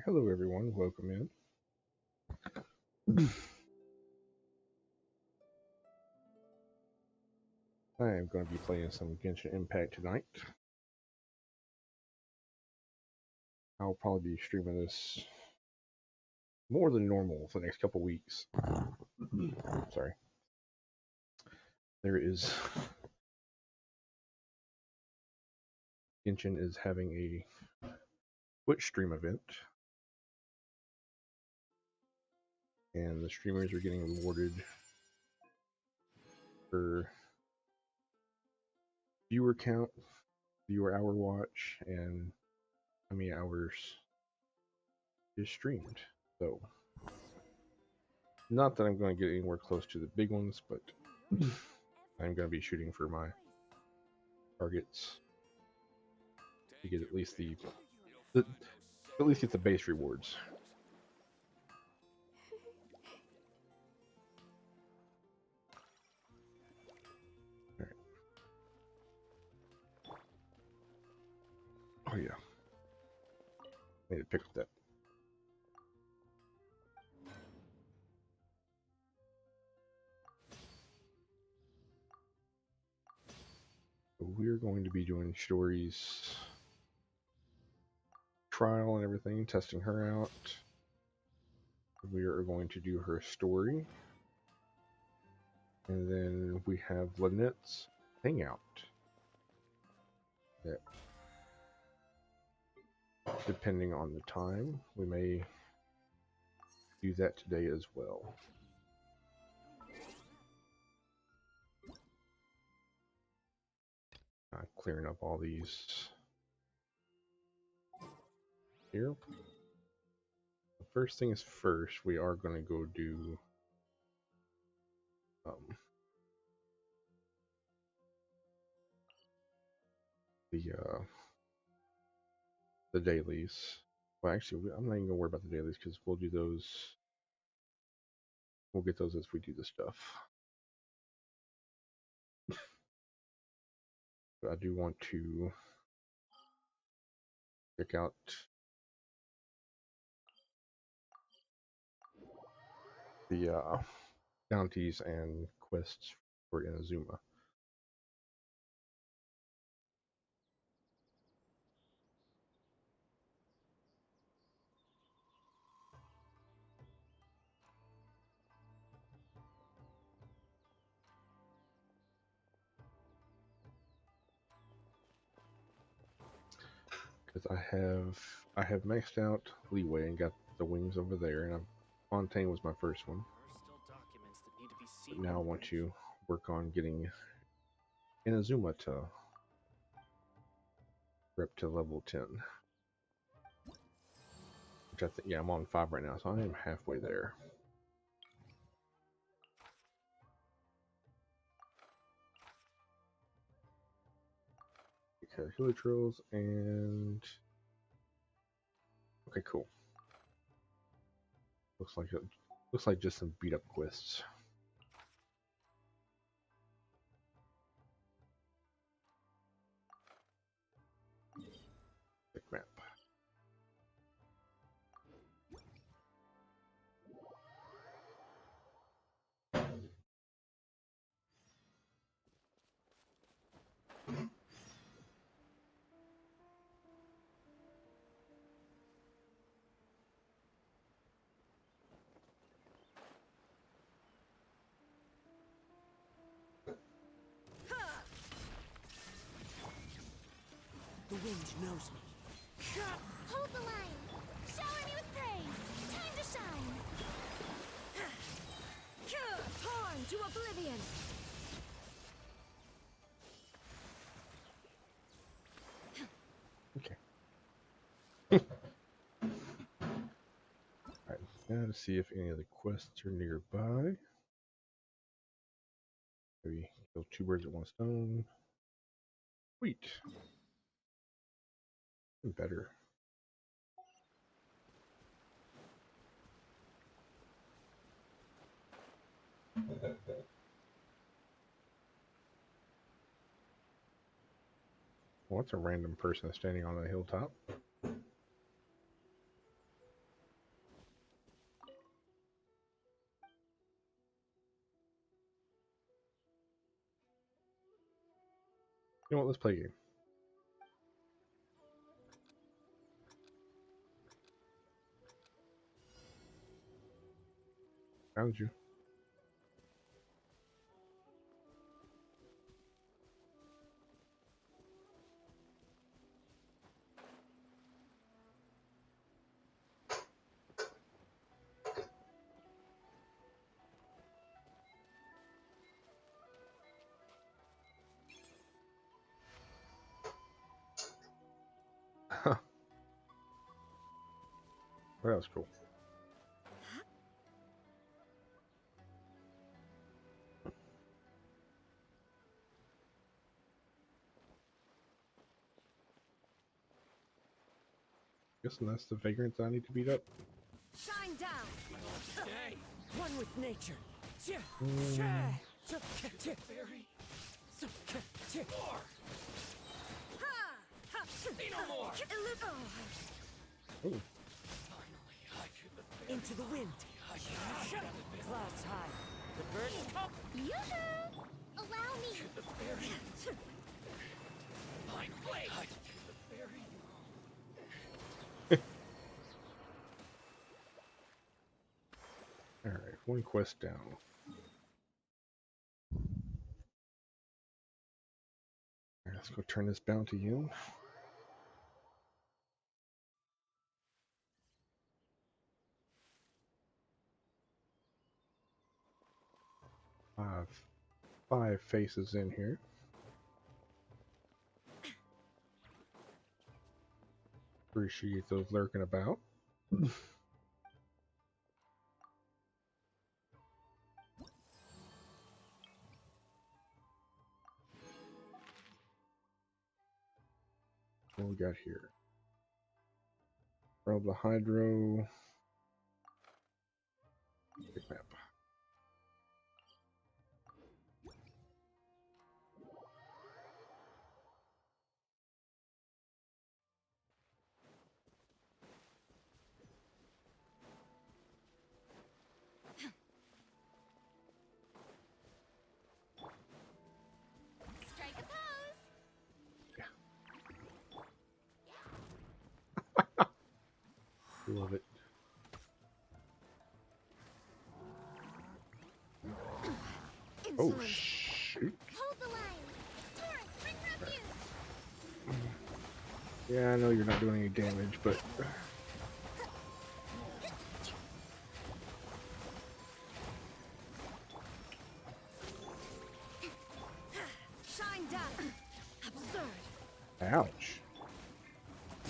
Hello, everyone. Welcome in. I am going to be playing some Genshin Impact tonight. I'll probably be streaming this more than normal for the next couple weeks. Sorry. There is. Genshin is having a Twitch stream event, and the streamers are getting rewarded for viewer count, viewer hour watch, and how many hours is streamed. So, not that I'm going to get anywhere close to the big ones, but I'm going to be shooting for my targets to get at least at least get the base rewards. All right. Oh yeah, I need to pick up that. So we're going to be doing Chori's trial and everything, testing her out. We are going to do her story. And then we have Lynette's hangout. That, depending on the time, we may do that today as well. Clearing up all these here. The first thing is first, we are going to go do the dailies. Well, actually, I'm not even gonna worry about the dailies because we'll do those. We'll get those as we do the stuff. But I do want to check out the bounties and quests for Inazuma. Because I have maxed out Leeway and got the wings over there, and Fontaine was my first one. But now I want to work on getting Inazuma to rep to level 10. Which I think, yeah, I'm on 5 right now, so I am halfway there. Okay, Heliotrills and okay, cool. Looks like just some beat up quests. Big map. The wind knows me. Hold the line. Shower me with praise. Time to shine. Torn to oblivion. Okay. Alright, now to see if any of the quests are nearby. Maybe kill two birds with one stone. Sweet. Better. Well, it's a random person standing on a hilltop. You know what? Let's play a game. Found you. Well, that was cool. Guessing that's the vagrants I need to beat up. Shine down. Stay. One with nature. More. See no more. Ooh. Into the wind. Clouds high. The birds come. Yoo-hoo! Allow me. Finally. Alright, one quest down. Alright, let's go turn this bounty in. Five faces in here. Appreciate those lurking about. What we got here? Roll the hydro. Big map. Strike a pose. Love it. Oh Insolent. shoot. Hold the line. Torn, bring refuge. Yeah, I know you're not doing any damage, but Shine down. Absurd. ouch.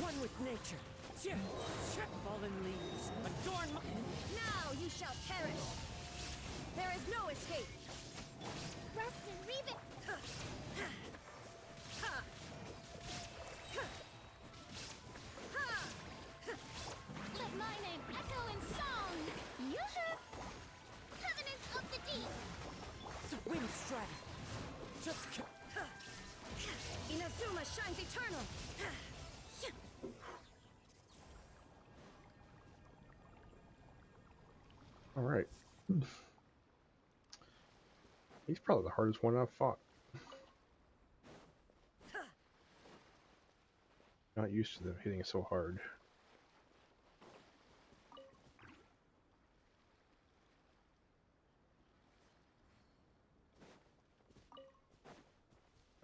One with nature. Fallen leaves. Adorn my... Now you shall perish. There is no escape. Rest and rebuild. Alright. He's probably the hardest one I've fought. Not used to them hitting so hard.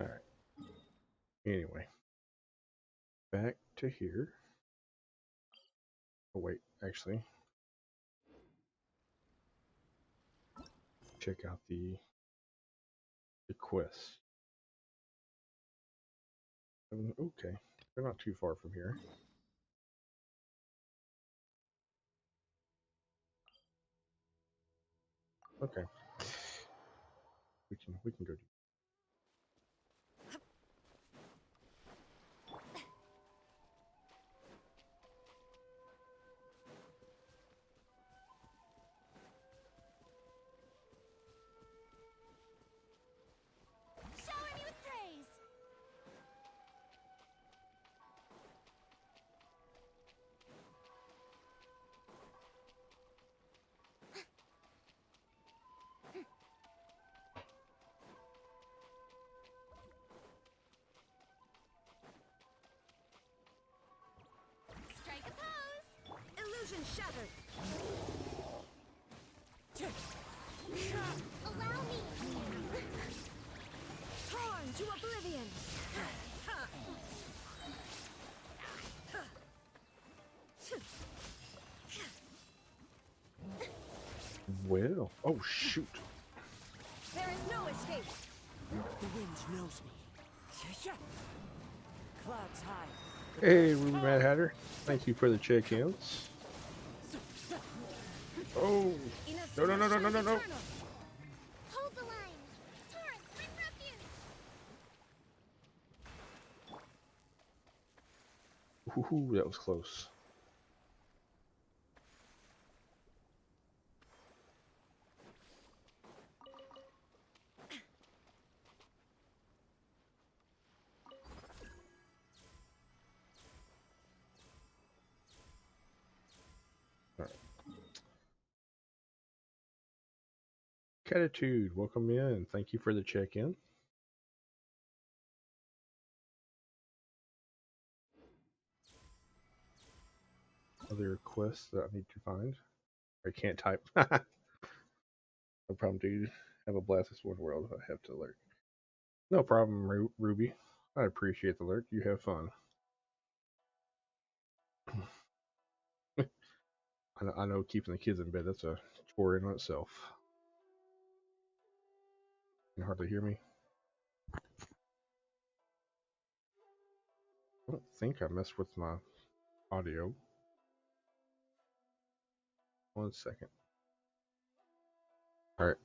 Alright. Anyway. Back to here. Oh wait, actually. Check out the quest. Okay. They're not too far from here. Okay. We can go do. Shower me with praise. Strike a pose. Illusion shattered. Allow me. Torn to oblivion. Well. Oh shoot. There is no escape. The wind knows me. Clouds high. The Hey, birds Ruby call. Mad Hatter. Thank you for the check-ins. Oh. No, no, no, no, no, no, no. Hold the line. Torrent, bring refuge. Ooh, that was close. All right. Catitude, welcome in. Thank you for the check-in. Other quests that I need to find. I can't type. No problem, dude. Have a blast this one world. I have to lurk. No problem, Ruby. I appreciate the lurk. You have fun. I know keeping the kids in bed, that's a chore in itself. You can hardly hear me. I don't think I messed with my audio. 1 second. Alright.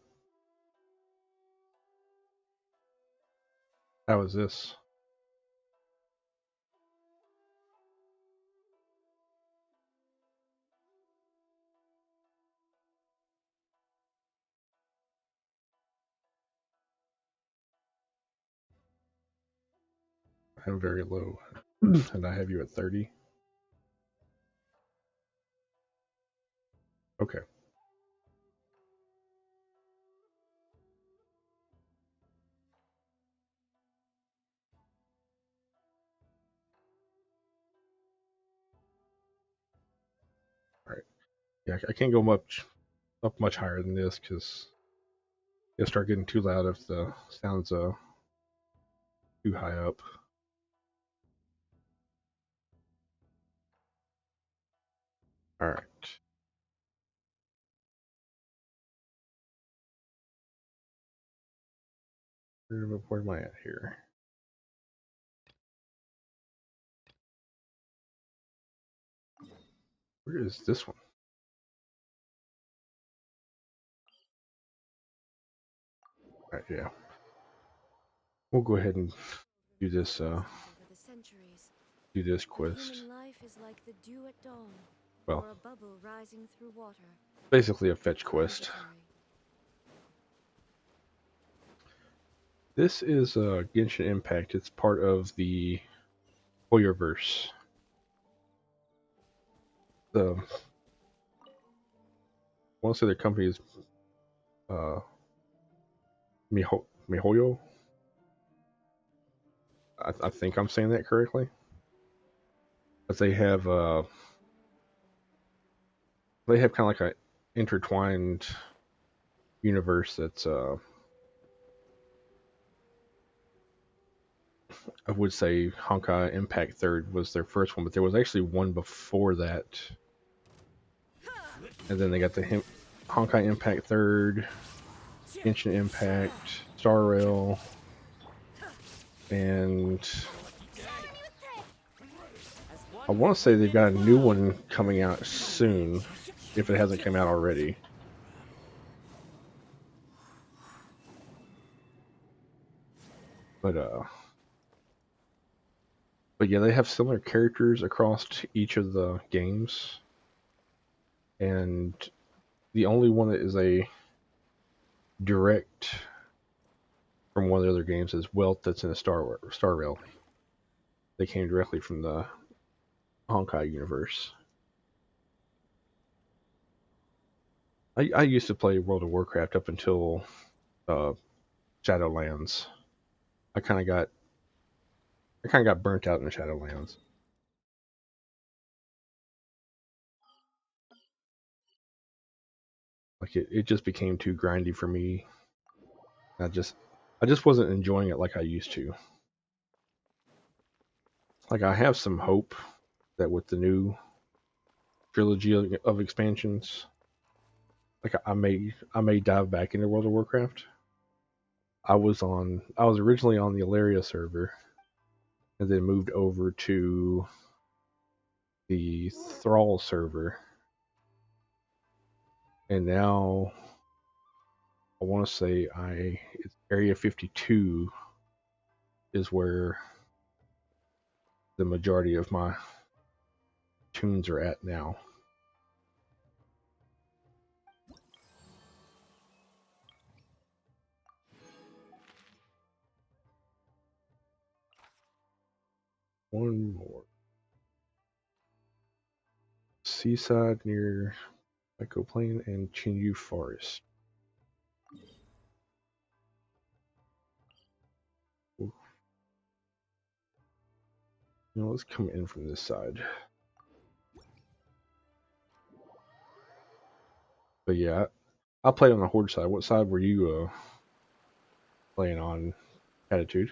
How is this? I'm very low. And I have you at 30. Okay. Alright. Yeah, I can't go much higher than this because it'll start getting too loud if the sound's too high up. Alright. Where am I at here? Where is this one? Alright, yeah. We'll go ahead and do this Over the centuries, quest. human life is like the dew at dawn, Well, or a bubble rising through water. basically a fetch quest. Transitory. This is Genshin Impact. It's part of the Hoyoverse. The want to say their company is uh, Mihoyo. I think I'm saying that correctly. But they have kind of like a intertwined universe that's I would say Honkai Impact Third was their first one, but there was actually one before that, and then they got the Honkai Impact Third, Genshin Impact, Star Rail, and As I one want to say they've got a new flow. one coming out soon, if it hasn't come out already. But but yeah, they have similar characters across each of the games, and the only one that is a direct from one of the other games is Wealth that's in a Star Rail. They came directly from the Honkai universe. I used to play World of Warcraft up until uh, Shadowlands. I kind of got I kind of got burnt out in the Shadowlands. Like it just became too grindy for me. I just wasn't enjoying it like I used to. Like I have some hope that with the new trilogy of expansions, like I may dive back into World of Warcraft. I was originally on the Ilaria server and then moved over to the Thrall server, and now I want to say I it's Area 52 is where the majority of my tunes are at now. One more. Seaside near Echo Plain and Chinyu Forest. Ooh. You know, let's come in from this side. But yeah, I played on the Horde side. What side were you playing on, Attitude?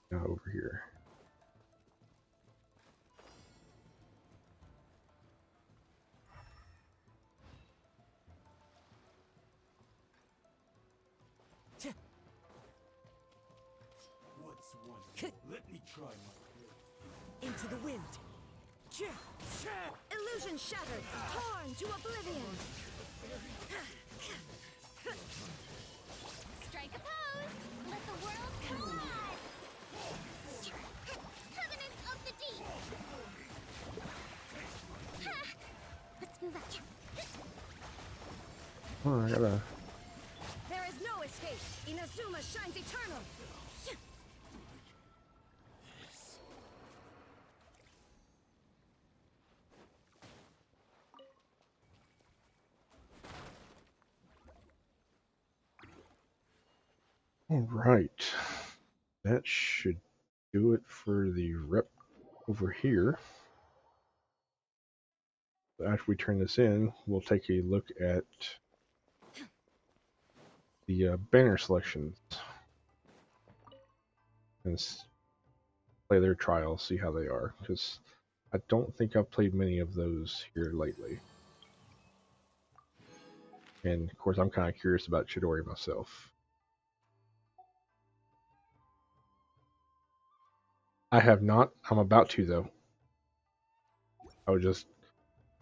Now over here. What's one? Let me try my Into the wind. Illusion shattered, torn to oblivion. Strike a pose. Let the world collide. Covenants of the deep. Let's move out. Oh, I gotta. There is no escape. Inazuma shines eternal. All right. That should do it for the rep over here. After we turn this in, we'll take a look at the banner selections and play their trials, see how they are. Because I don't think I've played many of those here lately. And of course, I'm kind of curious about Chidori myself. I have not. I'm about to though. I was just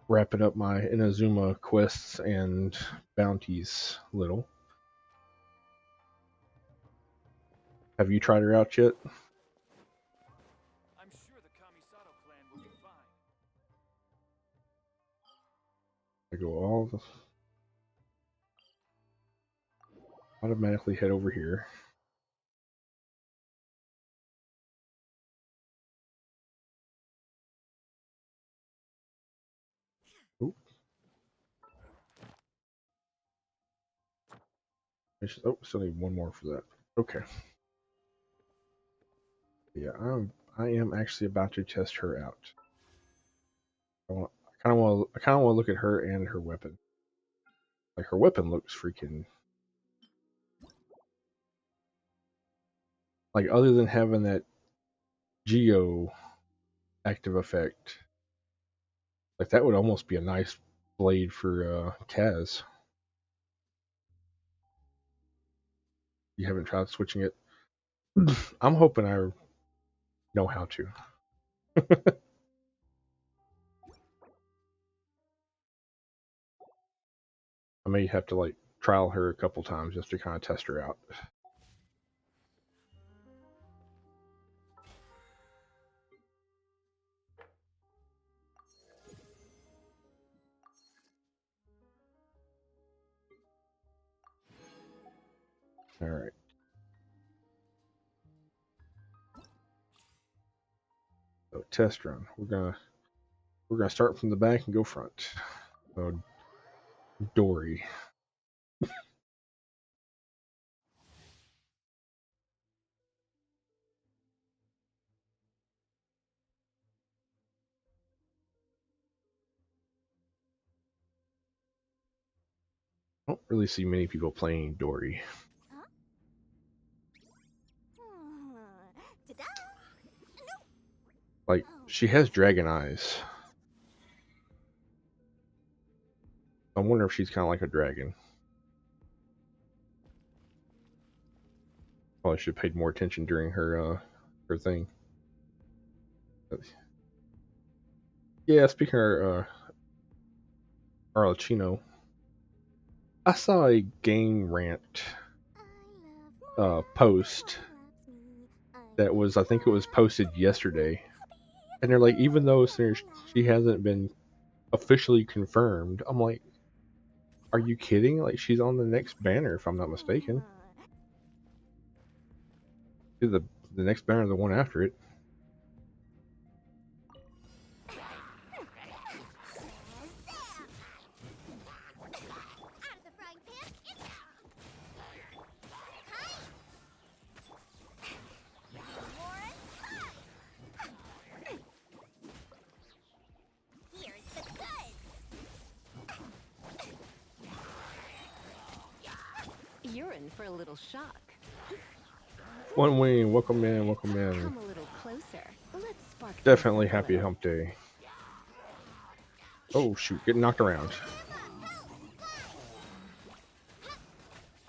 wrapping up my Inazuma quests and bounties. Little. Have you tried her out yet? I'm sure the Kamisato clan will be fine. I go all the, automatically head over here. Oh, still need one more for that. Okay. Yeah, I am actually about to test her out. I kind of want to look at her and her weapon. Like her weapon looks freaking like other than having that geo active effect, like that would almost be a nice blade for Kaz. You haven't tried switching it? I'm hoping I know how to. I may have to like trial her a couple times just to kind of test her out. All right. So test run. We're gonna start from the back and go front. So Dory. I don't really see many people playing Dory. Huh? Ta-da! Like Oh, she has dragon eyes. I wonder if she's kind of like a dragon. Probably should have paid more attention during her thing. But, yeah, speaking of Arlecchino, I saw a game rant I love Mora. post Mora loves me. I that love was I think it was Mora. posted Mora makes me yesterday, and they're happy. like even though La la she la. hasn't been officially confirmed, I'm like, are you kidding? Like she's on the next banner if I'm not mistaken. The next banner, the one after it. Out of the frying pan, it's Mora's fun. Here's the goods. You're in for a little shock. One wing, welcome in, welcome in. Come a little closer. Let's spark things Definitely up a happy little. hump day. Oh shoot, getting knocked around.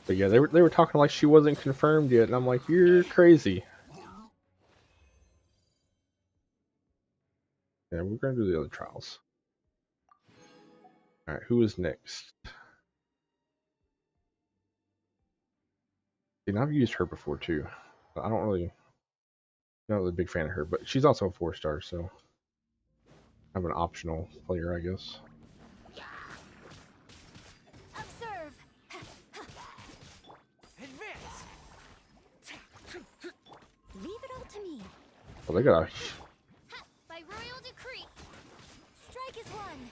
But yeah, they were talking like she wasn't confirmed yet, and I'm like, you're crazy. Yeah, we're gonna do the other trials. All right, who is next? And I've used her before too. But I don't really not really a big fan of her, but she's also a 4-star, so I'm an optional player, I guess. Observe. Advance! Leave it all to me. Well, they got a By royal decree. Strike is one.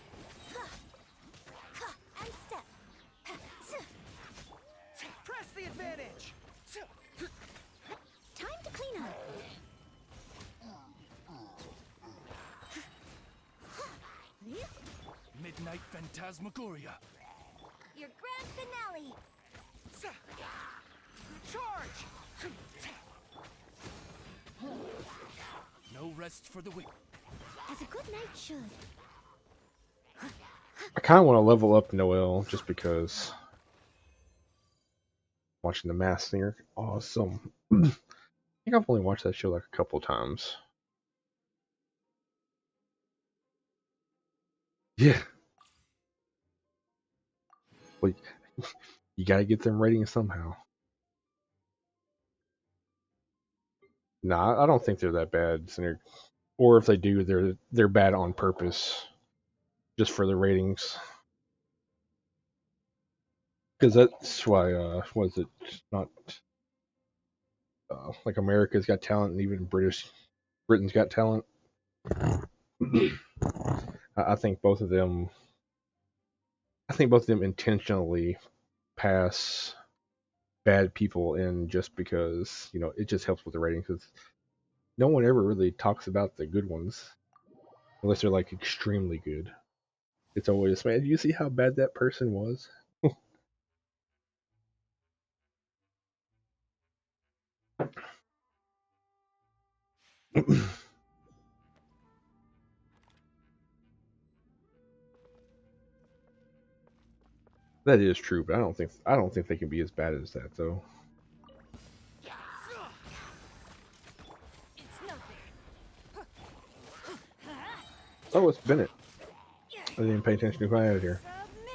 And step. Press the advantage! Time to clean up. Midnight Phantasmagoria. Your grand finale. Charge! No rest for the weak. As a good knight should. I kind of want to level up Noelle just because watching the Masked Singer, awesome. I think I've only watched that show like a couple times. Yeah, well, you gotta get them ratings somehow. Nah, I don't think they're that bad. Or if they do, they're bad on purpose, just for the ratings. Because that's why, was it not like America's Got Talent and even Britain's Got Talent? I think both of them. I think both of them intentionally pass bad people in just because it just helps with the ratings. Because no one ever really talks about the good ones unless they're like extremely good. It's always, man, do you see how bad that person was? That is true, but I don't think they can be as bad as that though. It's nothing. Oh, it's Bennett. I didn't even pay attention to who I had here. Submit.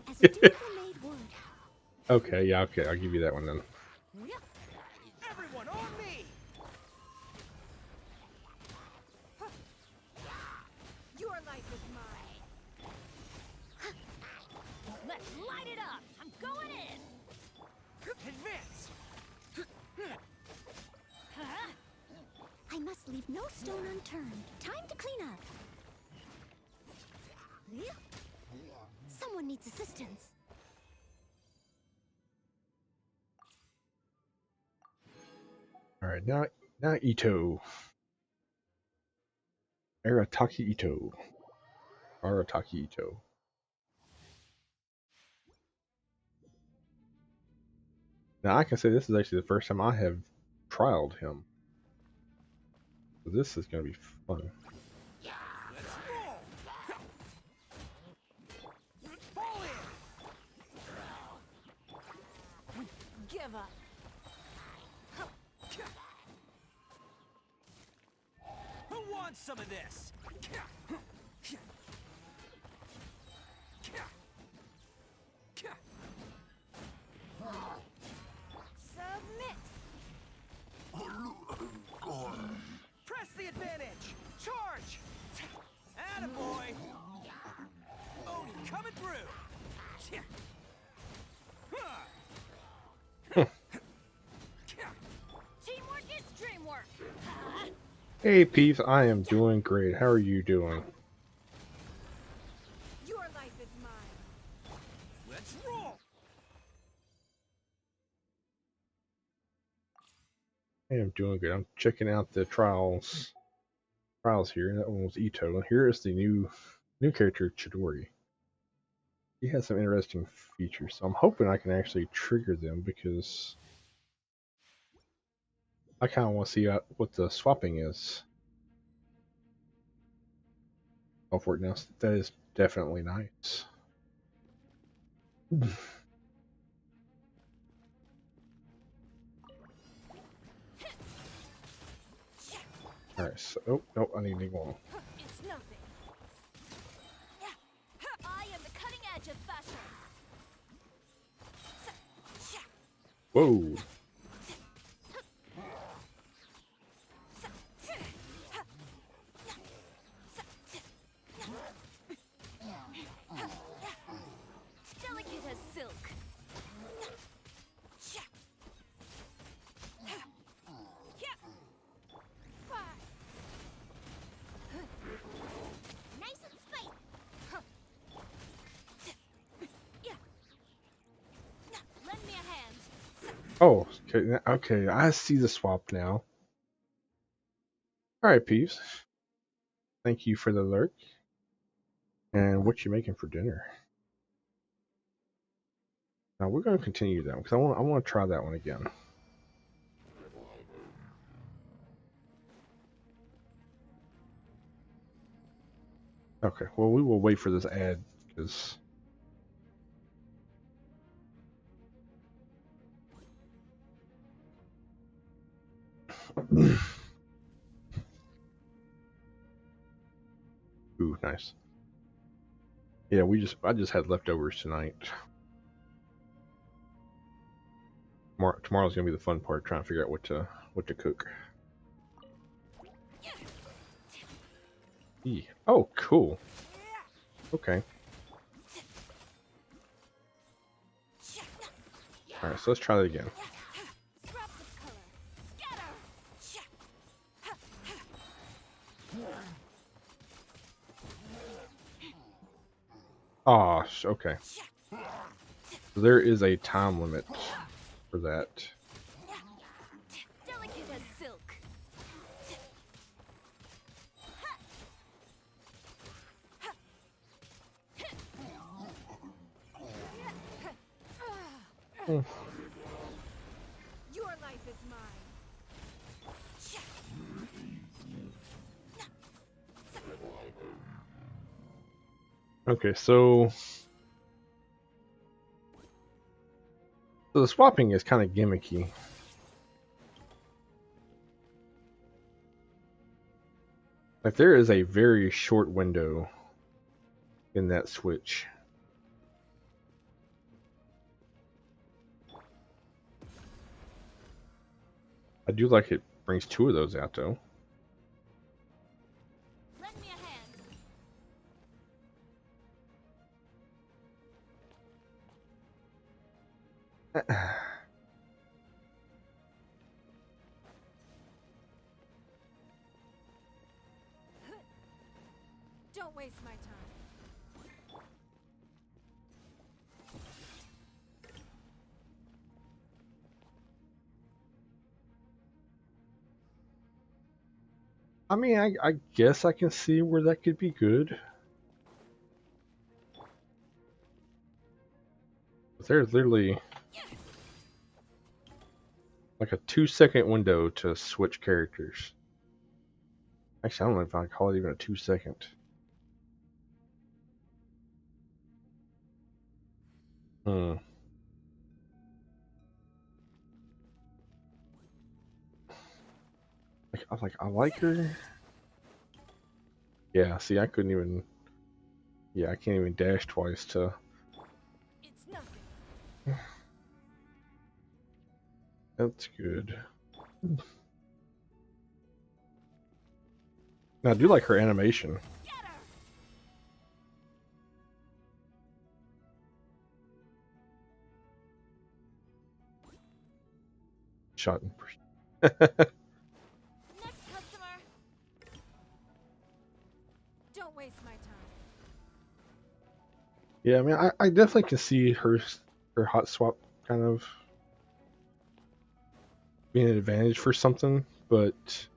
As a dutiful maid would. Okay, yeah, okay, I'll give you that one then. Everyone on me! Your life is mine. Let's light it up. I'm going in. Advance! I must leave no stone unturned. Time to clean up. Someone needs assistance. All right, now Ito. Arataki Ito. Arataki Ito. Now I can say this is actually the first time I have trialed him. So this is going to be fun. Let's roll! Fall in! Give up. Who wants some of this? Submit. Press the advantage! Charge! Attaboy! Oh, coming through! Teamwork is dreamwork. Hey Peeves, I am doing great. How are you doing? Your life is mine. Let's roll! I am doing good. I'm checking out the trials here. That one was Ito. And here is the new character, Chidori. He has some interesting features. So I'm hoping I can actually trigger them because I kind of want to see what the swapping is. Oh, for it now. That is definitely nice. Alright, so, oh, no, I need one. It's nothing. I am the cutting edge of fashion. Whoa. Delicate as silk. Nice and spite. Lend me a hand. Oh, okay, okay, I see the swap now. Alright, Peeves. Thank you for the lurk. And what you making for dinner? Now we're going to continue that one because I want to try that one again. Okay, well we will wait for this ad because ooh, nice. Yeah, I just had leftovers tonight. Tomorrow's gonna be the fun part, trying to figure out what to cook. Oh, cool. Okay. All right, so let's try that again. Scraps of color. Scatter. Oh, okay. So there is a time limit for that. Delicate as silk. Hmm. Your life is mine. Okay, so the swapping is kind of gimmicky. Like there is a very short window in that switch. I do like it brings two of those out though. Lend me a hand. Don't waste my time. I mean, I guess I can see where that could be good. But there's literally like a 2-second window to switch characters. Actually, I don't know if I call it even a 2-second. Hmm. I like her. Yeah, see, I couldn't even. Yeah, I can't even dash twice to. It's nothing. That's good. Now, I do like her animation. Scatter. Shot. Next customer. Don't waste my time. Yeah, I mean, I definitely can see her hot swap kind of being an advantage for something, but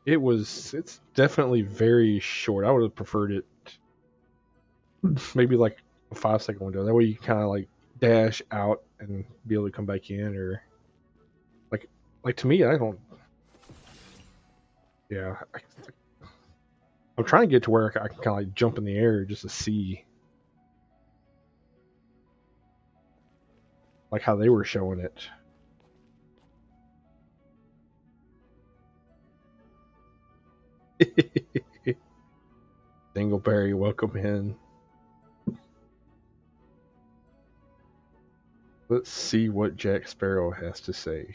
it's definitely very short. I would have preferred it maybe like a 5-second window. That way you kind of like dash out and be able to come back in, or like to me, I don't. Yeah, I'm trying to get to where I can kind of like jump in the air just to see like how they were showing it. Dingleberry, welcome in. Let's see what Jack Sparrow has to say.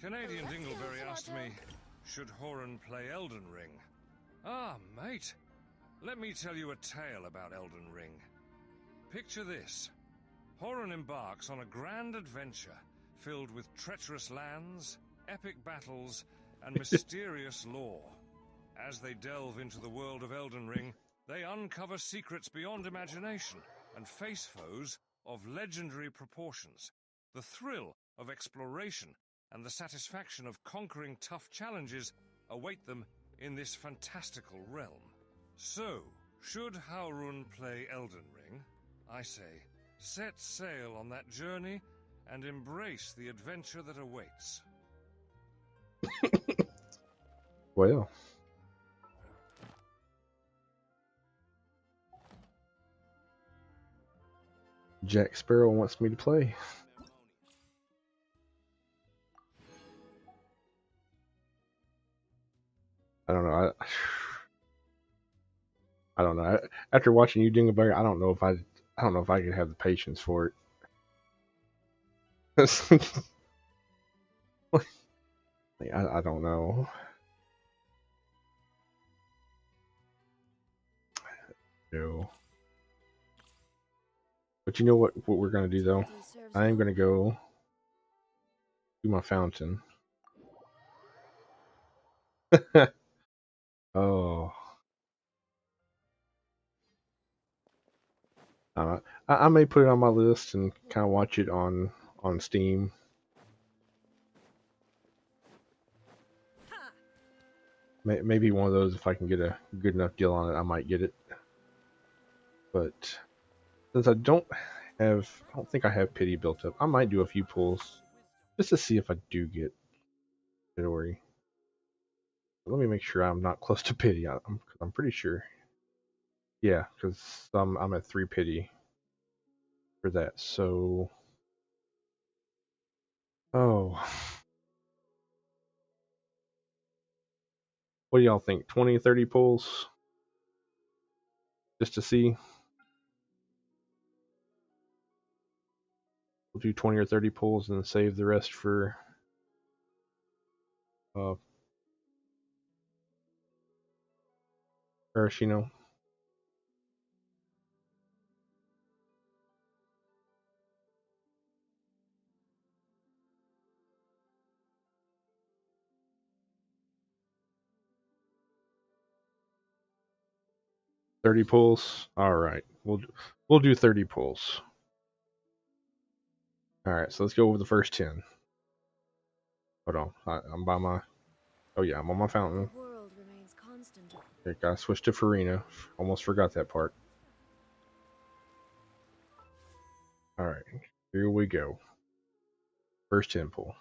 Canadian Dingleberry asked me, should Horan play Elden Ring? Ah, mate. Let me tell you a tale about Elden Ring. Picture this. Horan embarks on a grand adventure filled with treacherous lands, epic battles, and mysterious lore. As they delve into the world of Elden Ring, they uncover secrets beyond imagination and face foes of legendary proportions. The thrill of exploration and the satisfaction of conquering tough challenges await them in this fantastical realm. So, should Haurun play Elden Ring? I say, set sail on that journey and embrace the adventure that awaits. Well, Jack Sparrow wants me to play. I don't know. I don't know. After watching you Dingleberry, I don't know if I could have the patience for it. I don't know. No. But you know what we're gonna do though? Hardly serves I am gonna noble. go do my fountain. Oh, I may put it on my list and kind of watch it on Steam. Maybe one of those if I can get a good enough deal on it, I might get it. But since I don't think I have pity built up. I might do a few pulls just to see if I do get Chori. Let me make sure I'm not close to pity. I'm pretty sure. Yeah, because I'm at 3 pity for that. So, oh, what do y'all think? 20, 30 pulls just to see. We'll do 20 or 30 pulls and then save the rest for uh Arashino. 30 pulls. All right, we'll do 30 pulls. All right, so let's go over the first 10. Hold on, I'm by my. Oh yeah, I'm on my The fountain. world remains constant. Okay, gotta switch to Farina. Almost forgot that part. All right, here we go. First 10 pull.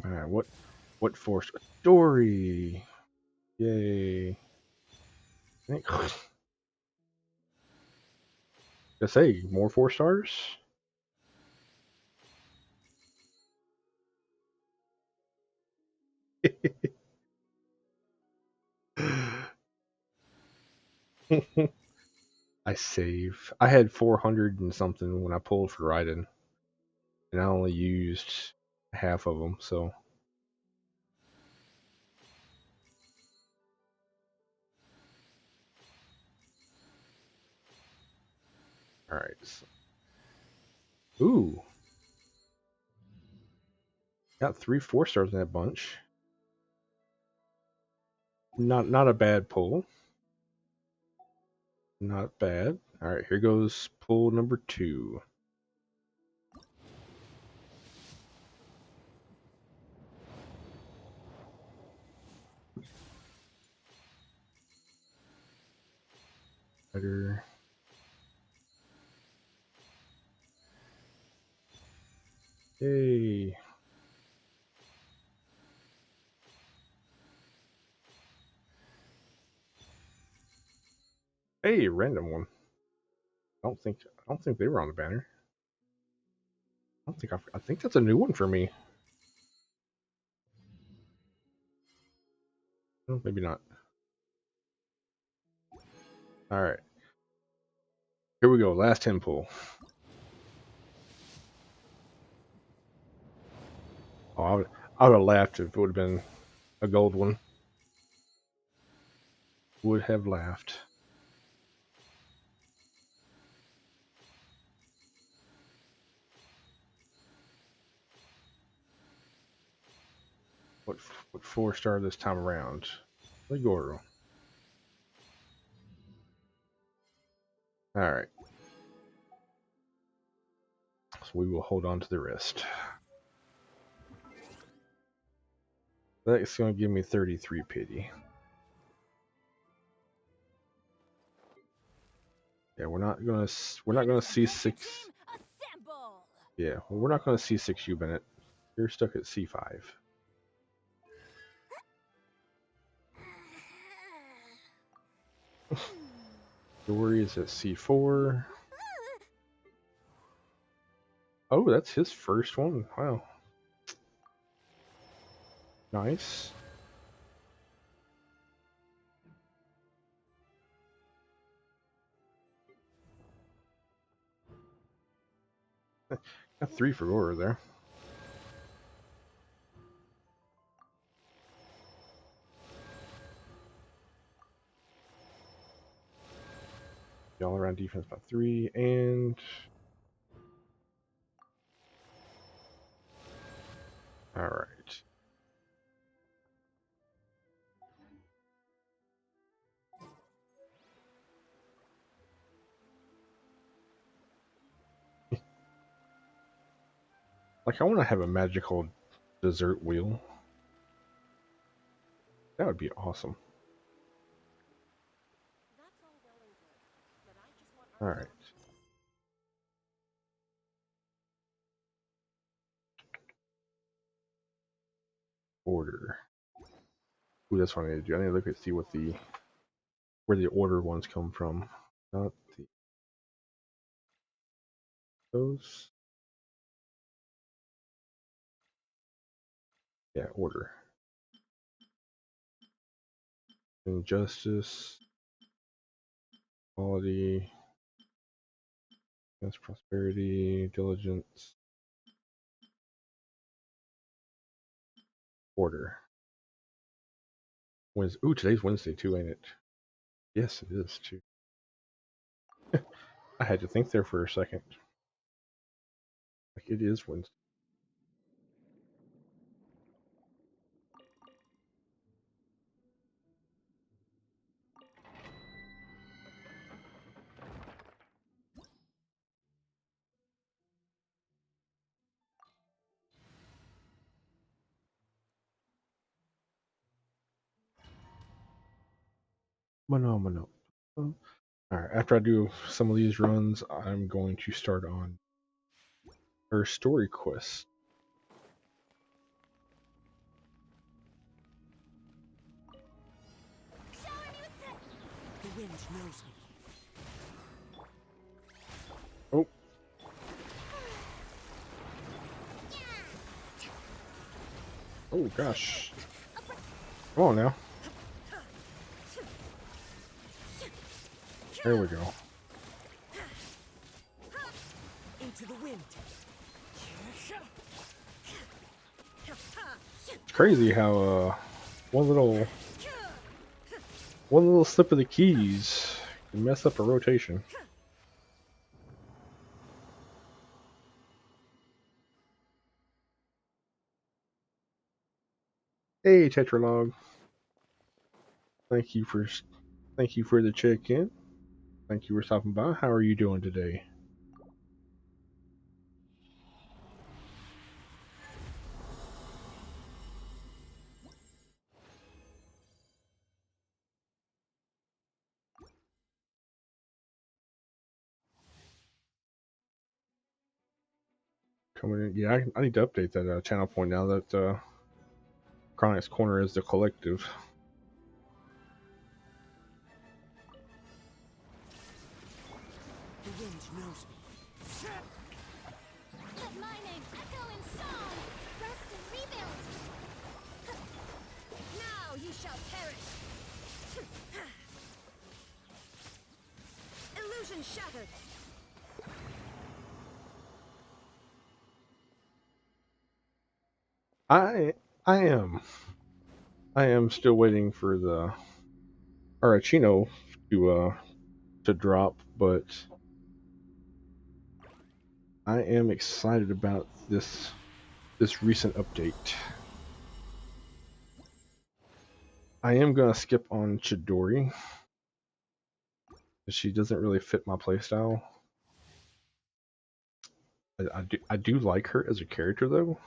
All right, what force? Dory. Yay. I say more 4 stars. I save. I had 400 and something when I pulled for Raiden, and I only used half of them. So, all right. So, ooh, got 3 4 stars in that bunch. Not a bad pull. Not bad. All right, here goes pull number 2. Better. Yay. Hey, random one. I don't think they were on the banner. I think that's a new one for me. Oh, maybe not. All right. Here we go. Last 10 pull. Oh, I would have laughed if it would have been a gold one. Would have laughed. What 4 star this time around? Ligoro. All right. So we will hold on to the rest. That's going to give me 33 pity. Yeah, we're not gonna see Adventure 6. team, assemble! Yeah, well, we're not gonna see 6 Bennett. You're stuck at C5. Dory is at C4. Oh, that's his first one. Wow, nice. Got 3 for Goro there. The all-around defense by 3, and all right. Like, I want to have a magical dessert wheel. That would be awesome. All right. Order. Ooh, that's what I need to do. I need to look and see what where the order ones come from. Not those. Yeah, order. Injustice. Quality. That's prosperity. Diligence. Order. Ooh, today's Wednesday too, ain't it? Yes, it is too. I had to think there for a second. Like, it is Wednesday. Mono. Alright, after I do some of these runs, I'm going to start on her story quest. The wind knows me. Oh. Oh gosh. Come on now. There we go. Into the wind. It's crazy how one little slip of the keys can mess up a rotation. Hey Tetralog. Thank you for the check-in. Thank you for stopping by. How are you doing today? Coming in, yeah. I need to update that channel point now that Chronic's Corner is the collective. The wind knows me. Let my name echo in song. Rest and rebuild. Now you shall perish. Illusion shattered. I am still waiting for the Arachino to drop, but I am excited about this recent update. I am gonna skip on Chidori. She doesn't really fit my playstyle. I do like her as a character though.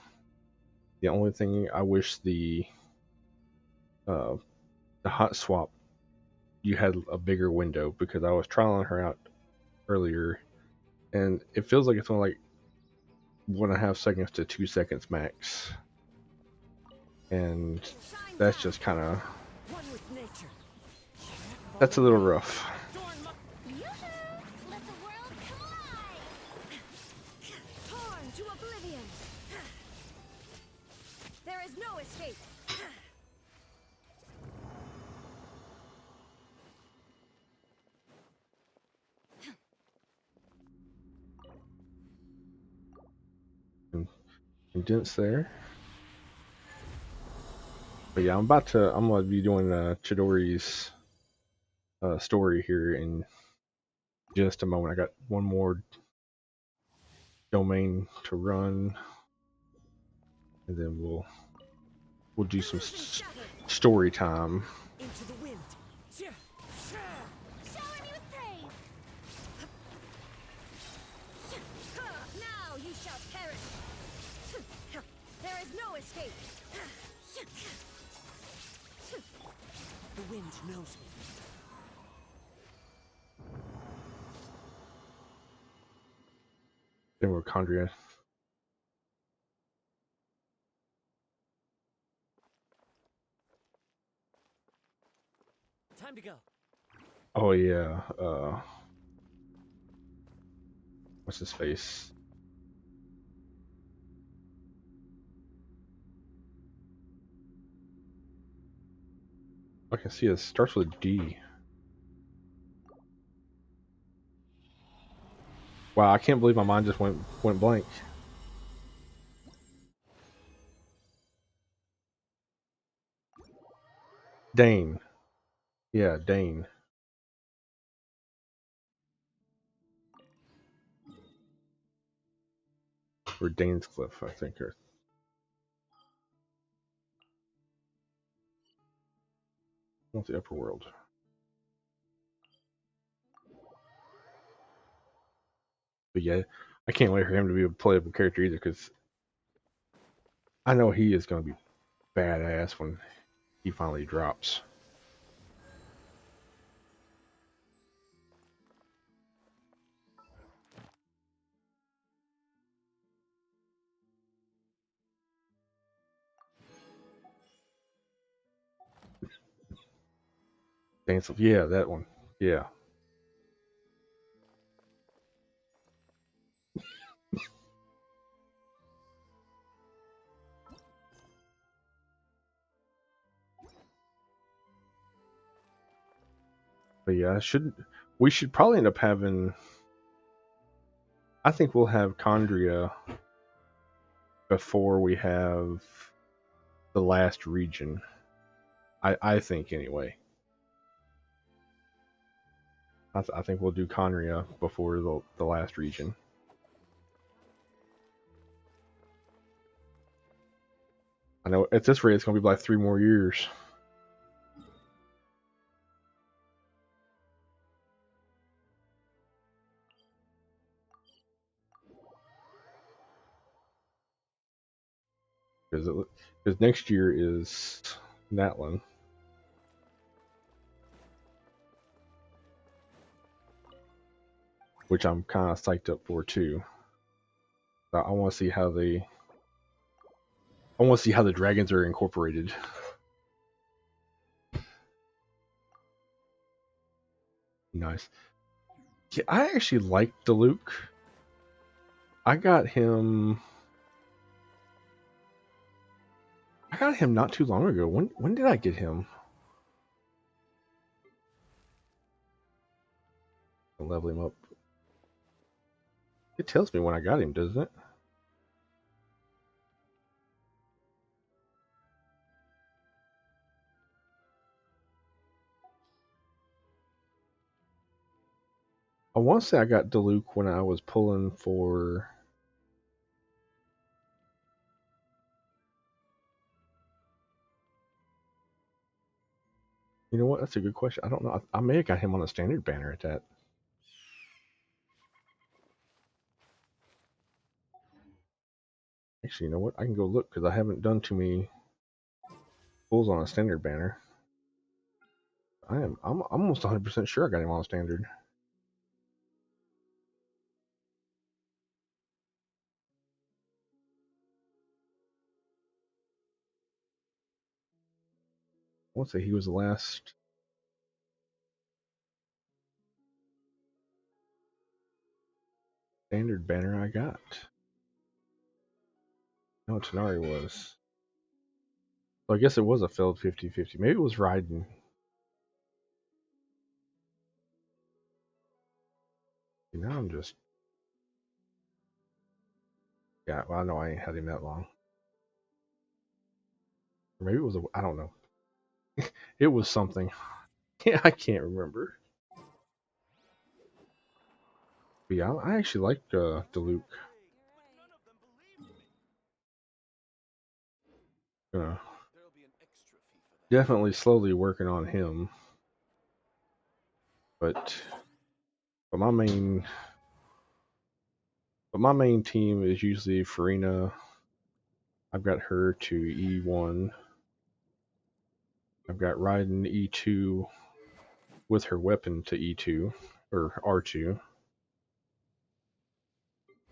The only thing I wish uh, the hot swap, you had a bigger window, because I was trialing her out earlier and it feels like it's only like 1.5 seconds to 2 seconds max. And that's just kind of, One with nature. that's a little rough. Yoo-hoo! Let the world collide. Torn to oblivion. There is no escape. Indents there. But yeah, I'm gonna be doing Chidori's story here in just a moment. I got one more domain to run, and then we'll do some story time. Into the wind. Shower me with praise! Now you shall perish! There is no escape! The wind knows me. Then we're Condria. Time to go. Oh yeah. What's his face? I can see it starts with D. Wow, I can't believe my mind just went blank. Dane. Yeah, Dane. Or Dane's Cliff, I think. Or what's the upper world? But yeah, I can't wait for him to be a playable character either, because I know he is going to be badass when he finally drops. Dane's Cliff, yeah, that one. Yeah. But yeah, we should probably end up having. I think we'll have Condria before we have the last region. I think anyway. I think we'll do Conria before the last region. I know at this rate it's going to be like 3 more years. Because next year is Natlin. Which I'm kind of psyched up for too. I want to see how the dragons are incorporated. Nice. Yeah, I actually like Diluc. I got him. Not too long ago. When did I get him? I'll level him up. It tells me when I got him, doesn't it? I want to say I got Diluc when I was pulling for. You know what? That's a good question. I don't know. I may have got him on a standard banner at that. Actually, you know what? I can go look because I haven't done too many pulls on a standard banner. I'm almost 100% sure I got him on a standard. I want to say he was the last standard banner I got. No, Tanari was. So I guess it was a failed 50-50. Maybe it was Raiden. Now I'm just. Yeah, well, I know I ain't had him that long. Or maybe it was I don't know. It was something. Yeah, I can't remember. But yeah, I actually like Diluc. Uh, Definitely slowly working on him, but but my main team is usually Farina. I've got her to E1. I've got Raiden E2 with her weapon to E2 or R2.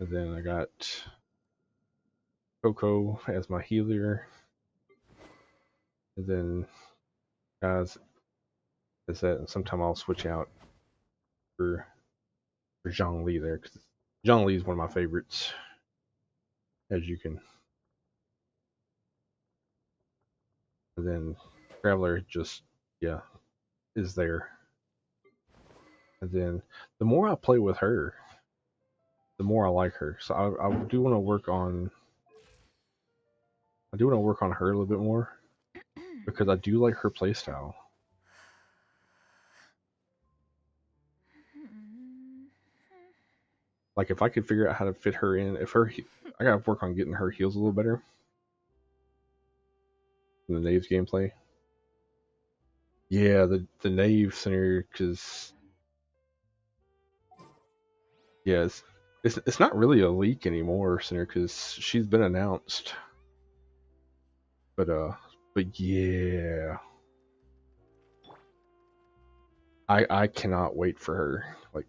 And then I got Coco as my healer. And then guys is that, and sometime I'll switch out for Zhongli there because Zhongli is one of my favorites, as you can. And then Traveler just yeah is there. And then the more I play with her, the more I like her. So I do want to work on her a little bit more because I do like her playstyle. Like if I could figure out how to fit her in, I gotta work on getting her heals a little better in the Knave's gameplay. Yeah, the Knave scenario, because yeah, it's not really a leak anymore, scenario, because she's been announced. But yeah, I cannot wait for her. Like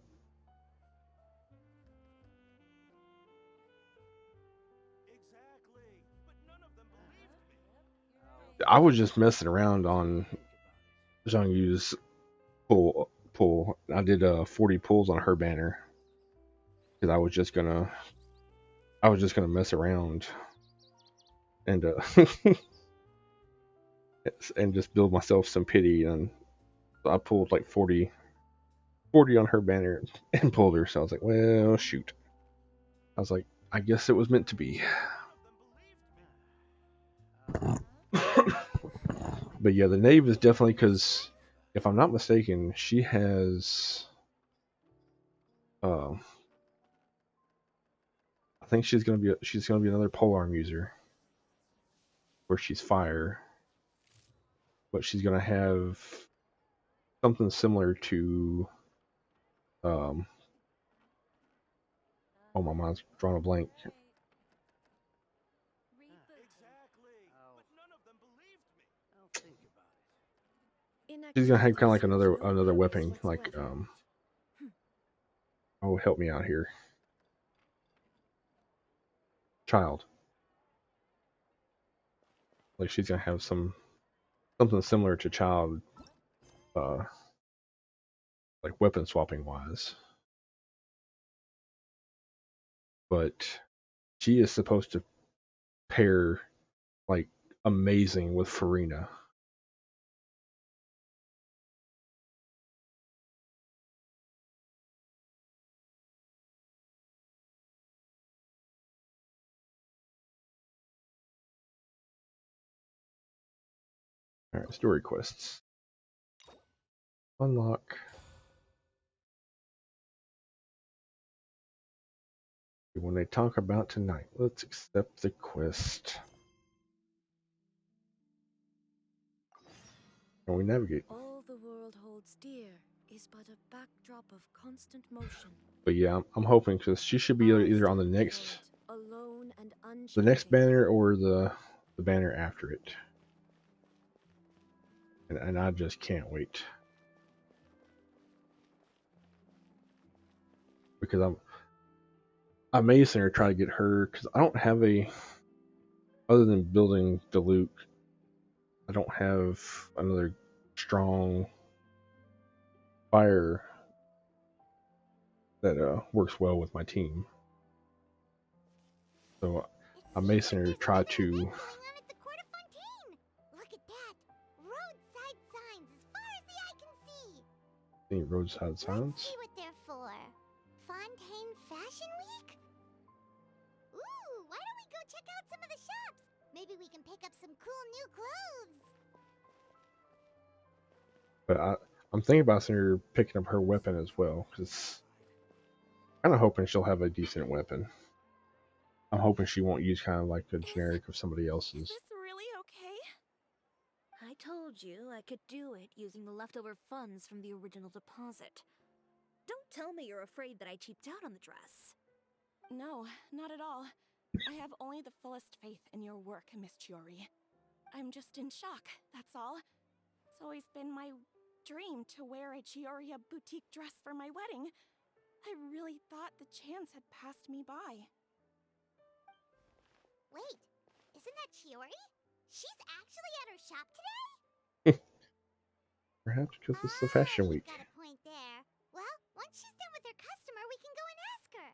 I was just messing around on Zhang Yu's pull. I did 40 pulls on her banner because I was just gonna mess around and and just build myself some pity, and so I pulled like 40 on her banner and pulled her. So I was like, well, shoot. I was like, I guess it was meant to be. But yeah, the Knave is definitely because if I'm not mistaken, she has. Uh, I think she's gonna be another polearm user where she's fire, but she's gonna have something similar to. Um, oh, my mind's drawn a blank. She's gonna have kind of like another weapon, like oh, help me out here, child. Like she's gonna have something similar to child, uh, like weapon swapping wise. But she is supposed to pair like amazing with Farina. All right, story quests. Unlock. When they talk about tonight, let's accept the quest. And we navigate. All the world holds dear is but a backdrop of constant motion. But yeah, I'm hoping because she should be either on the Alone and next unchanging. banner or the banner after it. And I just can't wait. Because I'm amazing to try to get her because I don't have other than building Diluc, I don't have another strong fire that works well with my team. So It I'm seems Mason like to there's try like an to event going on at the Court of Fontaine. Look at that. Roadside signs as far as the eye can see. see roadside Let's signs. see what they're for. Fontaine Fashion Week? Ooh, why don't we go check out some of the shops? Maybe we can pick up some cool new clothes. But I'm thinking about her picking up her weapon as well because kind of hoping she'll have a decent weapon. I'm hoping she won't use kind of like a generic of somebody Is else's. this really okay? I told you I could do it using the leftover funds from the original deposit. Don't tell me you're afraid that I cheaped out on the dress. No, not at all. I have only the fullest faith in your work, Miss Chori. I'm just in shock, that's all. It's always been my dream to wear a Chioria boutique dress for my wedding. I really thought the chance had passed me by. Wait, isn't that Chiori? She's actually at her shop today? Perhaps because it's the Oh, fashion you've week. got a point there. Well, once she's done with her customer, we can go and ask her.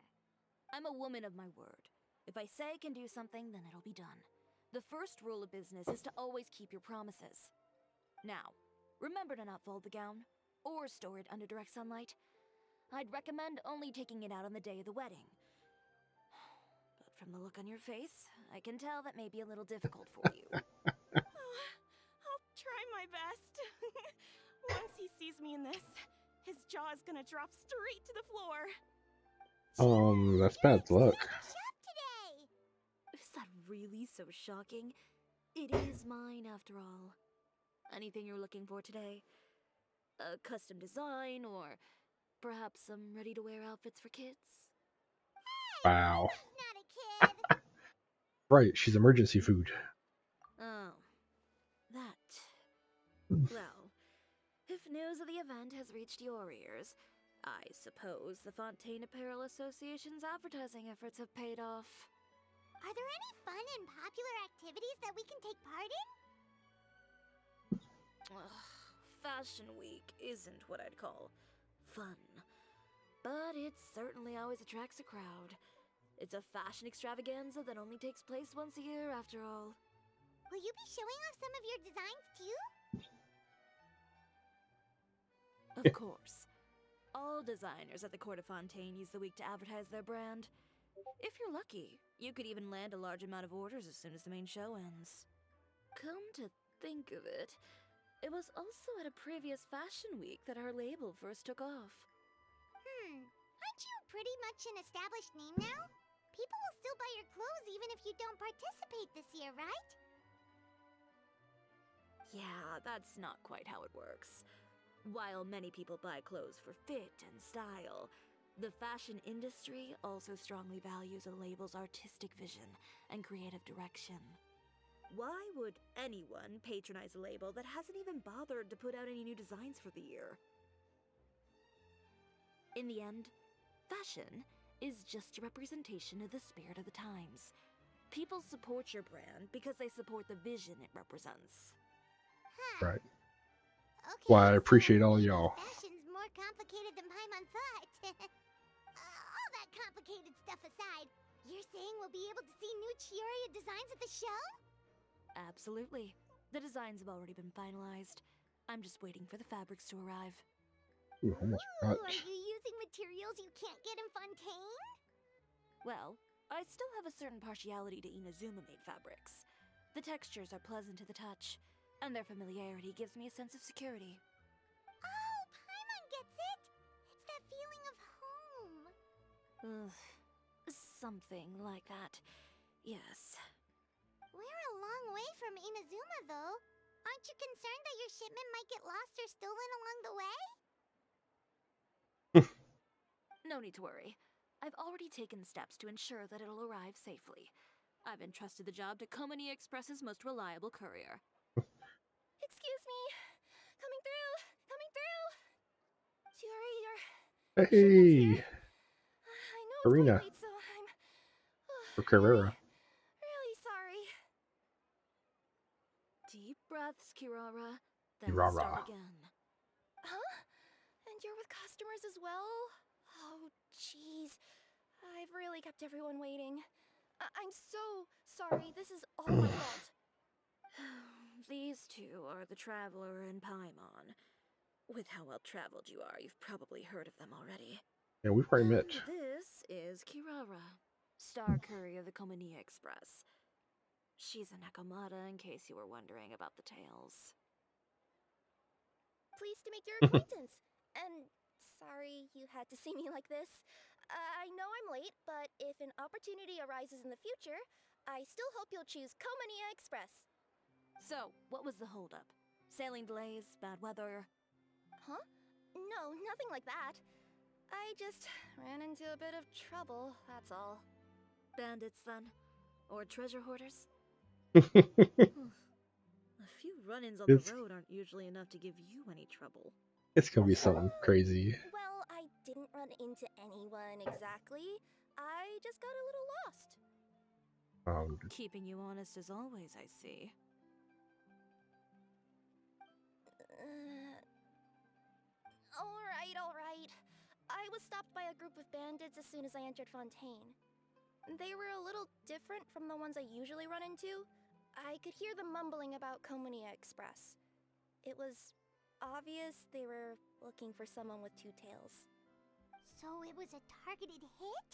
I'm a woman of my word. If I say I can do something, then it'll be done. The first rule of business is to always keep your promises. Now, remember to not fold the gown, or store it under direct sunlight. I'd recommend only taking it out on the day of the wedding. But from the look on your face, I can tell that may be a little difficult for you. Oh, I'll try my best. Once he sees me in this, his jaw is gonna drop straight to the floor. That's bad luck. At the shop today. Is that really so shocking? It is mine, after all. Anything you're looking for today? A custom design, or perhaps some ready-to-wear outfits for kids? Wow. It's not a kid. Right, she's emergency food. Oh, that. Well, if news of the event has reached your ears, I suppose the Fontaine Apparel Association's advertising efforts have paid off. Are there any fun and popular activities that we can take part in? Ugh, Fashion Week isn't what I'd call fun. But it certainly always attracts a crowd. It's a fashion extravaganza that only takes place once a year, after all. Will you be showing off some of your designs too? Of course. All designers at the Court of Fontaine use the week to advertise their brand. If you're lucky, you could even land a large amount of orders as soon as the main show ends. Come to think of it, it was also at a previous fashion week that our label first took off. Aren't you pretty much an established name now? People will still buy your clothes even if you don't participate this year, right? Yeah, that's not quite how it works. While many people buy clothes for fit and style, the fashion industry also strongly values a label's artistic vision and creative direction. Why would anyone patronize a label that hasn't even bothered to put out any new designs for the year? In the end, fashion is just a representation of the spirit of the times. People support your brand because they support the vision it represents. Huh. Right. Okay, Why I so appreciate all maybe y'all. fashion's more complicated than Paimon thought. All that complicated stuff aside, you're saying we'll be able to see new Chioria designs at the show? Absolutely. The designs have already been finalized. I'm just waiting for the fabrics to arrive. Ooh, almost Ooh, forgot. are you using materials you can't get in Fontaine? Well, I still have a certain partiality to Inazuma-made fabrics. The textures are pleasant to the touch, and their familiarity gives me a sense of security. Oh, Paimon gets it! It's that feeling of home. Ugh, something like that. Yes. We're a long way from Inazuma, though. Aren't you concerned that your shipment might get lost or stolen along the way? No need to worry. I've already taken steps to ensure that it'll arrive safely. I've entrusted the job to Komani Express's most reliable courier. Excuse me. Coming through. Coming through. Chori, your Hey, I know it's Karina. quite late, so I'm Or Carrera. really sorry. Deep breaths, Kirara. Then Kirara. start again. Huh? And you're with customers as well? Oh, jeez. I've really kept everyone waiting. I'm so sorry. This is all my fault. These two are the Traveler and Paimon. With how well traveled you are, you've probably heard of them already. Yeah, we've already met. And this is Kirara, Star Courier of the Komani Express. She's a Nakamata, in case you were wondering about the tales. Pleased to make your acquaintance. And sorry you had to see me like this. I know I'm late, but if an opportunity arises in the future, I still hope you'll choose Komania Express. So, what was the holdup? Sailing delays, bad weather? Huh? No, nothing like that. I just ran into a bit of trouble, that's all. Bandits, then? Or treasure hoarders? A few run-ins on it's the road aren't usually enough to give you any trouble. it's gonna be something crazy. Well, I didn't run into anyone exactly. I just got a little lost. Keeping you honest as always, I see. Alright. I was stopped by a group of bandits as soon as I entered Fontaine. They were a little different from the ones I usually run into. I could hear them mumbling about Komania Express. It was obvious they were looking for someone with two tails. So it was a targeted hit?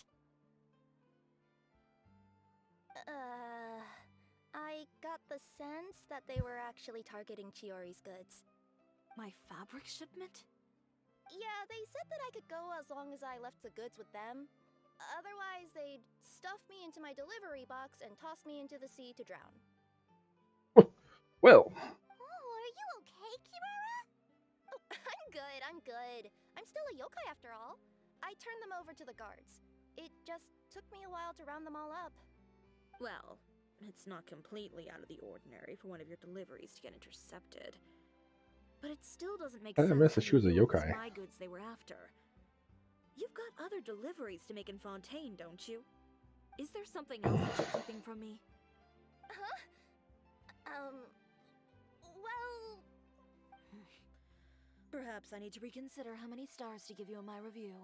I got the sense that they were actually targeting Chiori's goods. My fabric shipment? Yeah, they said that I could go as long as I left the goods with them. Otherwise, they'd stuff me into my delivery box and toss me into the sea to drown. Well, Oh, are you okay, Kirara? Oh, I'm good. I'm still a yokai after all. I turned them over to the guards. It just took me a while to round them all up. Well, it's not completely out of the ordinary for one of your deliveries to get intercepted. But it still doesn't make I sense didn't miss that when she was a you knew it was yokai. my goods they were after. You've got other deliveries to make in Fontaine, don't you? Is there something else that you're keeping from me? Huh? Well... Perhaps I need to reconsider how many stars to give you in my review.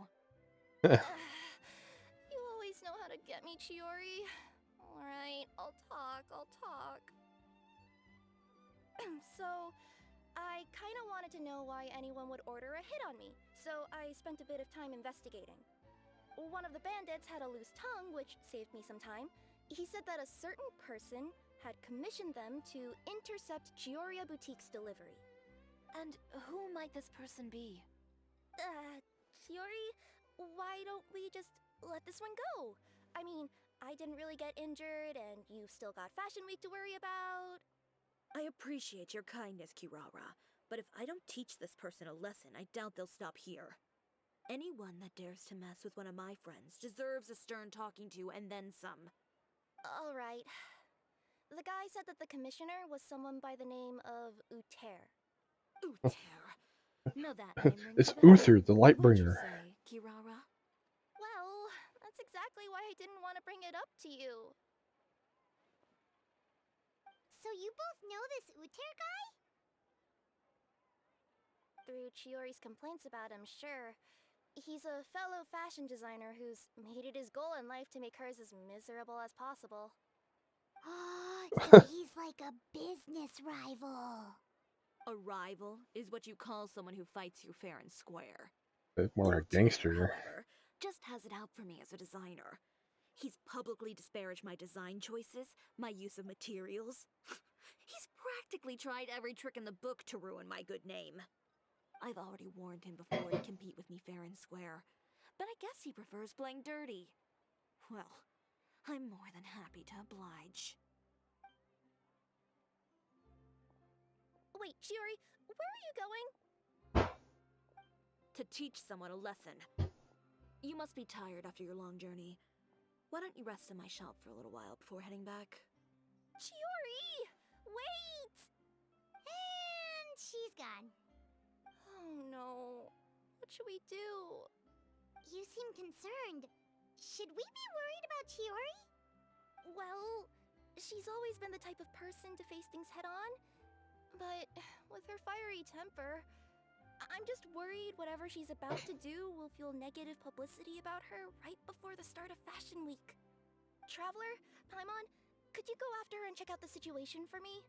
You always know how to get me, Chiori. Alright, I'll talk. So, I kinda wanted to know why anyone would order a hit on me, so I spent a bit of time investigating. One of the bandits had a loose tongue, which saved me some time. He said that a certain person had commissioned them to intercept Chioria Boutique's delivery. And who might this person be? Chiori, why don't we just let this one go? I mean, I didn't really get injured, and you've still got Fashion Week to worry about. I appreciate your kindness, Kirara, but if I don't teach this person a lesson, I doubt they'll stop here. Anyone that dares to mess with one of my friends deserves a stern talking to and then some. Alright. The guy said that the commissioner was someone by the name of Uter. Uter. Now that name rings It's a bell. Uther, the What'd you Lightbringer. say, Kirara? Well, that's exactly why I didn't want to bring it up to you. So you both know this Uter guy? Through Chiori's complaints about him, sure. He's a fellow fashion designer who's made it his goal in life to make hers as miserable as possible. Oh, so he's like a business rival. A rival is what you call someone who fights you fair and square. It's more like a Uter, gangster. however, just has it out for me as a designer. He's publicly disparaged my design choices, my use of materials. He's practically tried every trick in the book to ruin my good name. I've already warned him before to compete with me fair and square, but I guess he prefers playing dirty. Well, I'm more than happy to oblige. Wait, Chiori, where are you going? To teach someone a lesson. You must be tired after your long journey. Why don't you rest in my shop for a little while before heading back? Chiori! Wait! And she's gone. Oh no. What should we do? You seem concerned. Should we be worried about Chiori? Well, she's always been the type of person to face things head on. But with her fiery temper, I'm just worried whatever she's about to do will fuel negative publicity about her right before the start of Fashion Week. Traveler, Paimon, could you go after her and check out the situation for me?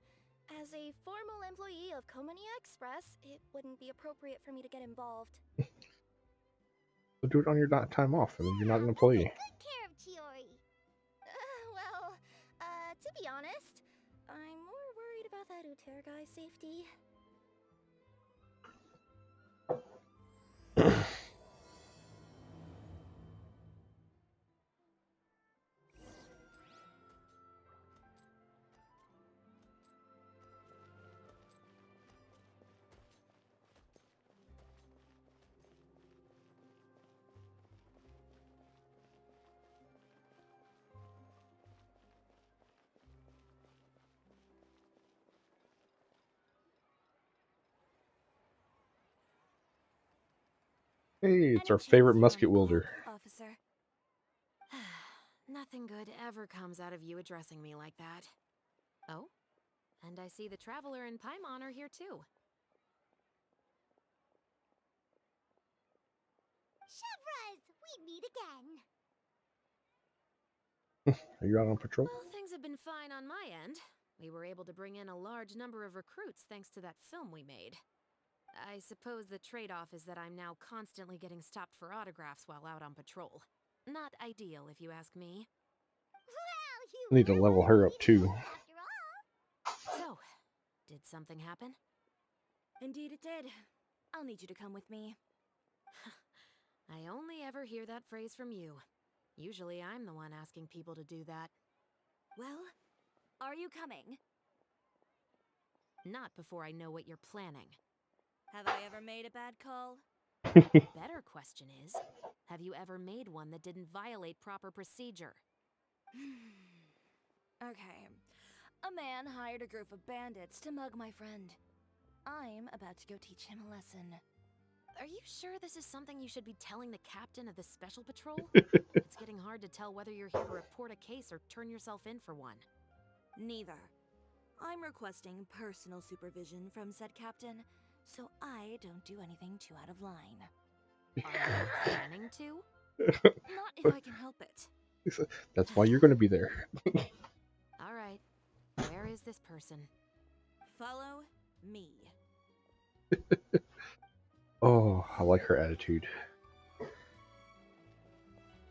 As a formal employee of Komania Express, it wouldn't be appropriate for me to get involved. So do it on your time off, and then you're not an I'll employee. take good care of Chiori. To be honest, I'm more worried about that Uter guy's safety. Hey, it's Any our chance favorite you're musket on wielder. clock, officer? Nothing good ever comes out of you addressing me like that. Oh, and I see the Traveler and Paimon are here too. Chevras, we meet again. Are you out on patrol? Well, things have been fine on my end. We were able to bring in a large number of recruits thanks to that film we made. I suppose the trade-off is that I'm now constantly getting stopped for autographs while out on patrol. Not ideal, if you ask me. Well, you I need to were level one of the her up too. leaders after all. So, did something happen? Indeed it did. I'll need you to come with me. I only ever hear that phrase from you. Usually I'm the one asking people to do that. Well, are you coming? Not before I know what you're planning. Have I ever made a bad call? The better question is, have you ever made one that didn't violate proper procedure? Okay. A man hired a group of bandits to mug my friend. I'm about to go teach him a lesson. Are you sure this is something you should be telling the captain of the special patrol? It's getting hard to tell whether you're here to report a case or turn yourself in for one. Neither. I'm requesting personal supervision from said captain, so I don't do anything too out of line. Are you planning to? Not if I can help it. That's why you're going to be there. All right. Where is this person? Follow me. Oh, I like her attitude.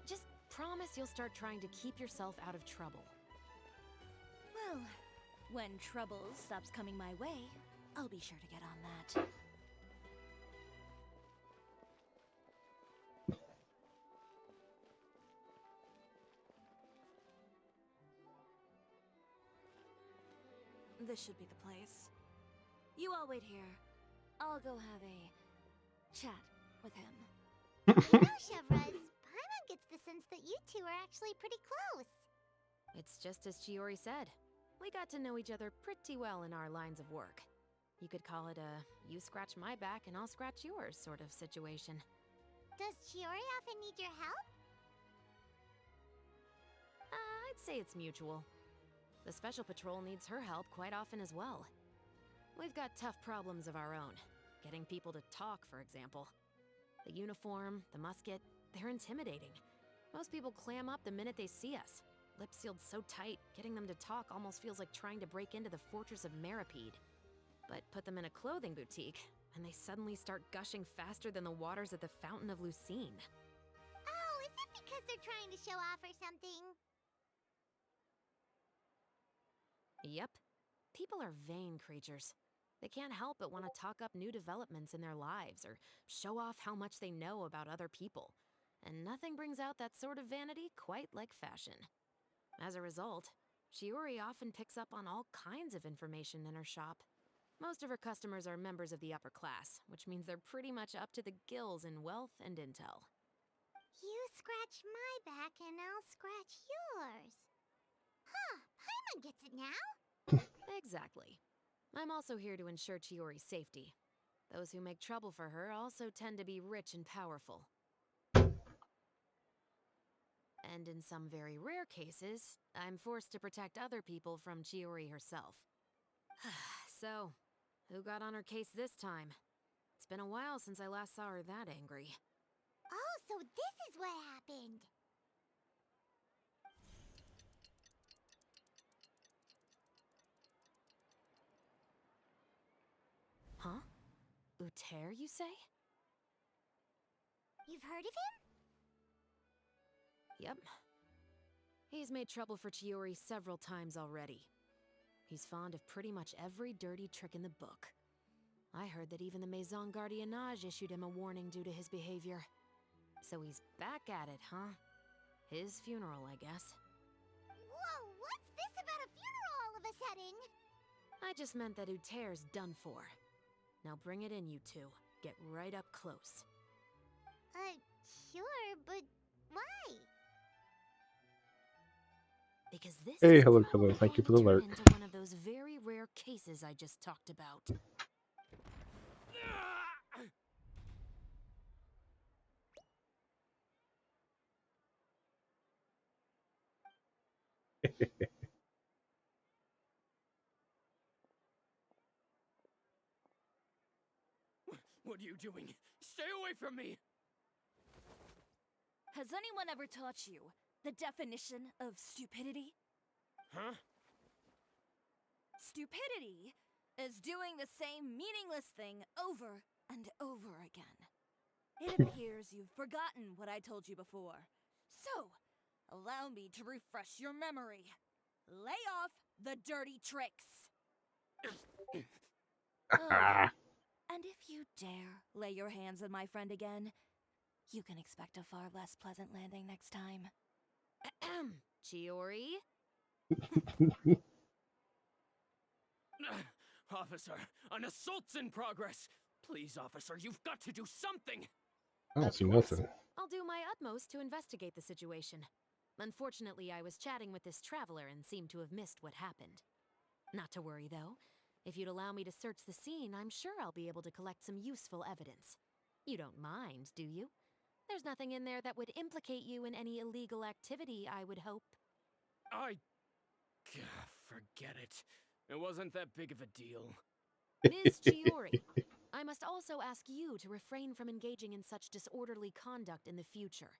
Just promise you'll start trying to keep yourself out of trouble. Well, when trouble stops coming my way, I'll be sure to get on that. This should be the place. You all wait here. I'll go have a chat with him. You know, Chevras, Paimon gets the sense that you two are actually pretty close. It's just as Chiori said. We got to know each other pretty well in our lines of work. You could call it a you scratch my back and I'll scratch yours sort of situation. Does Chori often need your help? I'd say it's mutual. The Special Patrol needs her help quite often as well. We've got tough problems of our own. Getting people to talk, for example. The uniform, the musket, they're intimidating. Most people clam up the minute they see us. Lips sealed so tight, getting them to talk almost feels like trying to break into the fortress of Meripede. But put them in a clothing boutique, and they suddenly start gushing faster than the waters at the Fountain of Lucine. Oh, is it because they're trying to show off or something? Yep. People are vain creatures. They can't help but want to talk up new developments in their lives or show off how much they know about other people. And nothing brings out that sort of vanity quite like fashion. As a result, Chiori often picks up on all kinds of information in her shop. Most of her customers are members of the upper class, which means they're pretty much up to the gills in wealth and intel. You scratch my back and I'll scratch yours. Huh, Paimon gets it now? Exactly. I'm also here to ensure Chiori's safety. Those who make trouble for her also tend to be rich and powerful. And in some very rare cases, I'm forced to protect other people from Chiori herself. So, who got on her case this time? It's been a while since I last saw her that angry. Oh, so this is what happened. Huh? Uter, you say? You've heard of him? Yep. He's made trouble for Chiori several times already. He's fond of pretty much every dirty trick in the book. I heard that even the Maison Gardiennage issued him a warning due to his behavior. So he's back at it, huh? His funeral, I guess. Whoa, what's this about a funeral all of a sudden? I just meant that Uter's done for. Now bring it in, you two. Get right up close. Sure, but why? Because this Hey, is hello, probably hello. Thank you going for the to turn alert. into one of those very rare cases I just talked about. What are you doing? Stay away from me! Has anyone ever taught you the definition of stupidity? Huh? Stupidity is doing the same meaningless thing over and over again. It appears you've forgotten what I told you before. So, allow me to refresh your memory. Lay off the dirty tricks. Oh, and if you dare lay your hands on my friend again, you can expect a far less pleasant landing next time. Ahem. Chori? Officer, an assault's in progress! Please, officer, you've got to do something! I don't Of see course. nothing. I'll do my utmost to investigate the situation. Unfortunately, I was chatting with this traveler and seemed to have missed what happened. Not to worry, though. If you'd allow me to search the scene, I'm sure I'll be able to collect some useful evidence. You don't mind, do you? There's nothing in there that would implicate you in any illegal activity, I would hope. Forget it. It wasn't that big of a deal. Ms. Chori, I must also ask you to refrain from engaging in such disorderly conduct in the future,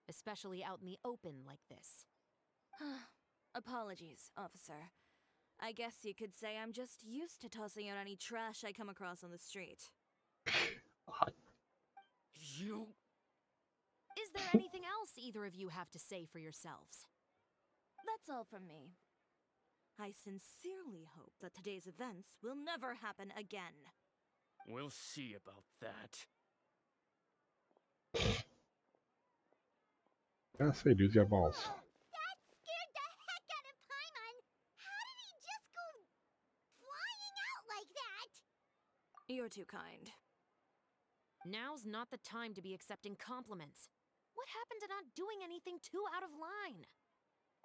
especially out in the open like this. Apologies, officer. I guess you could say I'm just used to tossing out any trash I come across on the street. You... Is there anything else either of you have to say for yourselves? That's all from me. I sincerely hope that today's events will never happen again. We'll see about that. I say, dude's got balls. That scared the heck out of Paimon! How did he just go flying out like that? You're too kind. Now's not the time to be accepting compliments. What happened to not doing anything too out of line?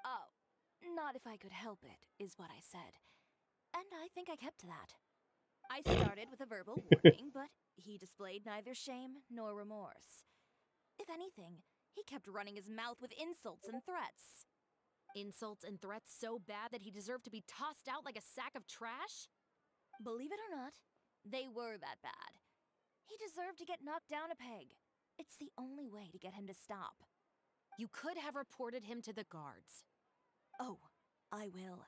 Oh, not if I could help it, is what I said. And I think I kept to that. I started with a verbal warning, but he displayed neither shame nor remorse. If anything, he kept running his mouth with insults and threats. Insults and threats so bad that he deserved to be tossed out like a sack of trash? Believe it or not, they were that bad. He deserved to get knocked down a peg. It's the only way to get him to stop. You could have reported him to the guards. Oh, I will.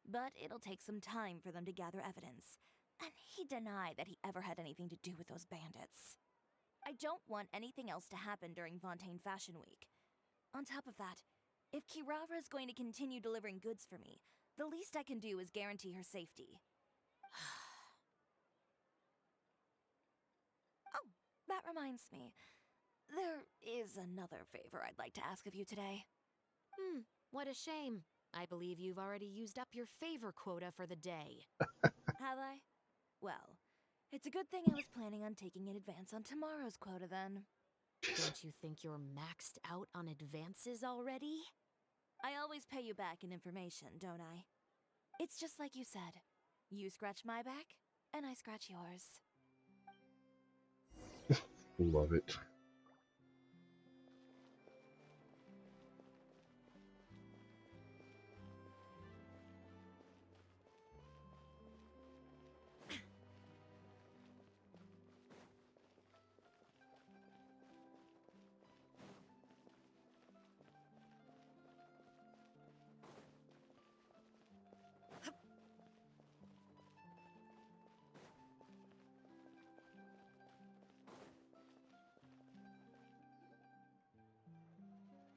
But it'll take some time for them to gather evidence. And he denied that he ever had anything to do with those bandits. I don't want anything else to happen during Fontaine Fashion Week. On top of that, if Kirara is going to continue delivering goods for me, the least I can do is guarantee her safety. Oh, that reminds me. There is another favor I'd like to ask of you today. What a shame. I believe you've already used up your favor quota for the day. Have I? Well, it's a good thing I was planning on taking an advance on tomorrow's quota then. Don't you think you're maxed out on advances already? I always pay you back in information, don't I? It's just like you said. You scratch my back, and I scratch yours. Love it.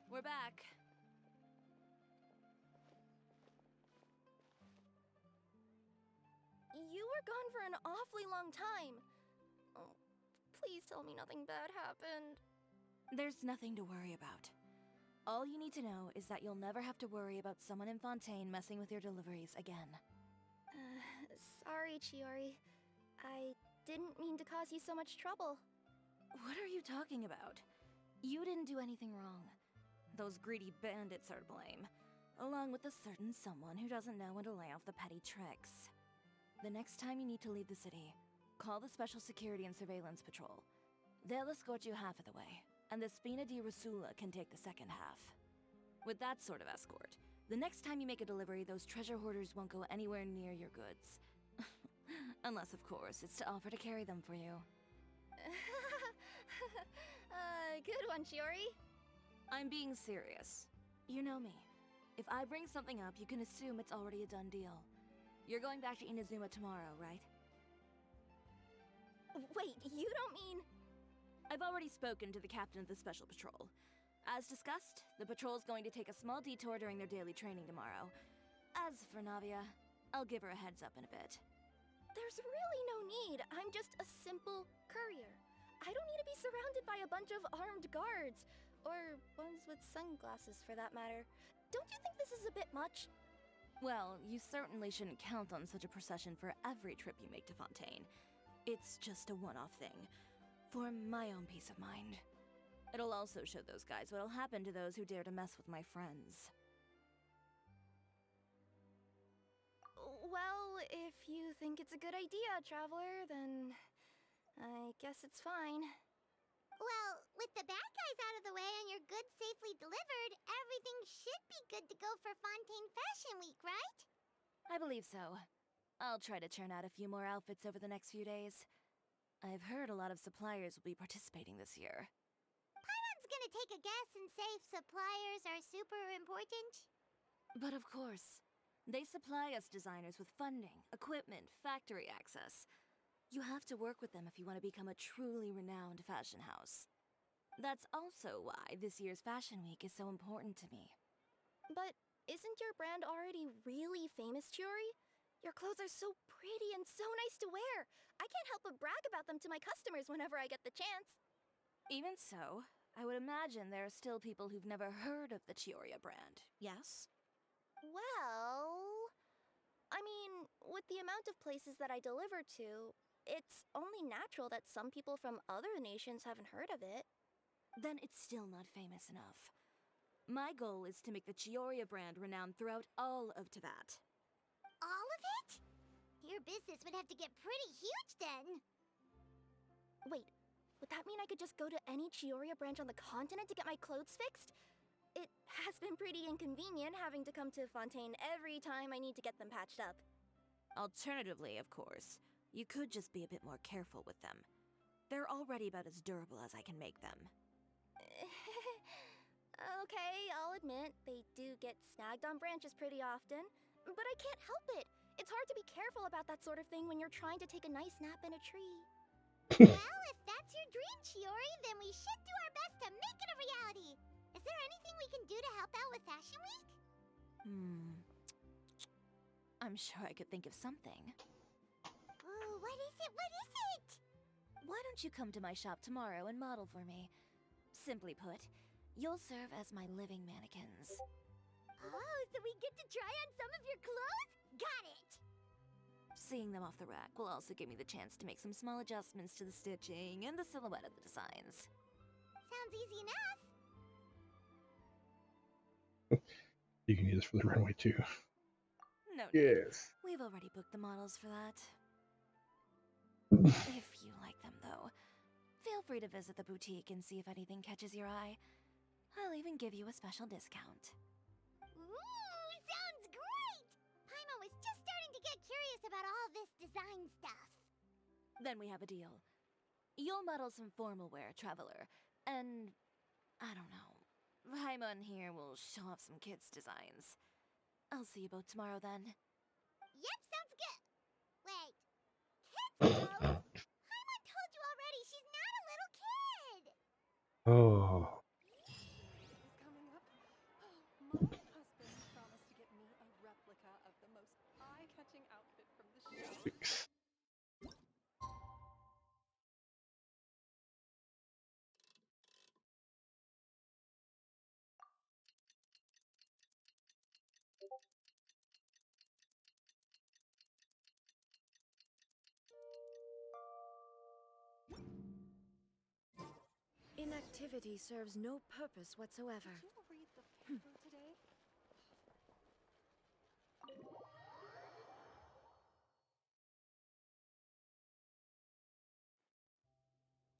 We're back. You were gone for an awfully long time. Oh, please tell me nothing bad happened. There's nothing to worry about. All you need to know is that you'll never have to worry about someone in Fontaine messing with your deliveries again. Sorry, Chori. I didn't mean to cause you so much trouble. What are you talking about? You didn't do anything wrong. Those greedy bandits are to blame, along with a certain someone who doesn't know when to lay off the petty tricks. The next time you need to leave the city, call the Special Security and Surveillance Patrol. They'll escort you half of the way, and the Spina di Rosula can take the second half. With that sort of escort, The next time you make a delivery, those treasure hoarders won't go anywhere near your goods. Unless, of course, it's to offer to carry them for you. Good one, Chori. I'm being serious. You know me. If I bring something up, you can assume it's already a done deal. You're going back to Inazuma tomorrow, right? Wait, you don't mean... I've already spoken to the captain of the Special Patrol. As discussed, the patrol's going to take a small detour during their daily training tomorrow. As for Navia, I'll give her a heads up in a bit. There's really no need. I'm just a simple courier. I don't need to be surrounded by a bunch of armed guards. Or ones with sunglasses, for that matter. Don't you think this is a bit much? Well, you certainly shouldn't count on such a procession for every trip you make to Fontaine. It's just a one-off thing, for my own peace of mind. It'll also show those guys what'll happen to those who dare to mess with my friends. Well, if you think it's a good idea, Traveler, then I guess it's fine. Well, with the bad guys out of the way and your goods safely delivered, everything should be good to go for Fontaine Fashion Week, right? I believe so. I'll try to churn out a few more outfits over the next few days. I've heard a lot of suppliers will be participating this year. Paimon's gonna take a guess and say suppliers are super important. But of course, they supply us designers with funding, equipment, factory access. You have to work with them if you want to become a truly renowned fashion house. That's also why this year's Fashion Week is so important to me. But isn't your brand already really famous, Chori? Your clothes are so pretty and so nice to wear. I can't help but brag about them to my customers whenever I get the chance. Even so, I would imagine there are still people who've never heard of the Chioria brand, yes? Well... I mean, with the amount of places that I deliver to, it's only natural that some people from other nations haven't heard of it. Then it's still not famous enough. My goal is to make the Chioria brand renowned throughout all of Teyvat. All of it? Your business would have to get pretty huge then. Wait, would that mean I could just go to any Chioria branch on the continent to get my clothes fixed? It has been pretty inconvenient having to come to Fontaine every time I need to get them patched up. Alternatively, of course, you could just be a bit more careful with them. They're already about as durable as I can make them. Okay, I'll admit, they do get snagged on branches pretty often, but I can't help it. It's hard to be careful about that sort of thing when you're trying to take a nice nap in a tree. Well, if that's your dream, Chori, then we should do our best to make it a reality. Is there anything we can do to help out with Fashion Week? I'm sure I could think of something. Ooh, what is it? What is it? Why don't you come to my shop tomorrow and model for me? Simply put, you'll serve as my living mannequins. Oh, so we get to try on some of your clothes? Got it! Seeing them off the rack will also give me the chance to make some small adjustments to the stitching and the silhouette of the designs. Sounds easy enough. You can use this for the runway too. No need. Yes. We've already booked the models for that. If you like them, though, feel free to visit the boutique and see if anything catches your eye. I'll even give you a special discount. Ooh, sounds great! Paimon was just starting to get curious about all this design stuff. Then we have a deal. You'll model some formal wear, Traveler, and I don't know. Paimon here will show off some kids' designs. I'll see you both tomorrow then. Yep, sounds good. Wait, kids clothes? Paimon told you already, she's not a little kid. Oh. Is coming up. My husband promised to get me a replica of the most eye-catching outfit from the show. Inactivity serves no purpose whatsoever. Did you read the paper today?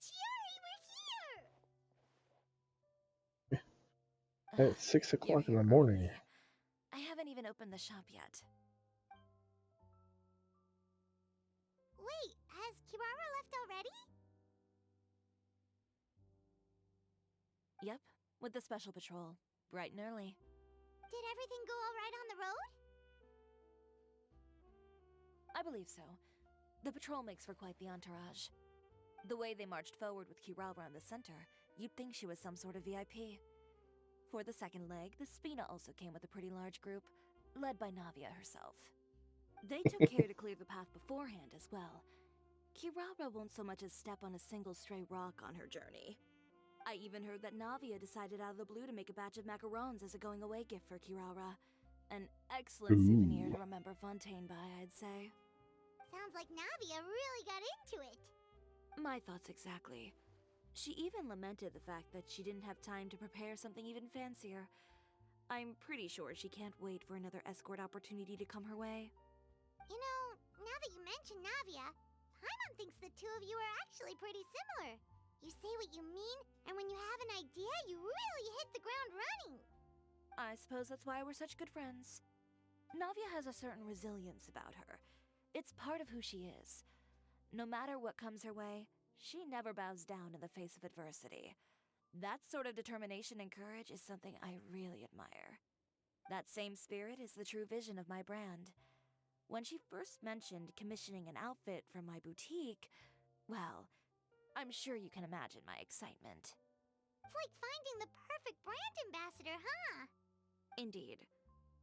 Chiori, we're here! At 6 You're o'clock in here the morning. early. I haven't opened the shop yet. Wait, has Kirara left already? Yep, with the special patrol. Bright and early. Did everything go all right on the road? I believe so. The patrol makes for quite the entourage. The way they marched forward with Kirara in the center, you'd think she was some sort of VIP. For the second leg, the Spina also came with a pretty large group, led by Navia herself. They took care to clear the path beforehand as well. Kirara won't so much as step on a single stray rock on her journey. I even heard that Navia decided out of the blue to make a batch of macarons as a going-away gift for Kirara. An excellent souvenir to remember Fontaine by, I'd say. Sounds like Navia really got into it. My thoughts exactly. She even lamented the fact that she didn't have time to prepare something even fancier. I'm pretty sure she can't wait for another escort opportunity to come her way. You know, now that you mention Navia, Paimon thinks the two of you are actually pretty similar. You say what you mean, and when you have an idea, you really hit the ground running. I suppose that's why we're such good friends. Navia has a certain resilience about her. It's part of who she is. No matter what comes her way, she never bows down in the face of adversity. That sort of determination and courage is something I really admire. That same spirit is the true vision of my brand. When she first mentioned commissioning an outfit from my boutique, well, I'm sure you can imagine my excitement. It's like finding the perfect brand ambassador, huh? Indeed.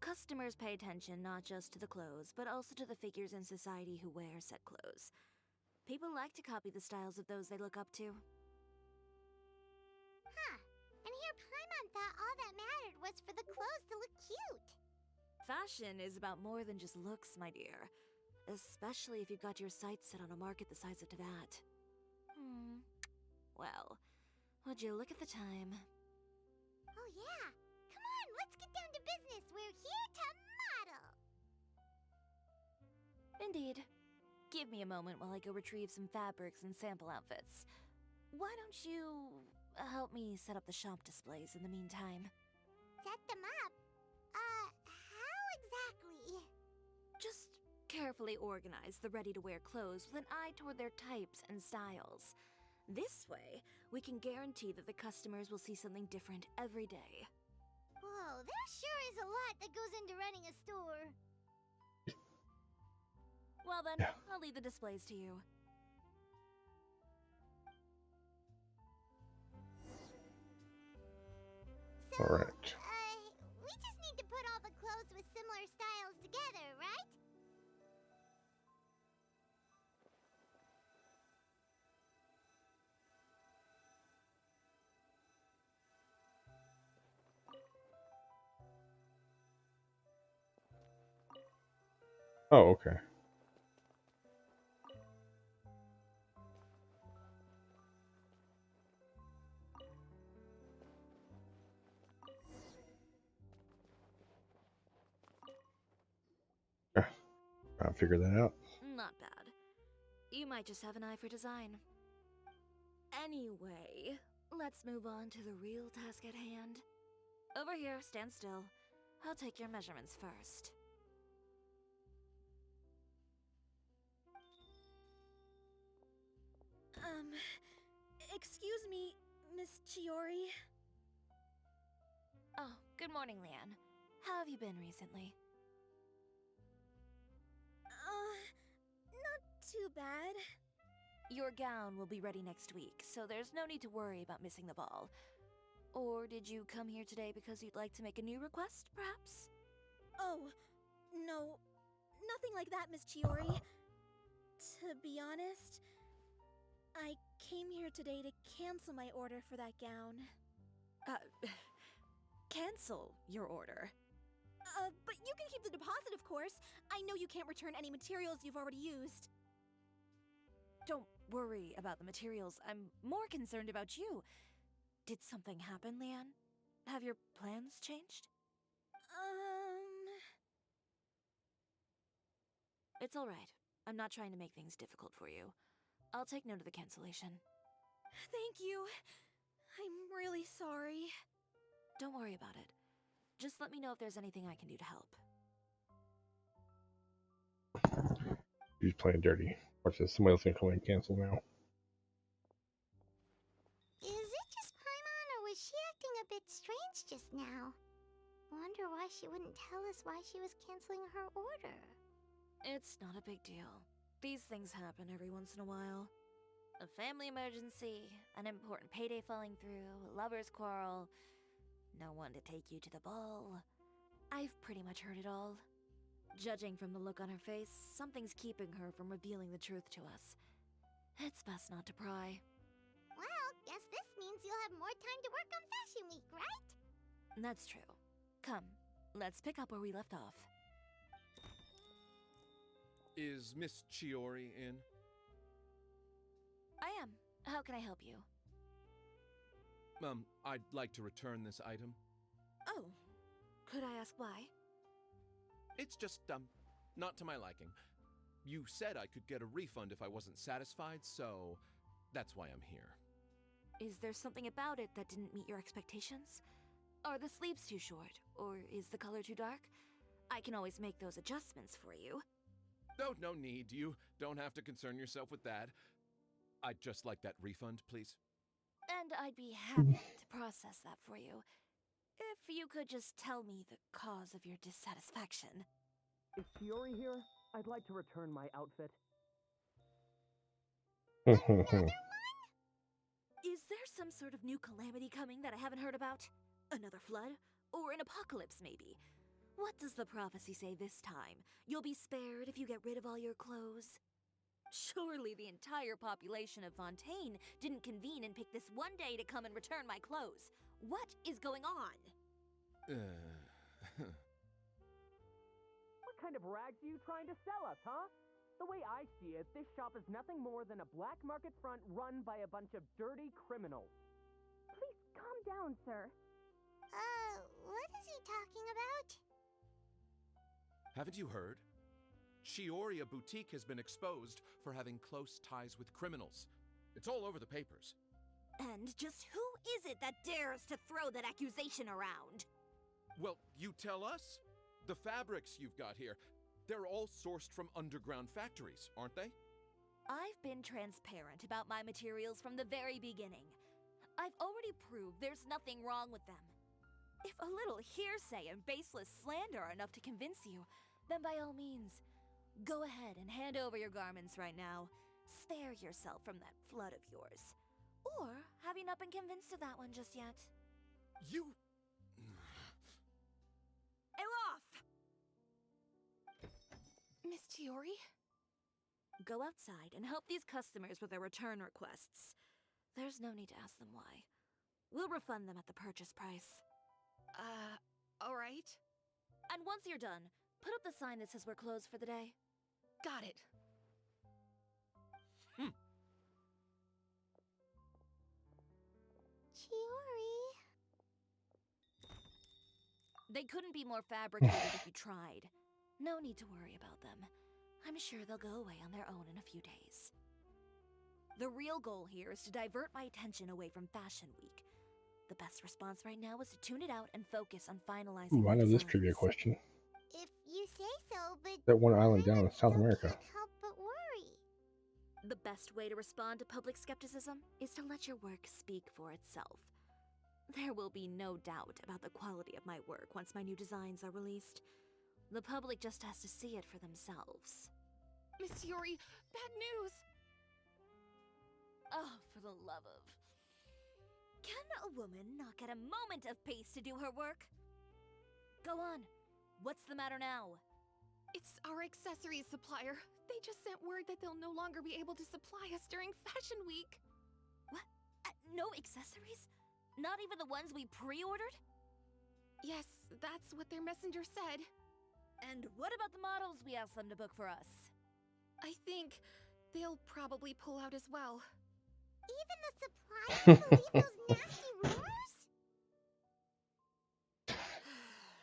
Customers pay attention not just to the clothes, but also to the figures in society who wear said clothes. People like to copy the styles of those they look up to. Huh. And here Paimon thought all that mattered was for the clothes to look cute. Fashion is about more than just looks, my dear. Especially if you've got your sights set on a market the size of Teyvat. Well, would you look at the time? Oh yeah! Come on, let's get down to business! We're here to model! Indeed. Give me a moment while I go retrieve some fabrics and sample outfits. Why don't you help me set up the shop displays in the meantime? Set them up? How exactly? Just carefully organize the ready-to-wear clothes with an eye toward their types and styles. This way, we can guarantee that the customers will see something different every day. Whoa, there sure is a lot that goes into running a store. Well then, I'll leave the displays to you. So, Alright. We just need to put all the clothes with similar styles together, right? Oh, okay. Yeah, I'll figure that out. Not bad. You might just have an eye for design. Anyway, let's move on to the real task at hand. Over here, stand still. I'll take your measurements first. Excuse me, Miss Chori. Oh, good morning, Leanne. How have you been recently? Not too bad. Your gown will be ready next week, so there's no need to worry about missing the ball. Or did you come here today because you'd like to make a new request, perhaps? Oh, no. Nothing like that, Miss Chori. To be honest, I came here today to cancel my order for that gown. Cancel your order. But you can keep the deposit, of course. I know you can't return any materials you've already used. Don't worry about the materials. I'm more concerned about you. Did something happen, Leanne? Have your plans changed? It's alright. I'm not trying to make things difficult for you. I'll take note of the cancellation. Thank you. I'm really sorry. Don't worry about it. Just let me know if there's anything I can do to help. He's playing dirty. Watch this. Somebody else gonna come in and cancel now. Is it just Paimon, or was she acting a bit strange just now? Wonder why she wouldn't tell us why she was canceling her order. It's not a big deal. These things happen every once in a while. A family emergency, an important payday falling through, a lover's quarrel, no one to take you to the ball. I've pretty much heard it all. Judging from the look on her face, something's keeping her from revealing the truth to us. It's best not to pry. Well, guess this means you'll have more time to work on Fashion Week, right? That's true. Come, let's pick up where we left off. Is Miss Chori in? I am. How can I help you? I'd like to return this item. Oh, could I ask why? It's just, not to my liking. You said I could get a refund if I wasn't satisfied, so that's why I'm here. Is there something about it that didn't meet your expectations? Are the sleeves too short, or is the color too dark? I can always make those adjustments for you. Oh, no need. You don't have to concern yourself with that. I'd just like that refund, please. And I'd be happy to process that for you. If you could just tell me the cause of your dissatisfaction. Is Chori here? I'd like to return my outfit. Is there some sort of new calamity coming that I haven't heard about? Another flood? Or an apocalypse, maybe? What does the prophecy say this time? You'll be spared if you get rid of all your clothes? Surely the entire population of Fontaine didn't convene and pick this one day to come and return my clothes. What is going on? What kind of rags are you trying to sell us, huh? The way I see it, this shop is nothing more than a black market front run by a bunch of dirty criminals. Please calm down, sir. What is he talking about? Haven't you heard? Chioria Boutique has been exposed for having close ties with criminals. It's all over the papers. And just who is it that dares to throw that accusation around? Well, you tell us. The fabrics you've got here, they're all sourced from underground factories, aren't they? I've been transparent about my materials from the very beginning. I've already proved there's nothing wrong with them. If a little hearsay and baseless slander are enough to convince you, then by all means, go ahead and hand over your garments right now. Spare yourself from that flood of yours. Or have you not been convinced of that one just yet? You... Elof! Miss Chori? Go outside and help these customers with their return requests. There's no need to ask them why. We'll refund them at the purchase price. Alright. And once you're done, put up the sign that says we're closed for the day. Got it. Chori. They couldn't be more fabricated if you tried. No need to worry about them. I'm sure they'll go away on their own in a few days. The real goal here is to divert my attention away from Fashion Week. The best response right now is to tune it out and focus on finalizing Ooh, I my know this designs. trivia question. If you say so, but That one island down in Paimon South still America. can't help but worry. The best way to respond to public skepticism is to let your work speak for itself. There will be no doubt about the quality of my work once my new designs are released. The public just has to see it for themselves. Miss Chori, bad news! Oh, for the love of... Can a woman not get a moment of peace to do her work? Go on. What's the matter now? It's our accessories supplier. They just sent word that they'll no longer be able to supply us during Fashion Week. What? No accessories? Not even the ones we pre-ordered? Yes, that's what their messenger said. And what about the models we asked them to book for us? I think they'll probably pull out as well. Even the suppliers believe those nasty rumors?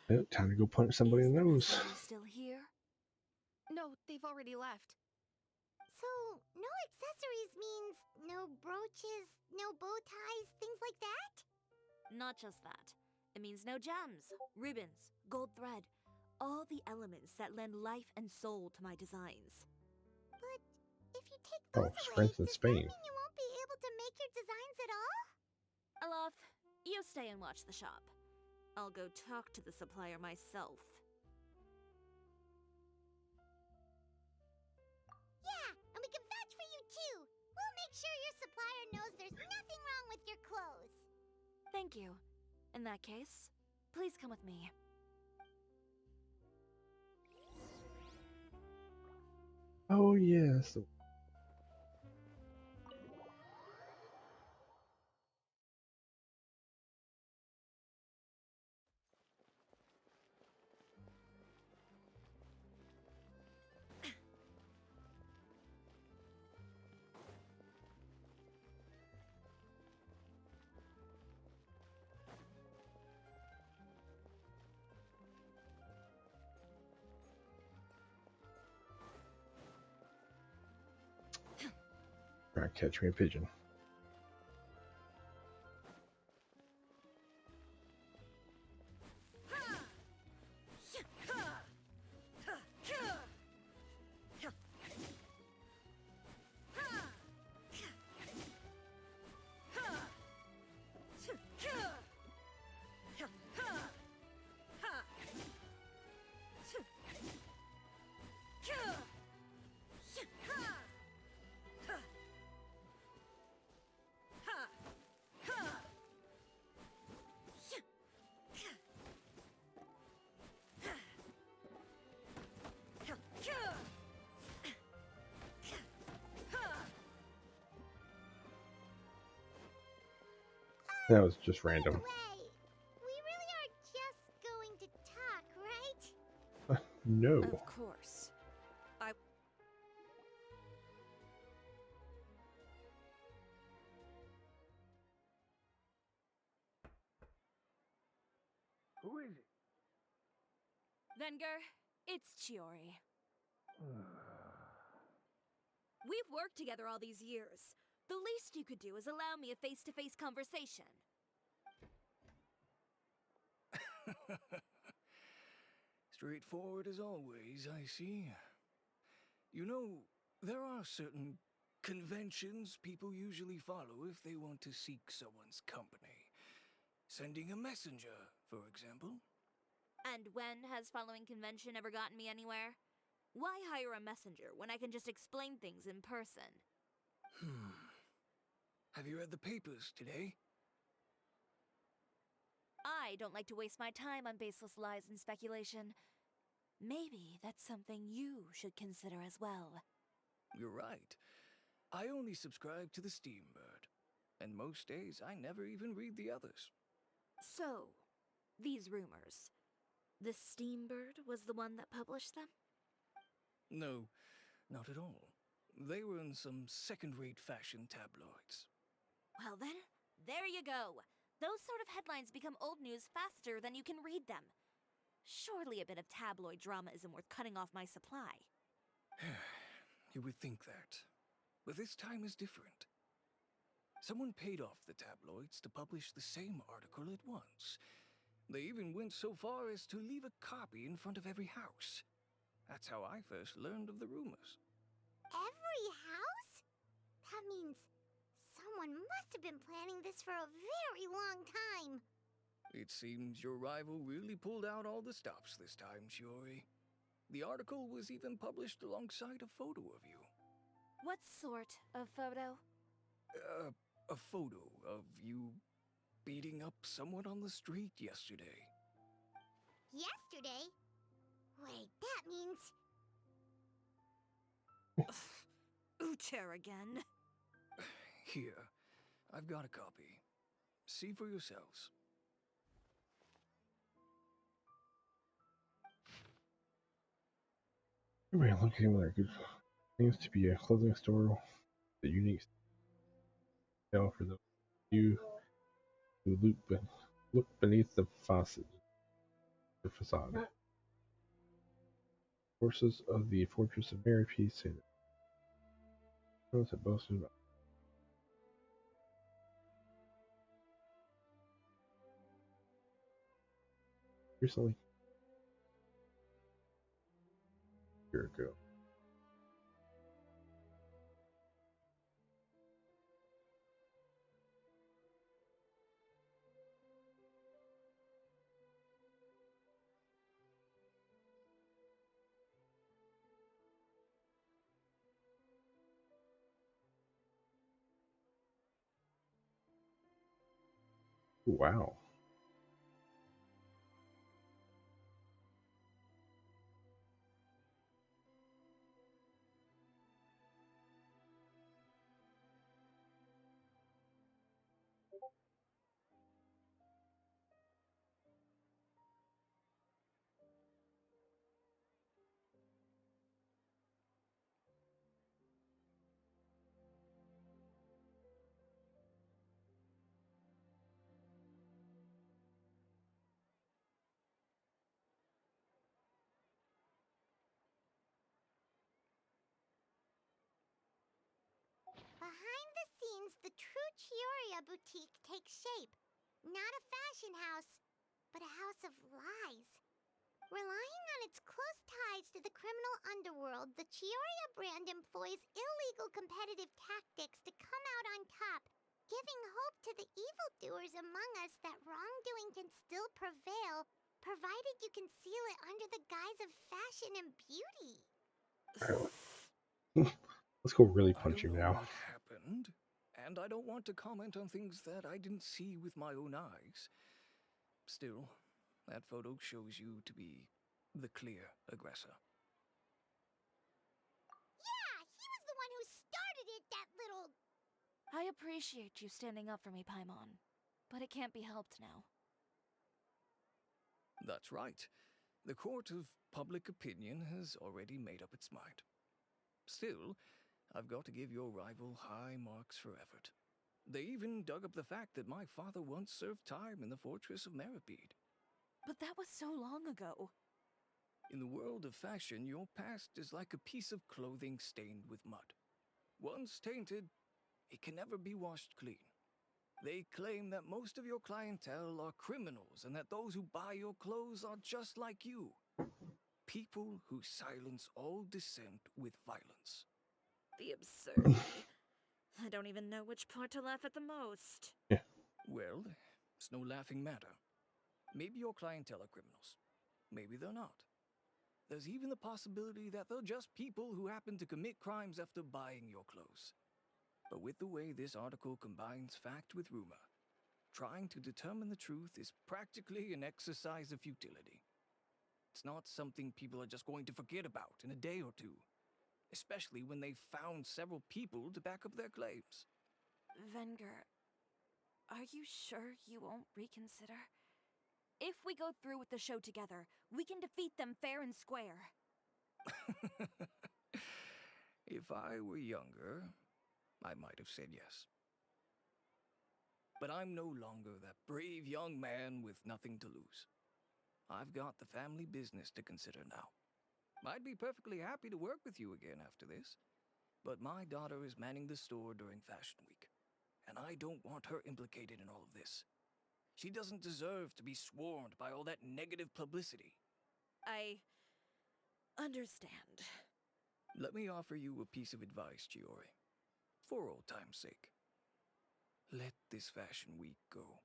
Yep, time to go punch somebody in the nose. Is the messenger still here? No, they've already left. So, no accessories means no brooches, no bow ties, things like that? Not just that. It means no gems, ribbons, gold thread, all the elements that lend life and soul to my designs. But if you take Oh, those away, France and does that Spain. mean you won't be able to make your designs at all? Alof, you stay and watch the shop. I'll go talk to the supplier myself. Yeah, and we can vouch for you too. We'll make sure your supplier knows there's nothing wrong with your clothes. Thank you. In that case, please come with me. Oh yes. Try to catch me a pigeon. That was just random. By the way, we really are just going to talk, right? No. Of course. Who is it? Venger, it's Chori. We've worked together all these years. The least you could do is allow me a face-to-face conversation. Straightforward as always, I see. You know, there are certain conventions people usually follow if they want to seek someone's company. Sending a messenger, for example. And when has following convention ever gotten me anywhere? Why hire a messenger when I can just explain things in person? Have you read the papers today? I don't like to waste my time on baseless lies and speculation. Maybe that's something you should consider as well. You're right. I only subscribe to the Steambird. And most days, I never even read the others. So, these rumors. The Steambird was the one that published them? No, not at all. They were in some second-rate fashion tabloids. Well then, there you go. Those sort of headlines become old news faster than you can read them. Surely a bit of tabloid drama isn't worth cutting off my supply. You would think that. But this time is different. Someone paid off the tabloids to publish the same article at once. They even went so far as to leave a copy in front of every house. That's how I first learned of the rumors. Every house? That means someone must have been planning this for a very long time. It seems your rival really pulled out all the stops this time, Chori. The article was even published alongside a photo of you. What sort of photo? A photo of you beating up someone on the street yesterday. Yesterday? Wait, that means... Uter again. Here, I've got a copy. See for yourselves. Anyway, located with our good seems to be a clothing store. The unique style for those of you who look beneath the facade. Forces of the Fortress of Merry Peace and those that boasted about recently a year ago. Wow. Behind the scenes, the true Chioria boutique takes shape. Not a fashion house, but a house of lies. Relying on its close ties to the criminal underworld, the Chioria brand employs illegal competitive tactics to come out on top, giving hope to the evildoers among us that wrongdoing can still prevail, provided you conceal it under the guise of fashion and beauty. Let's go really I don't punchy know now. what happened, and I don't want to comment on things that I didn't see with my own eyes. Still, that photo shows you to be the clear aggressor. Yeah, he was the one who started it, that little... I appreciate you standing up for me, Paimon, but it can't be helped now. That's right. The court of public opinion has already made up its mind. Still, I've got to give your rival high marks for effort. They even dug up the fact that my father once served time in the fortress of Meripede. But that was so long ago. In the world of fashion, your past is like a piece of clothing stained with mud. Once tainted, it can never be washed clean. They claim that most of your clientele are criminals and that those who buy your clothes are just like you. People who silence all dissent with violence. The absurdity. I don't even know which part to laugh at the most. Well, it's no laughing matter. Maybe your clientele are criminals. Maybe they're not. There's even the possibility that they're just people who happen to commit crimes after buying your clothes. But with the way this article combines fact with rumor, trying to determine the truth is practically an exercise of futility. It's not something people are just going to forget about in a day or two, especially when they've found several people to back up their claims. Venger, are you sure you won't reconsider? If we go through with the show together, we can defeat them fair and square. If I were younger, I might have said yes. But I'm no longer that brave young man with nothing to lose. I've got the family business to consider now. I'd be perfectly happy to work with you again after this, but my daughter is manning the store during Fashion Week, and I don't want her implicated in all of this. She doesn't deserve to be swarmed by all that negative publicity. I understand. Let me offer you a piece of advice, Chori. For old time's sake. Let this Fashion Week go.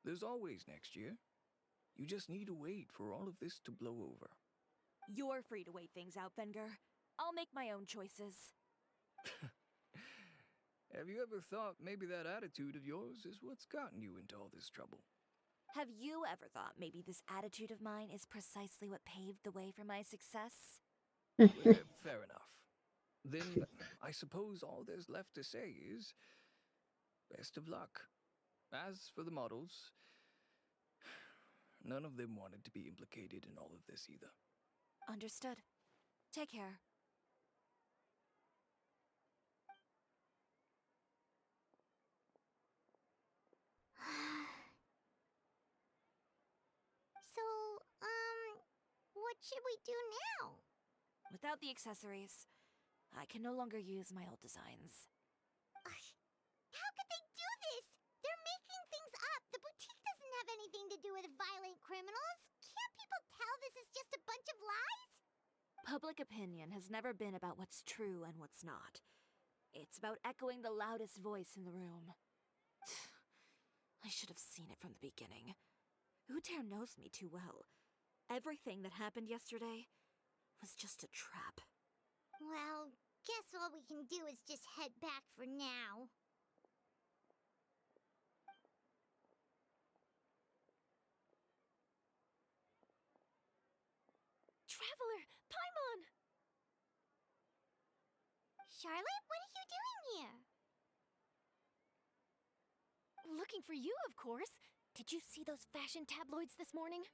There's always next year. You just need to wait for all of this to blow over. You're free to wait things out, Venger. I'll make my own choices. Have you ever thought maybe that attitude of yours is what's gotten you into all this trouble? Have you ever thought maybe this attitude of mine is precisely what paved the way for my success? Fair enough. Then I suppose all there's left to say is best of luck. As for the models, none of them wanted to be implicated in all of this either. Understood. Take care. So, what should we do now? Without the accessories, I can no longer use my old designs. How could they do this? They're making things up. The boutique doesn't have anything to do with violent criminals. Can't people tell this is just a bunch of lies? Public opinion has never been about what's true and what's not. It's about echoing the loudest voice in the room. I should have seen it from the beginning. Uter knows me too well. Everything that happened yesterday was just a trap. Well, guess all we can do is just head back for now. Charlotte, what are you doing here? Looking for you, of course. Did you see those fashion tabloids this morning?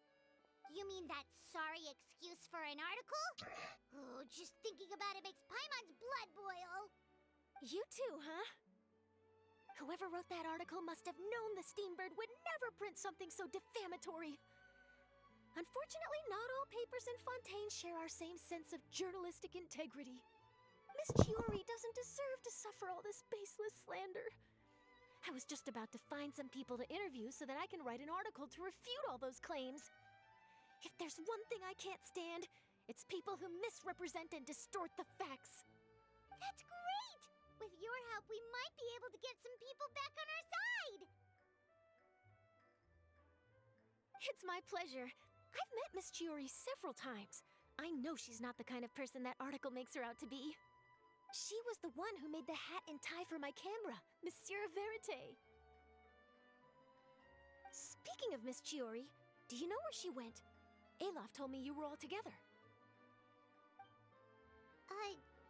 You mean that sorry excuse for an article? Oh, just thinking about it makes Paimon's blood boil. You too, huh? Whoever wrote that article must have known the Steambird would never print something so defamatory. Unfortunately, not all papers in Fontaine share our same sense of journalistic integrity. Miss Chori doesn't deserve to suffer all this baseless slander. I was just about to find some people to interview so that I can write an article to refute all those claims. If there's one thing I can't stand, it's people who misrepresent and distort the facts. That's great! With your help, we might be able to get some people back on our side! It's my pleasure. I've met Miss Chori several times. I know she's not the kind of person that article makes her out to be. She was the one who made the hat and tie for my camera, Monsieur Verite. Speaking of Miss Chori, do you know where she went? Olaf told me you were all together.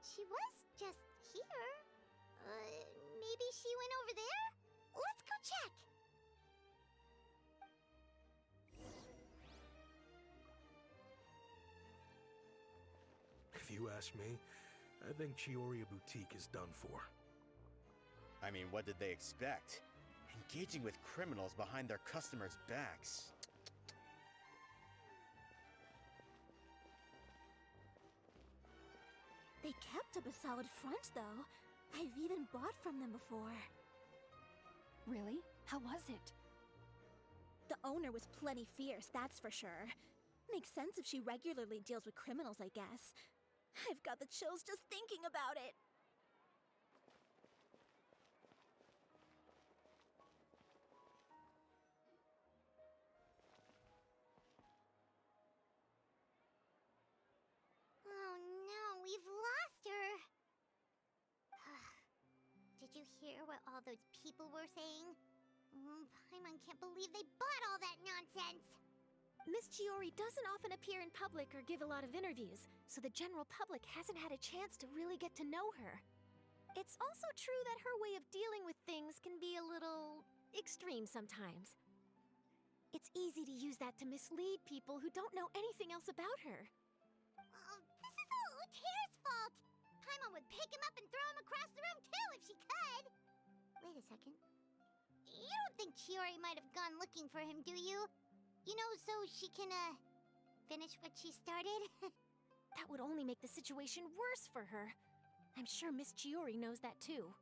She was just here. Maybe she went over there? Let's go check! If you ask me, I think Chioria Boutique is done for. I mean, what did they expect? Engaging with criminals behind their customers' backs. They kept up a solid front, though. I've even bought from them before. Really? How was it? The owner was plenty fierce, that's for sure. Makes sense if she regularly deals with criminals, I guess. I've got the chills just thinking about it. Oh no, we've lost her! Did you hear what all those people were saying? Paimon can't believe they bought all that nonsense! Miss Chori doesn't often appear in public or give a lot of interviews, so the general public hasn't had a chance to really get to know her. It's also true that her way of dealing with things can be a little extreme sometimes. It's easy to use that to mislead people who don't know anything else about her. Oh, this is all Uter's fault! Paimon would pick him up and throw him across the room too if she could! Wait a second. You don't think Chiori might have gone looking for him, do you? You know, so she can, finish what she started? That would only make the situation worse for her. I'm sure Miss Chori knows that too.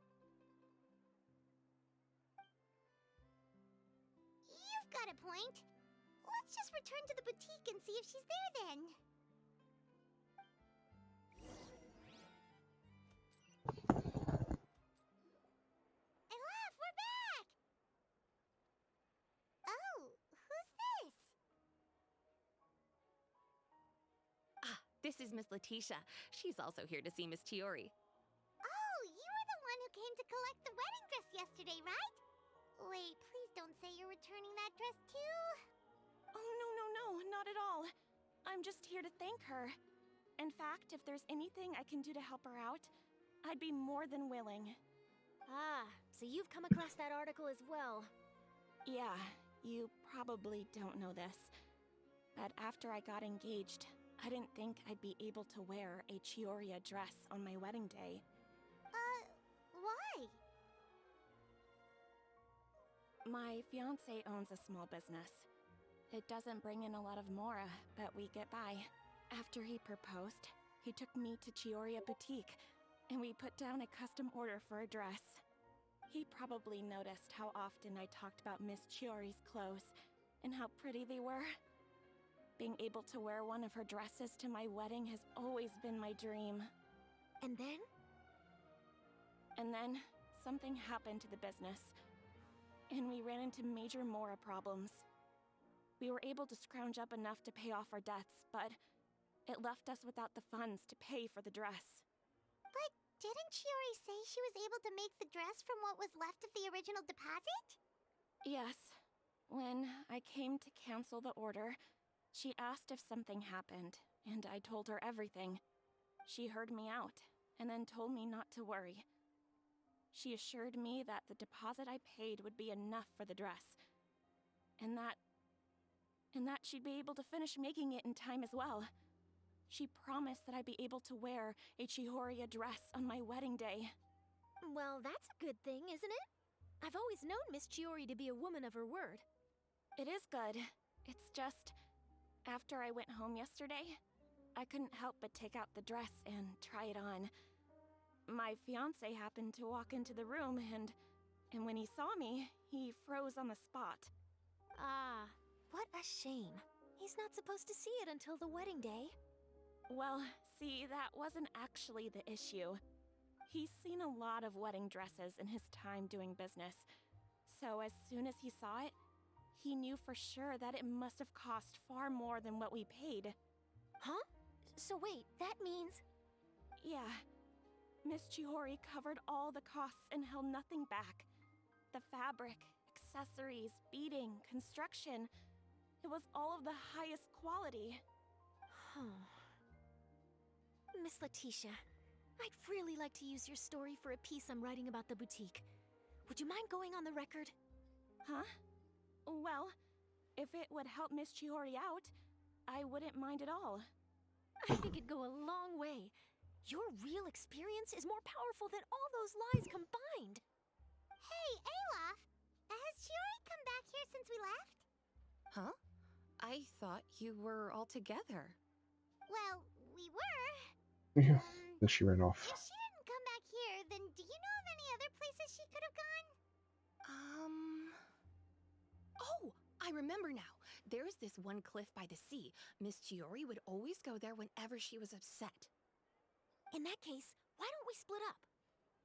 You've got a point. Let's just return to the boutique and see if she's there then. Olaf, we're back! Oh, who's this? This is Miss Letitia. She's also here to see Miss Chori. Oh, you were the one who came to collect the wedding dress yesterday, right? Wait, please don't say you're returning that dress too. Oh, no, not at all. I'm just here to thank her. In fact, if there's anything I can do to help her out, I'd be more than willing. Ah, so you've come across that article as well. Yeah, you probably don't know this, but after I got engaged, I didn't think I'd be able to wear a Chioria dress on my wedding day. Why? My fiancé owns a small business. It doesn't bring in a lot of mora, but we get by. After he proposed, he took me to Chioria Boutique, and we put down a custom order for a dress. He probably noticed how often I talked about Miss Chiori's clothes, and how pretty they were. Being able to wear one of her dresses to my wedding has always been my dream. And then? And then, something happened to the business, and we ran into major mora problems. We were able to scrounge up enough to pay off our debts, but it left us without the funds to pay for the dress. But didn't Chiori say she was able to make the dress from what was left of the original deposit? Yes. When I came to cancel the order, she asked if something happened, and I told her everything. She heard me out, and then told me not to worry. She assured me that the deposit I paid would be enough for the dress, and that she'd be able to finish making it in time as well. She promised that I'd be able to wear a Chihoriya dress on my wedding day. Well, that's a good thing, isn't it? I've always known Miss Chiori to be a woman of her word. It is good. It's just, after I went home yesterday, I couldn't help but take out the dress and try it on. My fiancé happened to walk into the room and when he saw me, he froze on the spot. Ah, what a shame. He's not supposed to see it until the wedding day. Well, see, that wasn't actually the issue. He's seen a lot of wedding dresses in his time doing business. So as soon as he saw it, he knew for sure that it must have cost far more than what we paid. Huh? So wait, that means... Yeah. Miss Chihori covered all the costs and held nothing back. The fabric, accessories, beading, construction. It was all of the highest quality. Miss Letitia, I'd really like to use your story for a piece I'm writing about the boutique. Would you mind going on the record? Huh? Well, if it would help Miss Chiori out, I wouldn't mind at all. I think it'd go a long way. Your real experience is more powerful than all those lies combined. Hey, Olaf! Has Chiori come back here since we left? Huh? I thought you were all together. Well, we were. Yeah. Then she ran off. If she didn't come back here, then do you know of any other places she could have gone? Oh, I remember now. There's this one cliff by the sea. Miss Chiori would always go there whenever she was upset. In that case, why don't we split up?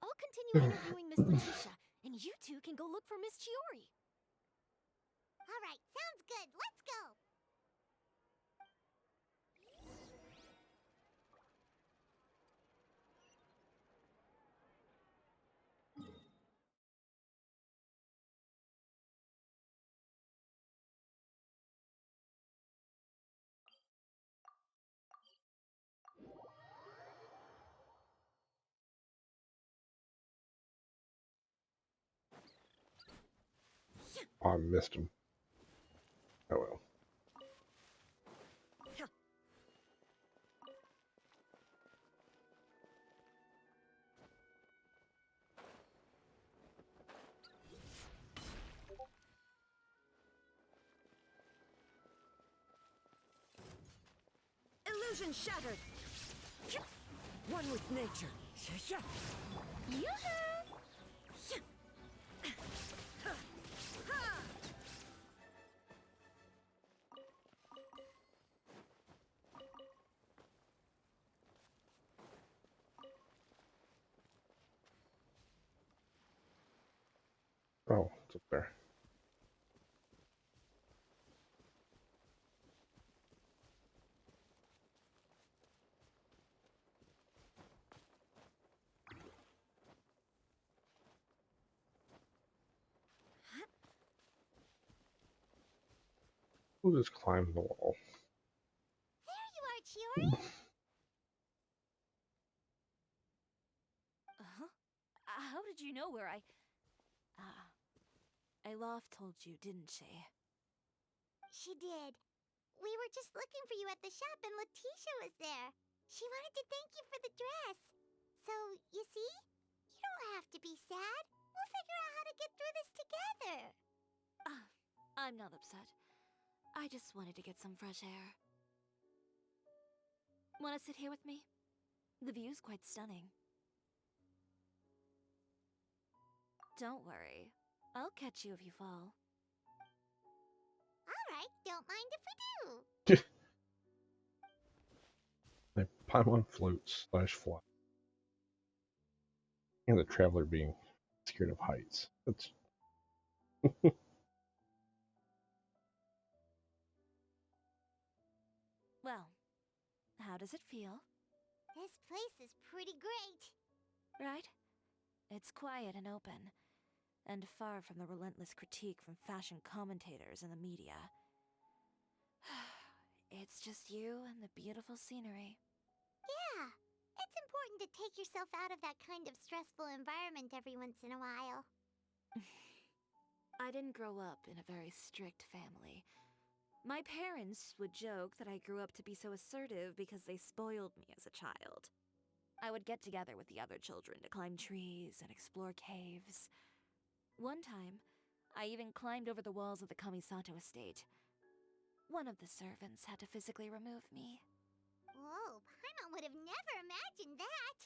I'll continue interviewing Miss Letitia, and you two can go look for Miss Chiori. All right, sounds good. Let's go. Oh, I missed him. Oh well. Illusion shattered! One with nature. Yoo-hoo! Oh, it's up there. We'll just climb the wall. There you are, Chiori. Uh-huh. How did you know where Olaf told you, didn't she? She did. We were just looking for you at the shop and Letitia was there. She wanted to thank you for the dress. So, you see? You don't have to be sad. We'll figure out how to get through this together. I'm not upset. I just wanted to get some fresh air. Wanna sit here with me? The view's quite stunning. Don't worry. I'll catch you if you fall. All right, don't mind if we do. They Paimon floats / fly. And the traveler being scared of heights. That's Well, how does it feel? This place is pretty great. Right? It's quiet and open, and far from the relentless critique from fashion commentators and the media. It's just you and the beautiful scenery. Yeah, it's important to take yourself out of that kind of stressful environment every once in a while. I didn't grow up in a very strict family. My parents would joke that I grew up to be so assertive because they spoiled me as a child. I would get together with the other children to climb trees and explore caves. One time, I even climbed over the walls of the Kamisato estate. One of the servants had to physically remove me. Whoa, Paimon would have never imagined that!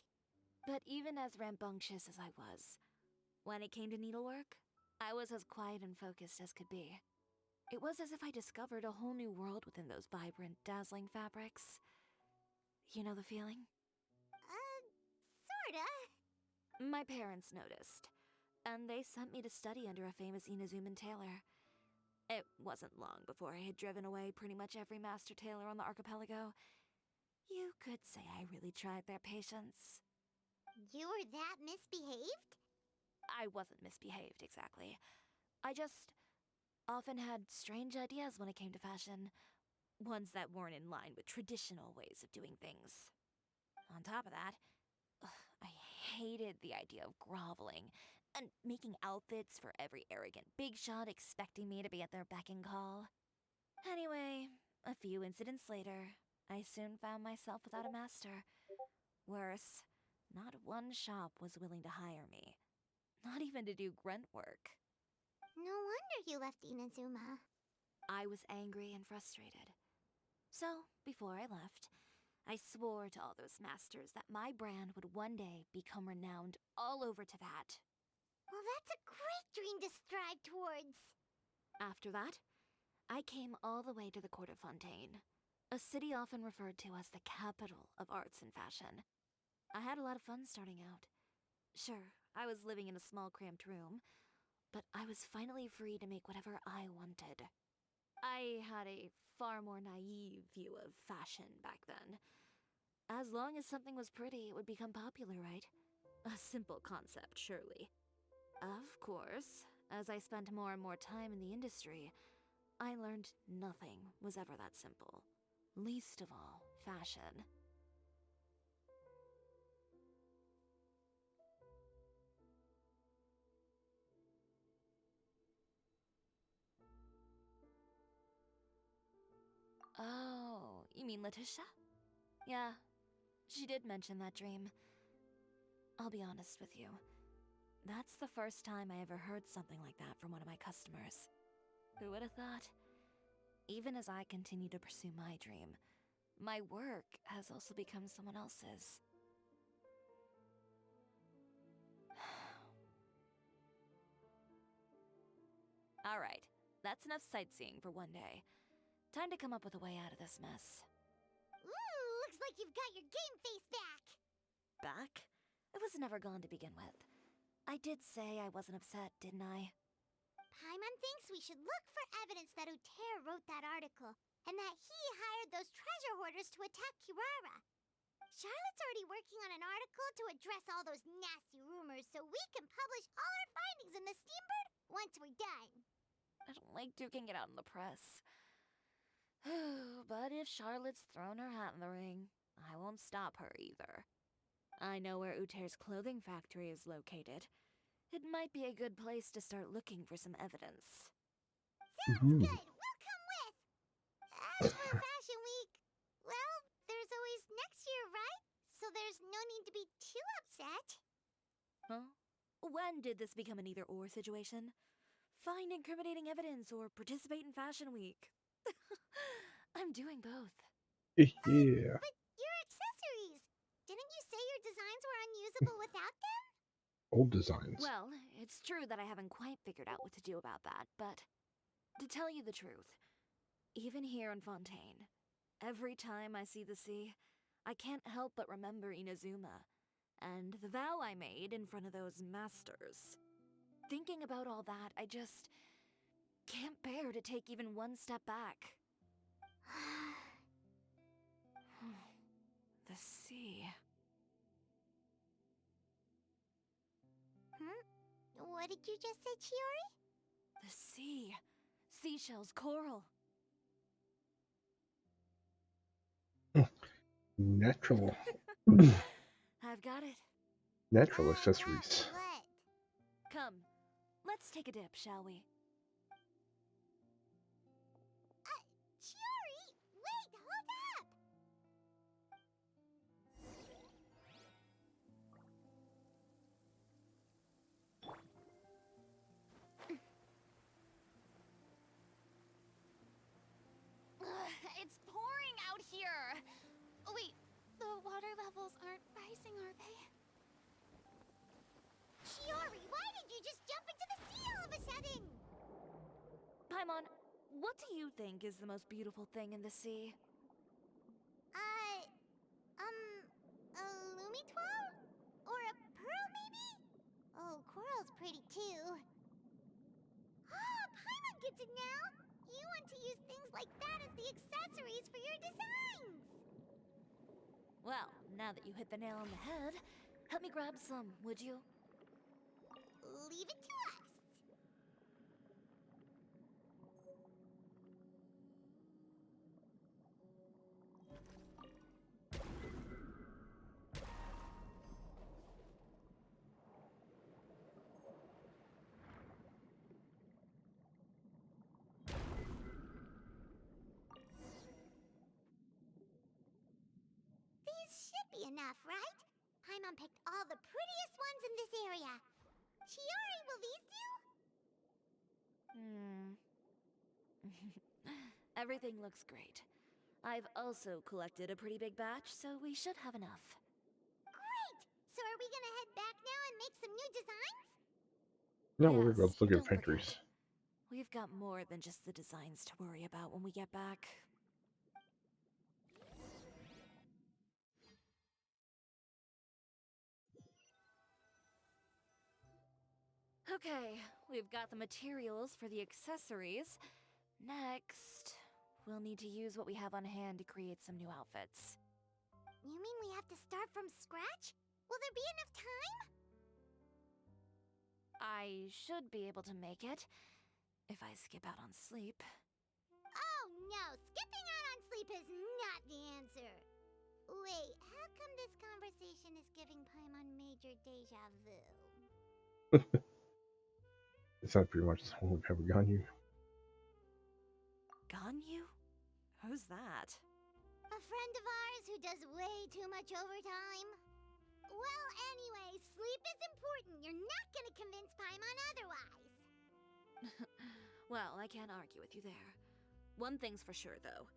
But even as rambunctious as I was, when it came to needlework, I was as quiet and focused as could be. It was as if I discovered a whole new world within those vibrant, dazzling fabrics. You know the feeling? Sorta. My parents noticed, and they sent me to study under a famous Inazuman tailor. It wasn't long before I had driven away pretty much every master tailor on the archipelago. You could say I really tried their patience. You were that misbehaved? I wasn't misbehaved, exactly. I just often had strange ideas when it came to fashion. Ones that weren't in line with traditional ways of doing things. On top of that, I hated the idea of groveling and making outfits for every arrogant big shot expecting me to be at their beck and call. Anyway, a few incidents later, I soon found myself without a master. Worse, not one shop was willing to hire me. Not even to do grunt work. No wonder you left Inazuma. I was angry and frustrated. So, before I left, I swore to all those masters that my brand would one day become renowned all over Teyvat. Well, that's a great dream to strive towards. After that, I came all the way to the court of Fontaine, a city often referred to as the capital of arts and fashion. I had a lot of fun starting out. Sure, I was living in a small cramped room, but I was finally free to make whatever I wanted. I had a far more naive view of fashion back then. As long as something was pretty, it would become popular, right? A simple concept, surely. Of course, as I spent more and more time in the industry, I learned nothing was ever that simple. Least of all, fashion. Oh, you mean Letitia? Yeah, she did mention that dream. I'll be honest with you. That's the first time I ever heard something like that from one of my customers. Who would have thought? Even as I continue to pursue my dream, my work has also become someone else's. Alright, that's enough sightseeing for one day. Time to come up with a way out of this mess. Ooh, looks like you've got your game face back! Back? It was never gone to begin with. I did say I wasn't upset, didn't I? Paimon thinks we should look for evidence that Uter wrote that article, and that he hired those treasure hoarders to attack Kirara. Charlotte's already working on an article to address all those nasty rumors so we can publish all our findings in the Steambird once we're done. I don't like duking it out in the press. But if Charlotte's thrown her hat in the ring, I won't stop her either. I know where Uter's clothing factory is located. It might be a good place to start looking for some evidence. Sounds good! We'll come with! As for Fashion Week, well, there's always next year, right? So there's no need to be too upset. Huh? When did this become an either-or situation? Find incriminating evidence or participate in Fashion Week. I'm doing both. Yeah. But your accessories! Didn't you say your designs were unusable without them? Old designs. Well, it's true that I haven't quite figured out what to do about that, but to tell you the truth, even here in Fontaine, every time I see the sea, I can't help but remember Inazuma and the vow I made in front of those masters. Thinking about all that, I just can't bear to take even one step back. The sea. What did you just say, Chori? The sea. Seashells, coral. Natural. I've got it. Natural accessories. What? Come, let's take a dip, shall we? Chori! Wait, hold up! It's pouring out here. Oh, wait, the water levels aren't rising, are they? Chori, why did you just jump into the sea all of a sudden? Paimon, what do you think is the most beautiful thing in the sea? A Lumitoile? Or a pearl, maybe? Oh, coral's pretty too. Ah, Paimon gets it now! You want to use things like that as the accessories for your designs! Well, now that you hit the nail on the head, help me grab some, would you? Leave it to us! These should be enough, right? Paimon picked all the prettiest ones in this area. Chori, will these do? Everything looks great. I've also collected a pretty big batch, so we should have enough. Great! So are we gonna head back now and make some new designs? No, we're Yes, going to look but at don't factories. forget, we've got more than just the designs to worry about when we get back. Okay, we've got the materials for the accessories. Next, we'll need to use what we have on hand to create some new outfits. You mean we have to start from scratch? Will there be enough time? I should be able to make it, if I skip out on sleep. Oh no, skipping out on sleep is not the answer. Wait, how come this conversation is giving Paimon major deja vu? It's not pretty much the one we have got you. Ganyu? Who's that? A friend of ours who does way too much overtime? Well, anyway, sleep is important. You're not gonna convince Paimon otherwise. Well, I can't argue with you there. One thing's for sure, though.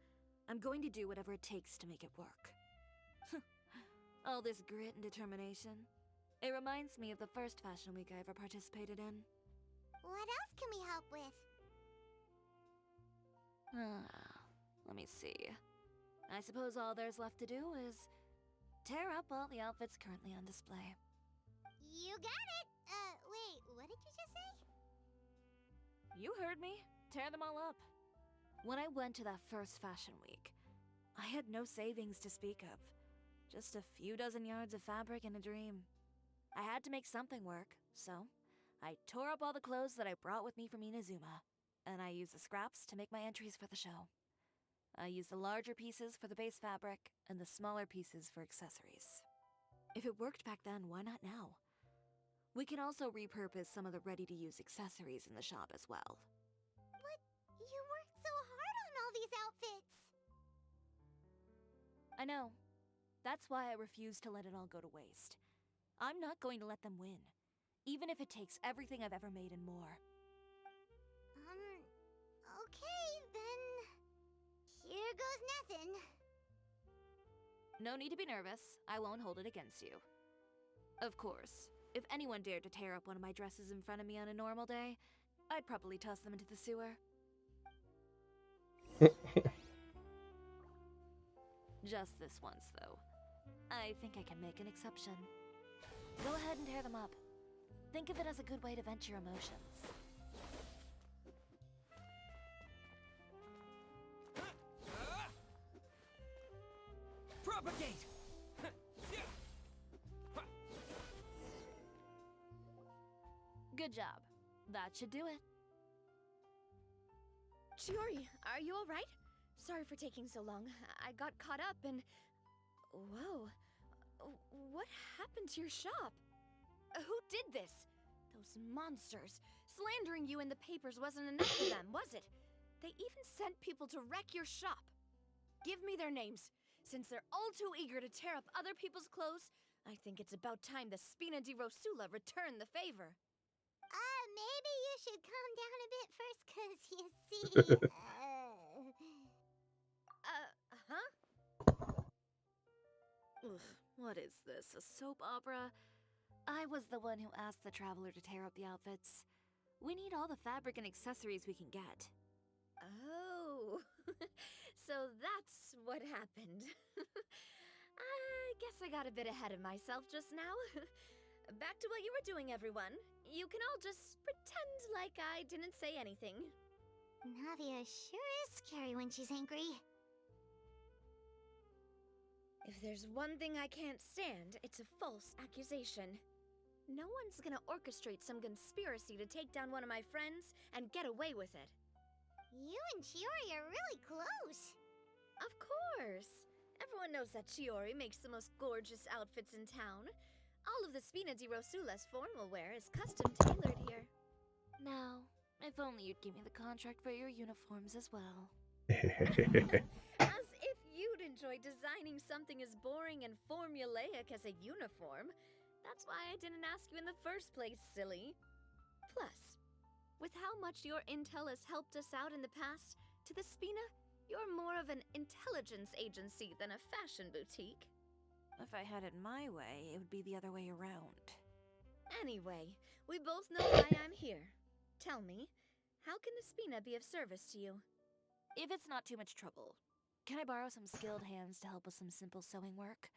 I'm going to do whatever it takes to make it work. All this grit and determination. It reminds me of the first fashion week I ever participated in. What else can we help with? Let me see. I suppose all there's left to do is tear up all the outfits currently on display. You got it! Wait, what did you just say? You heard me. Tear them all up. When I went to that first fashion week, I had no savings to speak of. Just a few dozen yards of fabric and a dream. I had to make something work, so I tore up all the clothes that I brought with me from Inazuma, and I used the scraps to make my entries for the show. I used the larger pieces for the base fabric and the smaller pieces for accessories. If it worked back then, why not now? We can also repurpose some of the ready-to-use accessories in the shop as well. But you worked so hard on all these outfits! I know. That's why I refuse to let it all go to waste. I'm not going to let them win, even if it takes everything I've ever made and more. Okay, then... Here goes nothing. No need to be nervous. I won't hold it against you. Of course, if anyone dared to tear up one of my dresses in front of me on a normal day, I'd probably toss them into the sewer. Just this once, though. I think I can make an exception. Go ahead and tear them up. Think of it as a good way to vent your emotions. Propagate! Good job. That should do it. Chori, are you alright? Sorry for taking so long. I got caught up and... Whoa. What happened to your shop? Who did this? Those monsters. Slandering you in the papers wasn't enough for them, was it? They even sent people to wreck your shop. Give me their names. Since they're all too eager to tear up other people's clothes, I think it's about time the Spina di Rosula return the favor. Maybe you should calm down a bit first, cause you see, huh? Ugh, what is this, a soap opera? I was the one who asked the traveler to tear up the outfits. We need all the fabric and accessories we can get. Oh, so that's what happened. I guess I got a bit ahead of myself just now. Back to what you were doing, everyone. You can all just pretend like I didn't say anything. Navia sure is scary when she's angry. If there's one thing I can't stand, it's a false accusation. No one's gonna orchestrate some conspiracy to take down one of my friends and get away with it. You and Chori are really close. Of course! Everyone knows that Chori makes the most gorgeous outfits in town. All of the Spina di Rosula's formal wear is custom tailored here. Now, if only you'd give me the contract for your uniforms as well. As if you'd enjoy designing something as boring and formulaic as a uniform. That's why I didn't ask you in the first place, silly. Plus, with how much your intel has helped us out in the past, to the Spina, you're more of an intelligence agency than a fashion boutique. If I had it my way, it would be the other way around. Anyway, we both know why I'm here. Tell me, how can the Spina be of service to you? If it's not too much trouble, can I borrow some skilled hands to help with some simple sewing work?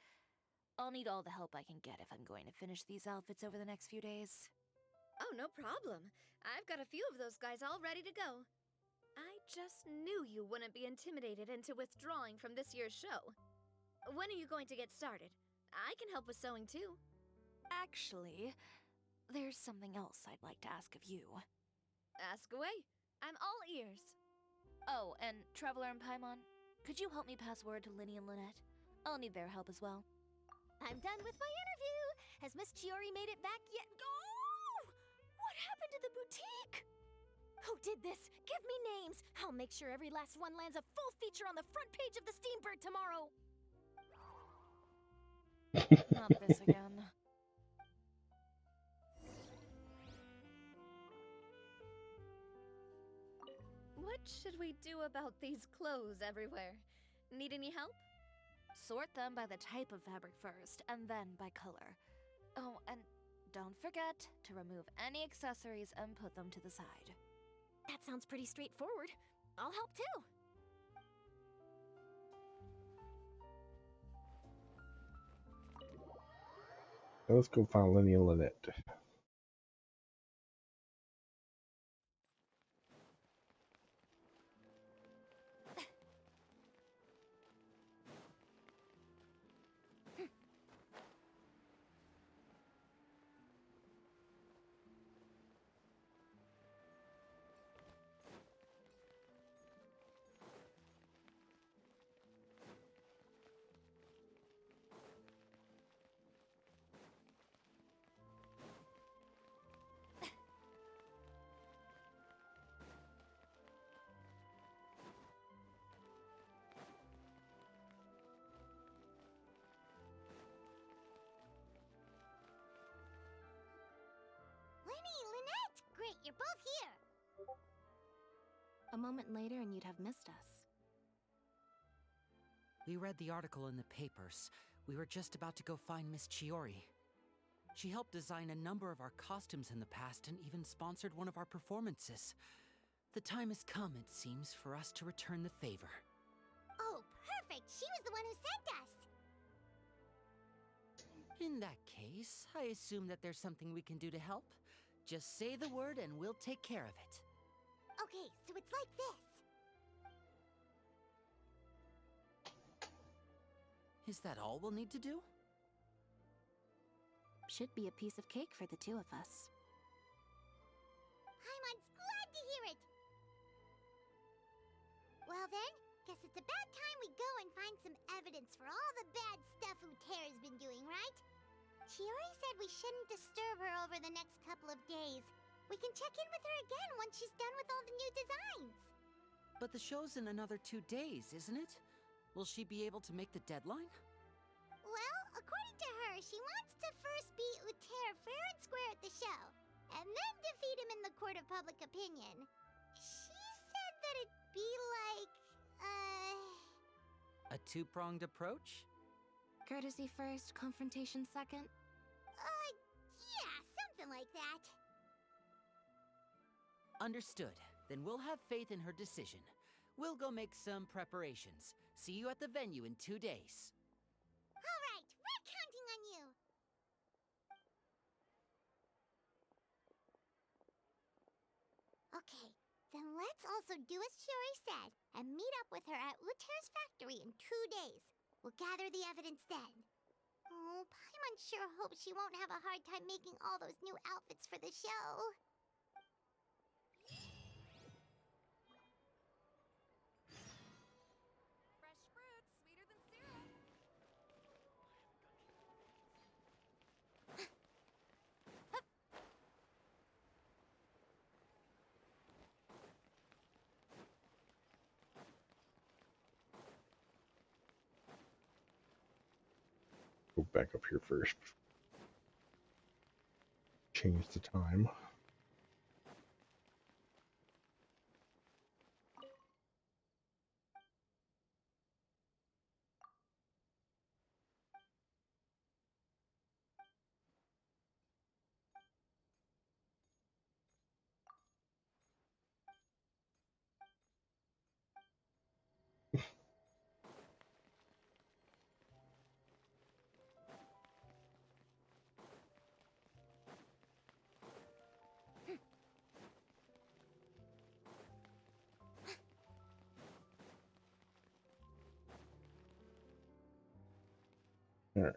I'll need all the help I can get if I'm going to finish these outfits over the next few days. Oh, no problem. I've got a few of those guys all ready to go. I just knew you wouldn't be intimidated into withdrawing from this year's show. When are you going to get started? I can help with sewing too. Actually, there's something else I'd like to ask of you. Ask away. I'm all ears. Oh, and Traveler and Paimon, could you help me pass word to Linny and Lynette? I'll need their help as well. I'm done with my interview. Has Miss Chori made it back yet? Oh! What happened to the boutique? Who did this? Give me names. I'll make sure every last one lands a full feature on the front page of the Steambird tomorrow. Not this again. What should we do about these clothes everywhere? Need any help? Sort them by the type of fabric first, and then by color. Oh, and don't forget to remove any accessories and put them to the side. That sounds pretty straightforward. I'll help too. Now let's go find Lenny and Lynette. Linny, Lynette! Great, you're both here. A moment later and you'd have missed us. We read the article in the papers. We were just about to go find Miss Chori. She helped design a number of our costumes in the past and even sponsored one of our performances. The time has come, it seems, for us to return the favor. Oh, perfect! She was the one who sent us! In that case, I assume that there's something we can do to help. Just say the word and we'll take care of it. Okay, so it's like this. Is that all we'll need to do? Should be a piece of cake for the two of us. Paimon's glad to hear it! Well then, guess it's about time we go and find some evidence for all the bad stuff Utera's been doing, right? Chiori said we shouldn't disturb her over the next couple of days. We can check in with her again once she's done with all the new designs. But the show's in another 2 days, isn't it? Will she be able to make the deadline? Well, according to her, she wants to first beat Uther fair and square at the show, and then defeat him in the court of public opinion. She said that it'd be like, A two-pronged approach? Courtesy first, confrontation second? yeah, something like that. Understood. Then we'll have faith in her decision. We'll go make some preparations. See you at the venue in 2 days. All right, we're counting on you. Okay, then let's also do as Chiori said and meet up with her at Uther's factory in 2 days. We'll gather the evidence then. Oh, Paimon sure hopes she won't have a hard time making all those new outfits for the show. Fresh fruit, sweeter than syrup. Go back up here first. Change the time. All right.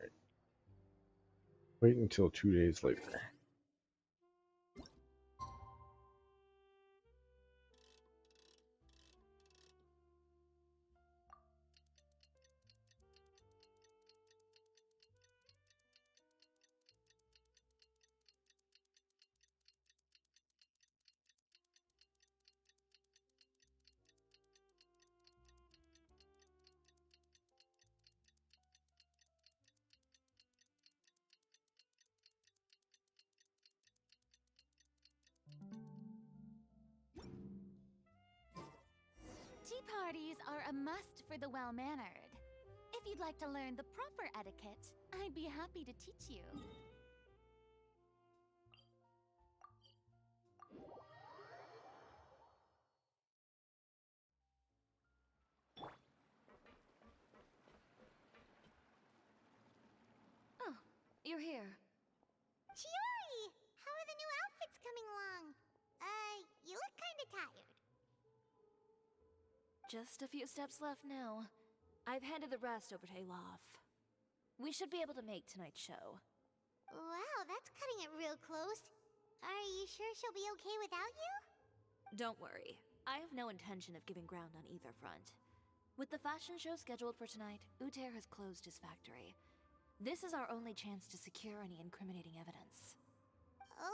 Wait until 2 days later. Tea parties are a must for the well-mannered. If you'd like to learn the proper etiquette, I'd be happy to teach you. Oh, you're here. Chiori! How are the new outfits coming along? You look kinda tired. Just a few steps left now. I've handed the rest over to Alof. We should be able to make tonight's show. Wow, that's cutting it real close. Are you sure she'll be okay without you? Don't worry. I have no intention of giving ground on either front. With the fashion show scheduled for tonight, Uther has closed his factory. This is our only chance to secure any incriminating evidence.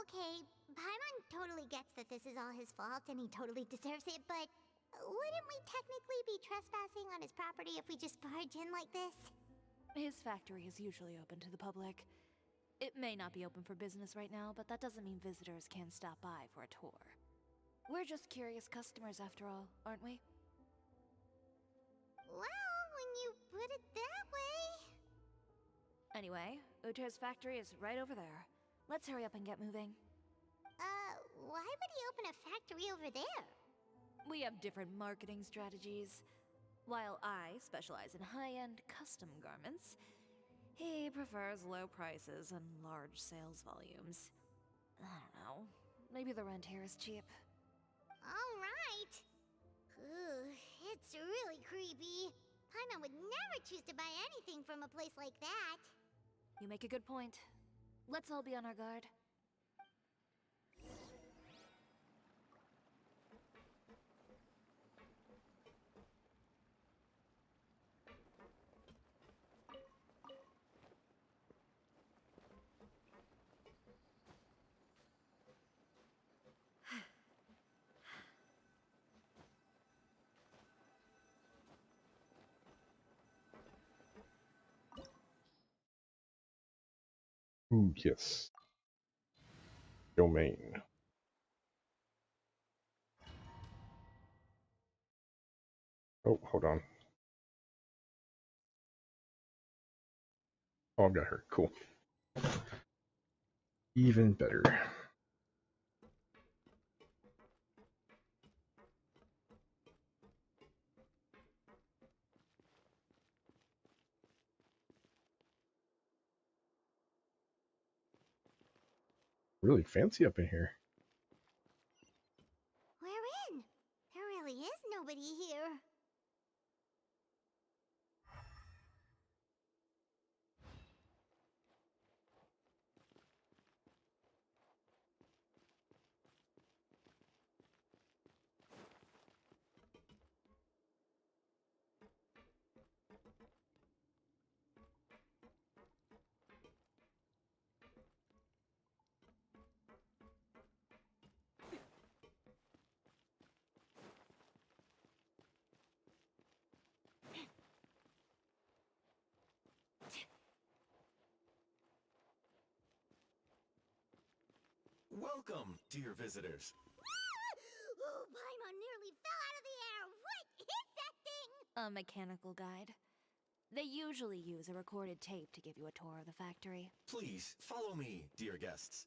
Okay, Paimon totally gets that this is all his fault and he totally deserves it, but wouldn't we technically be trespassing on his property if we just barge in like this? His factory is usually open to the public. It may not be open for business right now, but that doesn't mean visitors can stop by for a tour. We're just curious customers after all, aren't we? Well, when you put it that way... Anyway, Uther's factory is right over there. Let's hurry up and get moving. Why would he open a factory over there? We have different marketing strategies. While I specialize in high-end custom garments, he prefers low prices and large sales volumes. I don't know. Maybe the rent here is cheap. All right. Ugh, it's really creepy. Paimon would never choose to buy anything from a place like that. You make a good point. Let's all be on our guard. Ooh, yes. Domain. Oh, hold on. Oh, I've got her. Cool. Even better. Really fancy up in here. We're in. There really is nobody here. Welcome, dear visitors. Oh, Paimon nearly fell out of the air. What is that thing? A mechanical guide. They usually use a recorded tape to give you a tour of the factory. Please follow me, dear guests.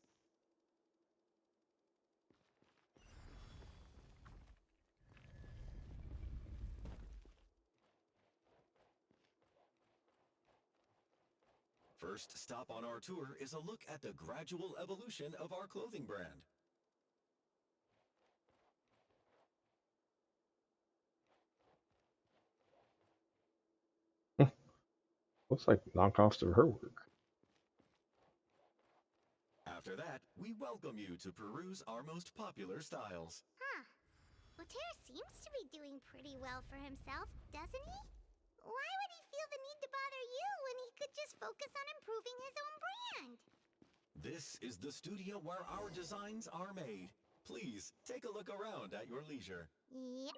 First stop on our tour is a look at the gradual evolution of our clothing brand. Looks like knockoffs of her work. After that, we welcome you to peruse our most popular styles. Huh. Later seems to be doing pretty well for himself, doesn't he? Why would he feel the need to bother you when he could just focus on improving his own brand? This is the studio where our designs are made. Please, take a look around at your leisure. Yep.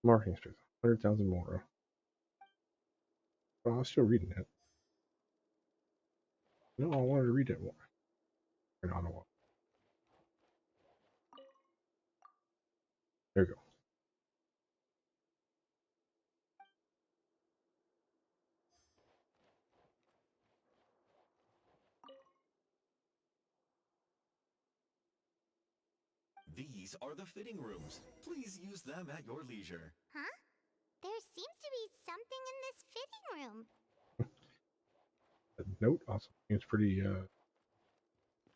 Marketing strength. 100,000 more. Oh, I was still reading it. No, I wanted to read it more. Turn on a wall. There we go. These are the fitting rooms. Please use them at your leisure. Huh? There seems to be something in this fitting room. That note also seems pretty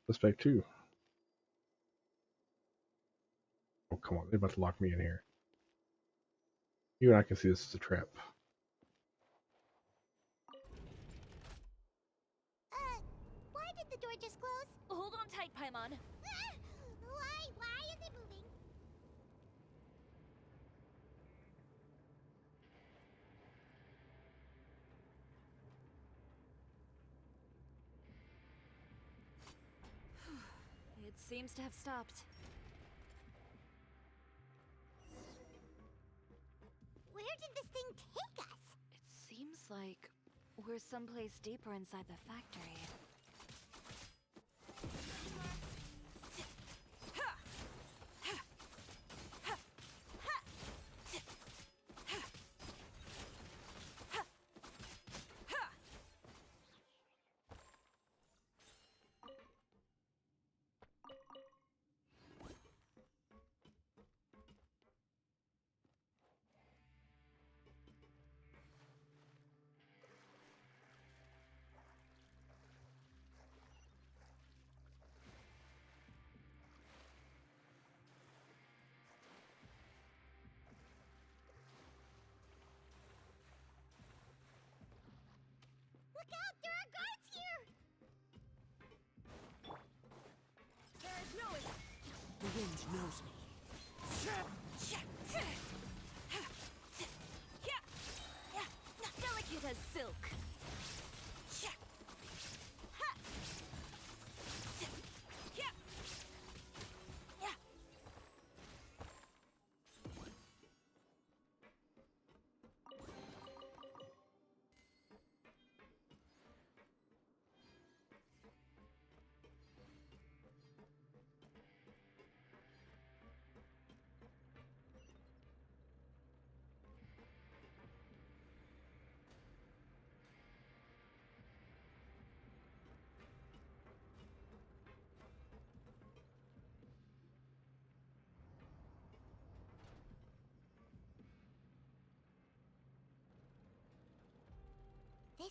suspect too. Oh, come on. They're about to lock me in here. You and I can see this is a trap. Why did the door just close? Hold on tight, Paimon. Ah! Why is it moving? It seems to have stopped. Where did this thing take us? It seems like we're someplace deeper inside the factory. Look out! There are guards here! There's no escape. The wind knows me. Delicate as silk.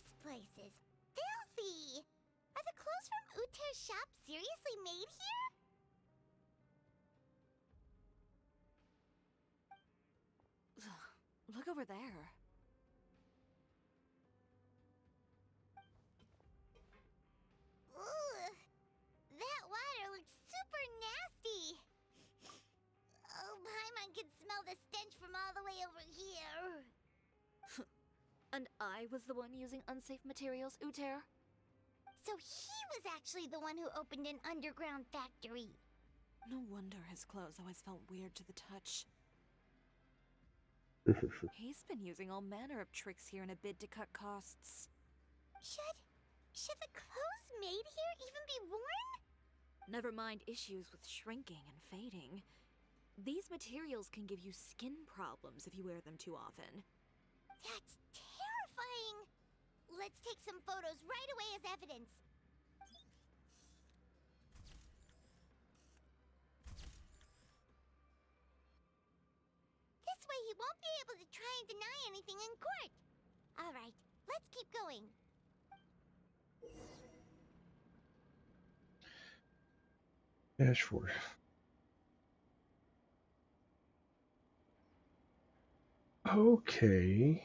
This place is filthy! Are the clothes from Uter's shop seriously made here? Look over there. Ugh, that water looks super nasty. Oh, Paimon can smell the stench from all the way over here. And I was the one using unsafe materials, Uter? So he was actually the one who opened an underground factory. No wonder his clothes always felt weird to the touch. He's been using all manner of tricks here in a bid to cut costs. Should the clothes made here even be worn? Never mind issues with shrinking and fading. These materials can give you skin problems if you wear them too often. That's terrifying! Let's take some photos right away as evidence. This way he won't be able to try and deny anything in court. All right, let's keep going. Dashboard. Okay.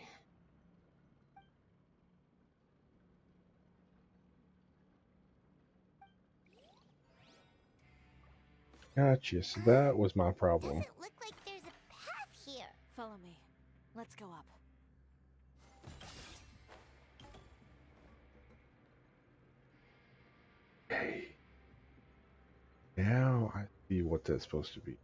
Gotcha. So that was my problem. Doesn't look like there's a path here. Follow me. Let's go up. Okay. Now I see what that's supposed to be.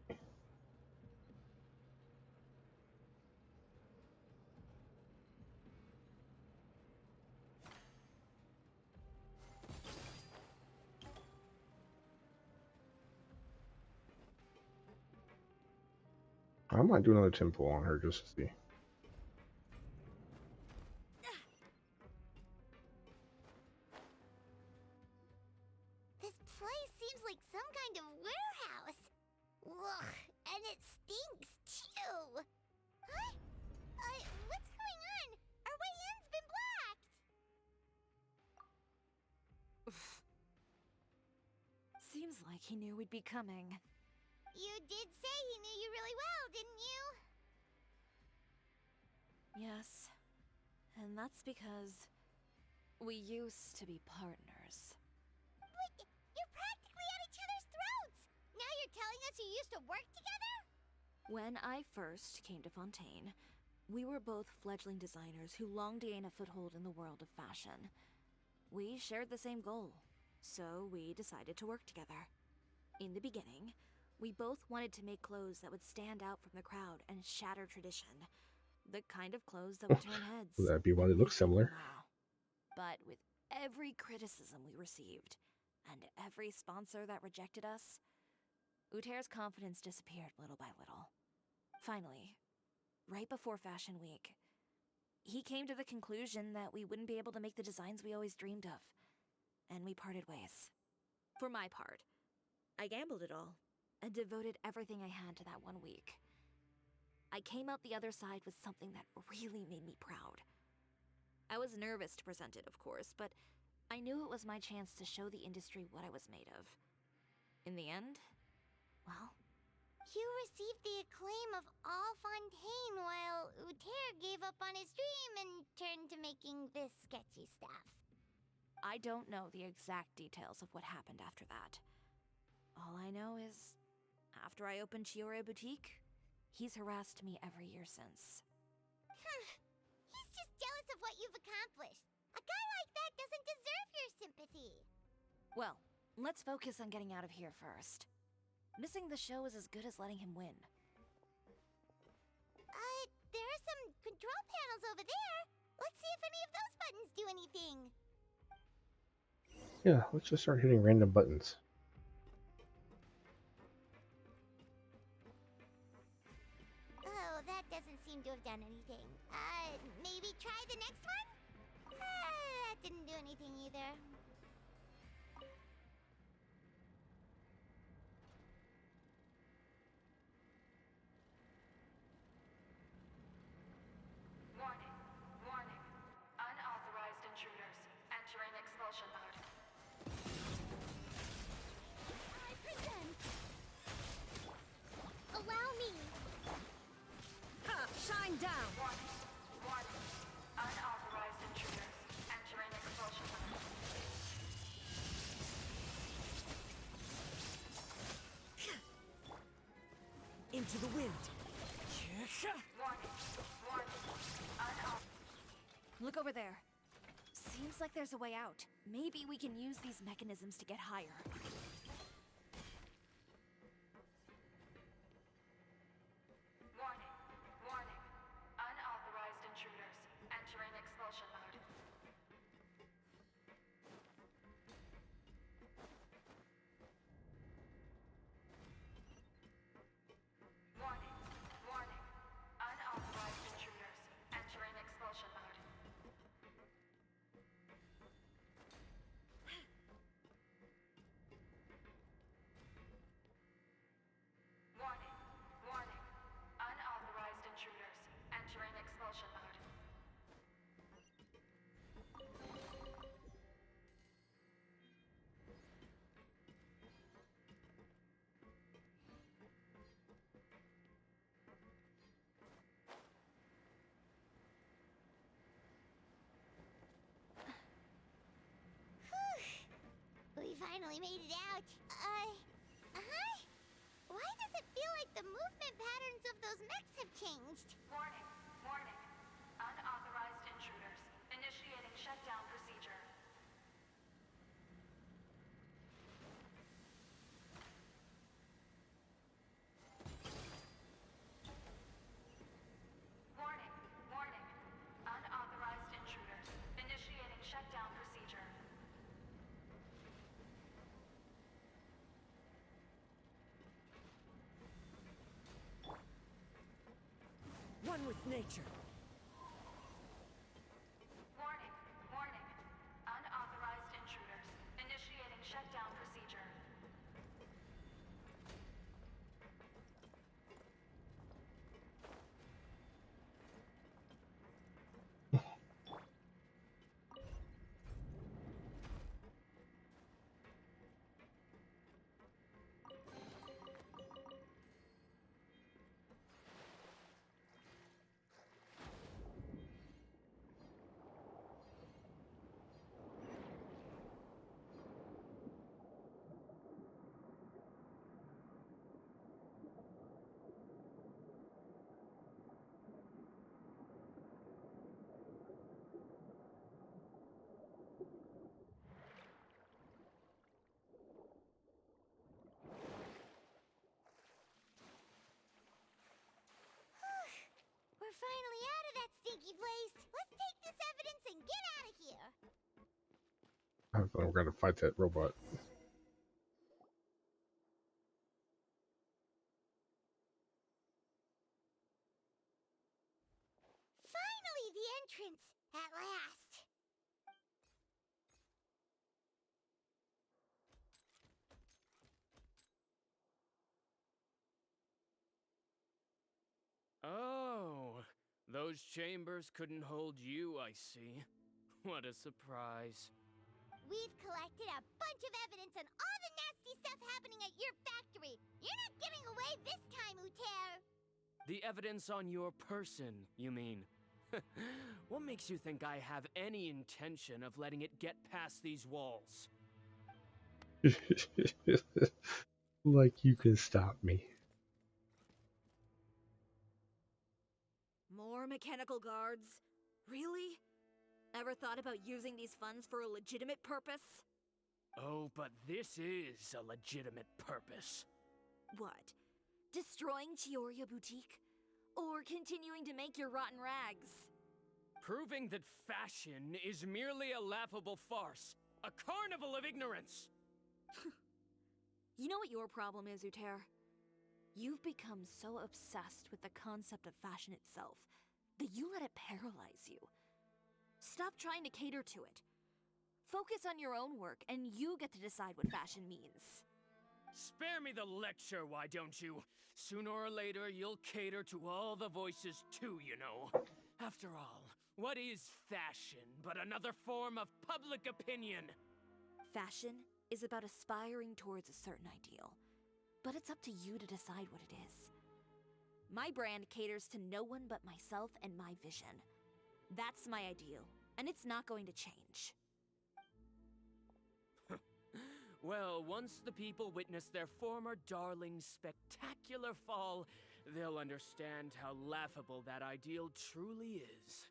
I might do another tempo on her just to see. This place seems like some kind of warehouse. Ugh, and it stinks too. Huh? What's going on? Our way in's been blocked. Seems like he knew we'd be coming. You did say he knew you really well, didn't you? Yes. And that's because we used to be partners. Wait, you're practically at each other's throats! Now you're telling us you used to work together? When I first came to Fontaine, we were both fledgling designers who longed to gain a foothold in the world of fashion. We shared the same goal, so we decided to work together. In the beginning, we both wanted to make clothes that would stand out from the crowd and shatter tradition. The kind of clothes that would turn heads. Would that be why they look similar? But with every criticism we received, and every sponsor that rejected us, Uter's confidence disappeared little by little. Finally, right before Fashion Week, he came to the conclusion that we wouldn't be able to make the designs we always dreamed of, and we parted ways. For my part, I gambled it all, and devoted everything I had to that 1 week. I came out the other side with something that really made me proud. I was nervous to present it, of course, but I knew it was my chance to show the industry what I was made of. In the end, well... You received the acclaim of all Fontaine while Uter gave up on his dream and turned to making this sketchy stuff. I don't know the exact details of what happened after that. All I know is, after I opened Chori Boutique, he's harassed me every year since. He's just jealous of what you've accomplished. A guy like that doesn't deserve your sympathy. Well, let's focus on getting out of here first. Missing the show is as good as letting him win. There are some control panels over there. Let's see if any of those buttons do anything. Yeah, let's just start hitting random buttons. Oh, that doesn't seem to have done anything. Maybe try the next one? That didn't do anything either. Warning. Unauthorized intrusion. Into the wind. Look over there. Seems like there's a way out. Maybe we can use these mechanisms to get higher. Warning. Warning. Unauthorized intruders. Entering expulsion mode. Warning. Warning. Unauthorized intruders. Entering expulsion mode. Warning. Warning. Unauthorized intruders. Entering expulsion mode. We finally made it out. Huh? Why does it feel like the movement patterns of those mechs have changed? Warning. Warning. Unauthorized intruders. Initiating shutdown procedure. Warning. Warning. Unauthorized intruders. Initiating shutdown procedure. One with nature. Warning. Warning. Unauthorized intruders. Initiating shutdown procedure. We're finally out of that stinky place. Let's take this evidence and get out of here. I thought we were gonna fight that robot. Finally, the entrance. At last. Oh, those chambers couldn't hold you, I see. What a surprise. We've collected a bunch of evidence on all the nasty stuff happening at your factory. You're not getting away this time, Uter. The evidence on your person, you mean? What makes you think I have any intention of letting it get past these walls? Like you can stop me. More mechanical guards? Really? Ever thought about using these funds for a legitimate purpose? Oh, but this is a legitimate purpose. What? Destroying Chioria Boutique? Or continuing to make your rotten rags? Proving that fashion is merely a laughable farce. A carnival of ignorance! You know what your problem is, Uter? You've become so obsessed with the concept of fashion itself that you let it paralyze you. Stop trying to cater to it. Focus on your own work, and you get to decide what fashion means. Spare me the lecture, why don't you? Sooner or later, you'll cater to all the voices too, you know. After all, what is fashion but another form of public opinion? Fashion is about aspiring towards a certain ideal, but it's up to you to decide what it is. My brand caters to no one but myself and my vision. That's my ideal, and it's not going to change. Well, once the people witness their former darling's spectacular fall, they'll understand how laughable that ideal truly is.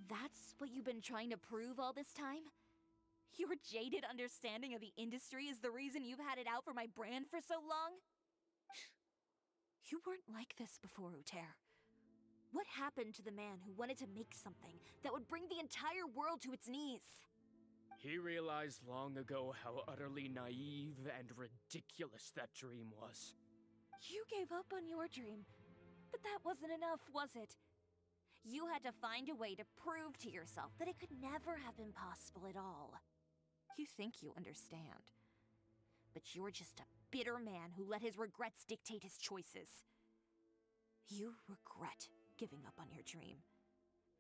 That's what you've been trying to prove all this time? Your jaded understanding of the industry is the reason you've had it out for my brand for so long? You weren't like this before, Uter. What happened to the man who wanted to make something that would bring the entire world to its knees? He realized long ago how utterly naive and ridiculous that dream was. You gave up on your dream, but that wasn't enough, was it? You had to find a way to prove to yourself that it could never have been possible at all. You think you understand, but you're just a bitter man who let his regrets dictate his choices. You regret giving up on your dream.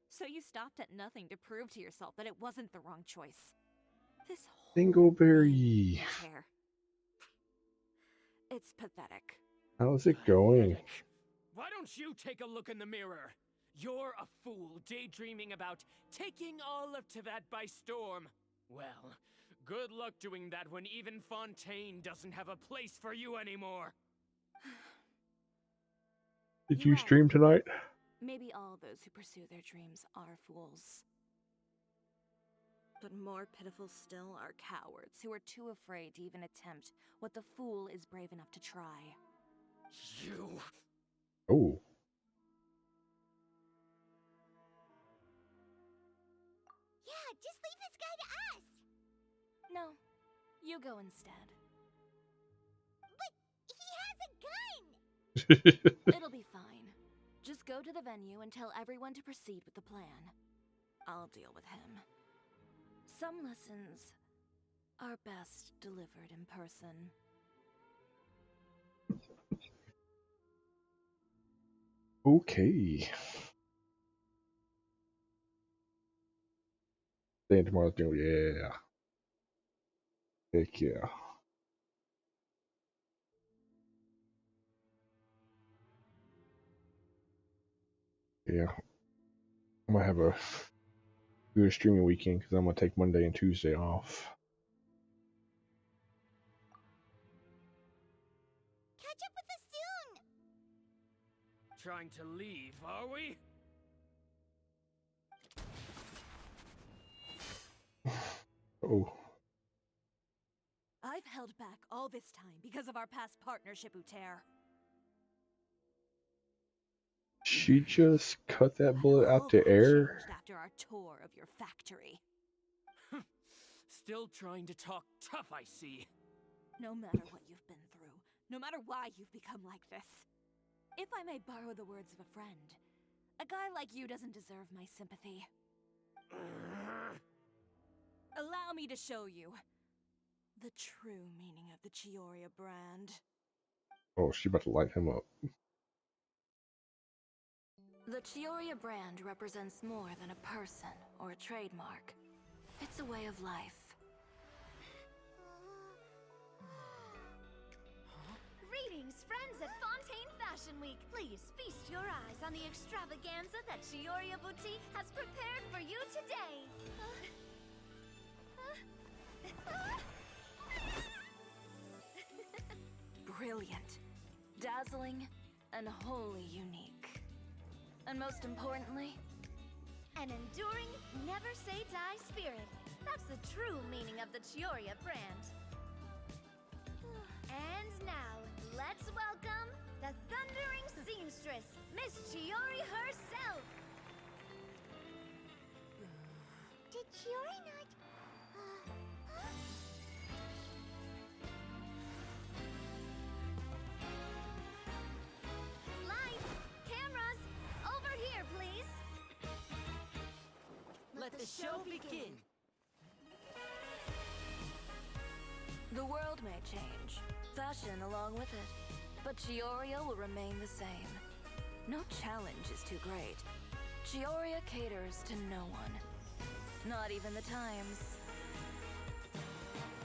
So you stopped at nothing to prove to yourself that it wasn't the wrong choice. This whole Dingleberry. hair. It's pathetic. How's it going? Why don't you take a look in the mirror? You're a fool daydreaming about taking all of Teyvat by storm. Well, good luck doing that when even Fontaine doesn't have a place for you anymore. Did you stream tonight? Maybe all those who pursue their dreams are fools. But more pitiful still are cowards who are too afraid to even attempt what the fool is brave enough to try. You... Oh. Yeah, just leave this guy to us! No, you go instead. But he has a gun! It'll be fine. Just go to the venue and tell everyone to proceed with the plan. I'll deal with him. Some lessons are best delivered in person. Okay. Staying tomorrow's deal, yeah. Heck yeah. Yeah. I might have a good streaming weekend because I'm going to take Monday and Tuesday off. Catch up with us soon! Trying to leave, are we? Oh. I've held back all this time because of our past partnership, Uter. She just cut that bullet out the All that air. changed after our tour of your factory. Still trying to talk tough, I see. No matter what you've been through, no matter why you've become like this. If I may borrow the words of a friend, a guy like you doesn't deserve my sympathy. Allow me to show you the true meaning of the Chioria brand. Oh, she about to light him up. The Chioria brand represents more than a person or a trademark. It's a way of life. Greetings, friends at Fontaine Fashion Week. Please feast your eyes on the extravaganza that Chioria Boutique has prepared for you today. Brilliant, dazzling, and wholly unique. And most importantly, an enduring, never-say-die spirit. That's the true meaning of the Chioria brand. And now, let's welcome the thundering seamstress, Miss Chori herself! Did Chori not... Lights! Cameras! Over here, please! Let the show begin! the world may change, fashion along with it, but Chioria will remain the same. No challenge is too great. Chioria caters to no one. Not even the times.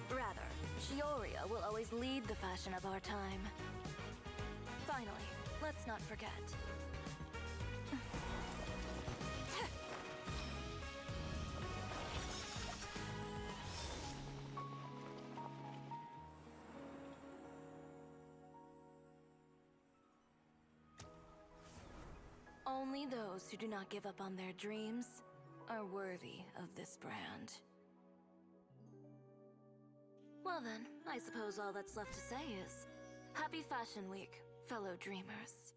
Rather, Chioria will always lead the fashion of our time. Finally, let's not forget. Only those who do not give up on their dreams are worthy of this brand. Well then, I suppose all that's left to say is, Happy Fashion Week, fellow dreamers.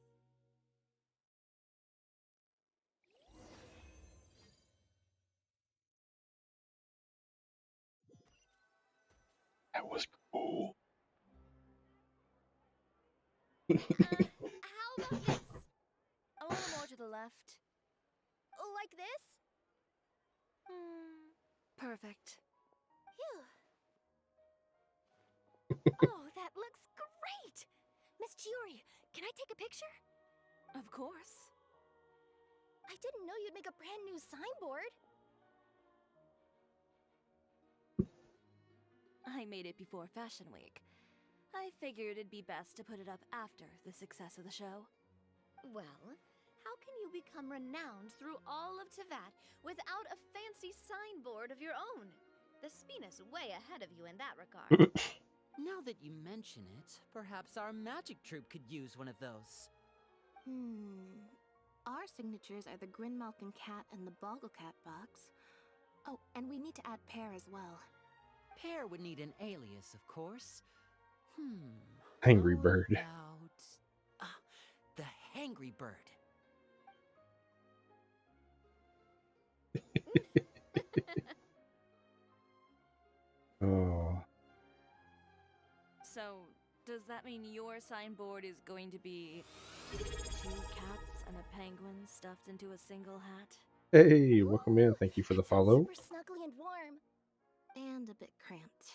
That was cool. How about this? A little more to the left. Like this? Perfect. Phew. Oh, that looks great! Miss Chori, can I take a picture? Of course. I didn't know you'd make a brand new signboard. I made it before Fashion Week. I figured it'd be best to put it up after the success of the show. Well, how can you become renowned through all of Tevat without a fancy signboard of your own? The Spina's way ahead of you in that regard. Now that you mention it, perhaps our magic troupe could use one of those. Our signatures are the Grinmalkin cat and the Bogglecat box. Oh, and we need to add Pear as well. Pear would need an alias, of course. Angry Bird. About... the Hangry Bird. Oh. So, does that mean your signboard is going to be 2 cats and a penguin stuffed into a single hat? Hey, welcome in. Thank you for the follow. Super snuggly and warm. And a bit cramped.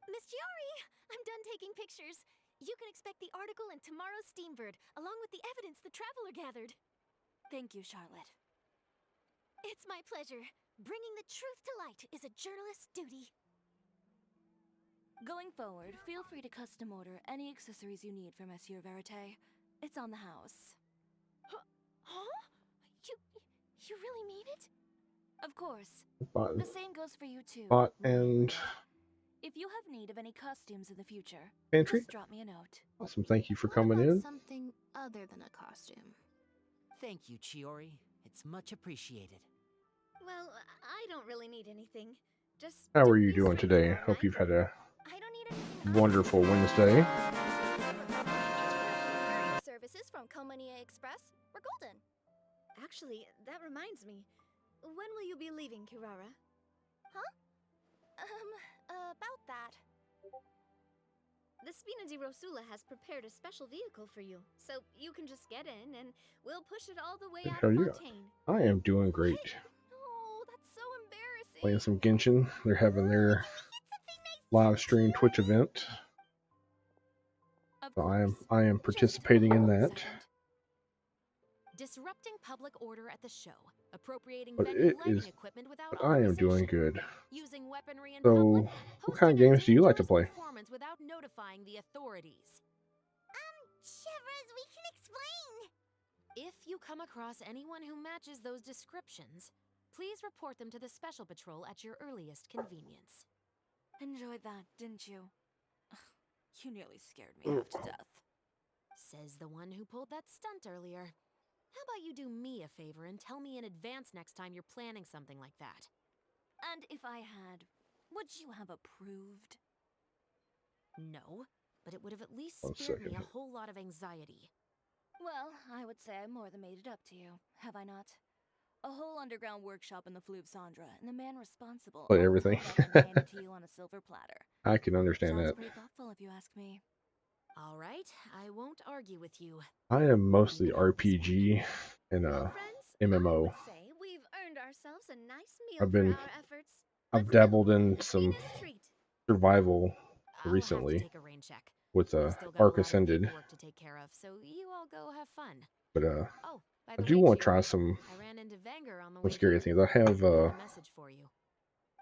Miss Chori, I'm done taking pictures. You can expect the article in tomorrow's Steambird, along with the evidence the Traveler gathered. Thank you, Charlotte. It's my pleasure. Bringing the truth to light is a journalist's duty. Going forward, feel free to custom order any accessories you need for Monsieur Verite. It's on the house. Huh? You really mean it? Of course. Bot, The same goes for you too. bot and If you have need of any costumes in the future, pantry. just drop me a note. Awesome. Thank you for What coming about in. something other than a costume? Thank you, Chori. It's much appreciated. Well, I don't really need anything. Just How don't are you be a doing stranger, today? all Hope right? you've had a I don't need anything wonderful Wednesday. Services from Komania Express were golden. Actually, that reminds me. When will you be leaving, Kirara? Huh? About that. The Spina di Rosula has prepared a special vehicle for you, so you can just get in and we'll push it all the way out How are of you? Fontaine. I am doing great. Oh, that's so embarrassing. Playing some Genshin. They're having their live stream Twitch event. So I am participating in that. Disrupting public order at the show, appropriating But venue it lighting is. equipment without But I am doing authorization, good. using weaponry in So, public, what kind of games do you like to play? performance without notifying the authorities. Shivers, we can explain. If you come across anyone who matches those descriptions, please report them to the Special Patrol at your earliest convenience. Enjoyed that, didn't you? You nearly scared me half to death. Says the one who pulled that stunt earlier. How about you do me a favor and tell me in advance next time you're planning something like that? And if I had, would you have approved? No, but it would have at least 1 spared me second. a whole lot of anxiety. Well, I would say I more than made it up to you, have I not? A whole underground workshop in the Fleuve Sandra, and the man responsible Play all everything. pulled up and handed to you on a silver platter. I can understand Sounds that. pretty thoughtful if you ask me. All right, I won't argue with you. I am mostly RPG and Well, friends, MMO. I would say we've earned ourselves a nice meal I've for been our efforts. I've dabbled in some Spina's treat. survival I'll recently have to take a rain check. with We've still got Arc a lot of Ascended, paperwork to take care of, so you all go have fun. but Oh, by I the do way, want to try Chori, some I ran into Vanger on the way scary here. things. I have He had a message for you.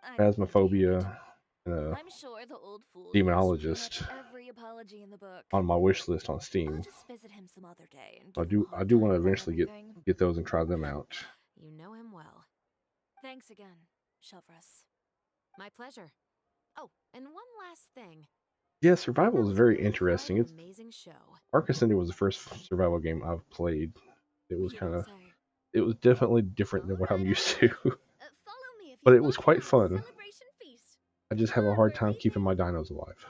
I don't need to hear it. Phasmophobia and I'm sure the old fool used pretty much Demonologist every apology in the book. on my wish list on I'll Steam. just visit him some other day and I give him a do hard time want to about eventually everything. get those and try them out. You know him well. Thanks again, Shelvrus. My pleasure. Oh, and one last thing. Yeah, survival That is was very really quite interesting. an It's amazing show. Ark Ascended was the first survival game I've played. It was You kind don't of, say. it was definitely different than what I'm used to, Follow me if but you it was want quite in on the fun. celebration feast. I Come just have a on, hard we're time keeping leaving. my dinos alive.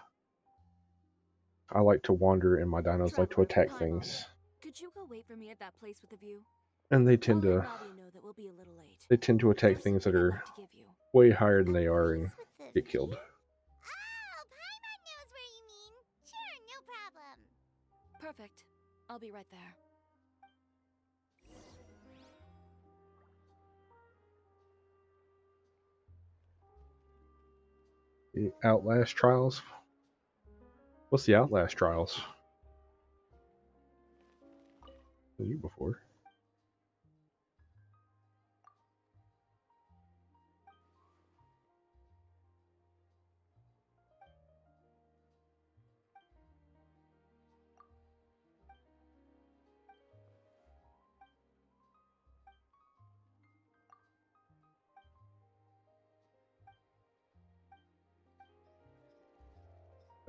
I like to wander, and my dinos like to Traveler, attack Paimon, things, could you go wait for me at that place with the view? and I'll let Navia know that we'll be a little late. they tend to attack There's things that something I'd are like to give you. way higher than A they are and place with the get view? killed. Oh, Paimon knows where you mean. Sure, no problem. Perfect. I'll be right there. The Outlast Trials? What's the Outlast Trials? You before?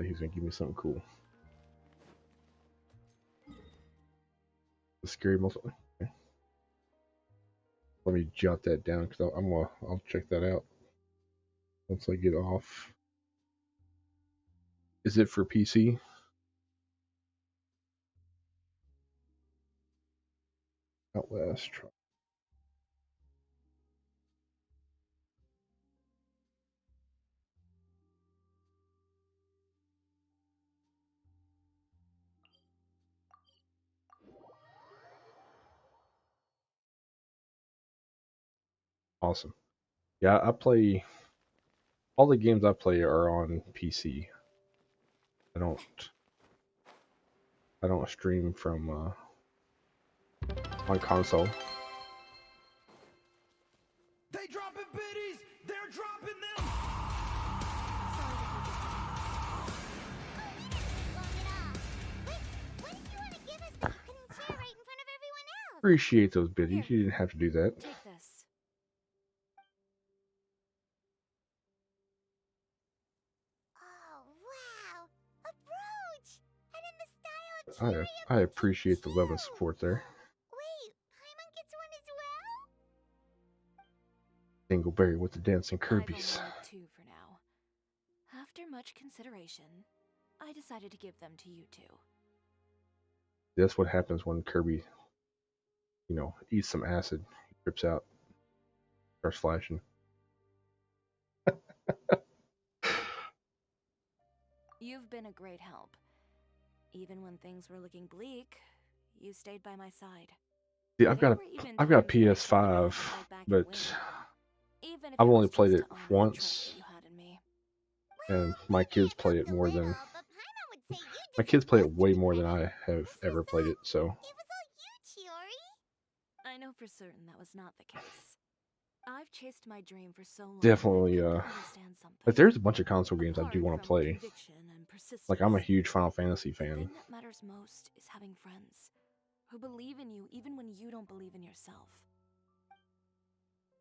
He's gonna give me something cool. The scary most. Okay. Let me jot that down because I'll check that out once I get off. Is it for PC? Outlast. Awesome. Yeah, I play all the games I play are on PC. I don't I don't stream from on console. They dropping biddies! They're dropping them! Appreciate those biddies. You didn't have to do that. Take this. Oh, wow! A brooch! And in the style of Chori I appreciate the love and support there. Wait, Paimon gets one as well? Dingleberry with the dancing I've Kirby's. only had 2 for now. After much consideration, I decided to give them to you two. That's what happens when Kirby, eats some acid. He trips out, starts flashing. You've been a great help. Even when things were looking bleak, you stayed by my side. See, I've got PS5, but I've only played it once, and my kids play it more than my kids play it way more than I have ever played it. So It was all you, Chiori. I know for certain that was not the case. I've chased my dream for so long. definitely, like there's a bunch of console games I do want to play. Like I'm a huge Final Fantasy The fan. thing that matters most is having friends who believe in you even when you don't believe in yourself.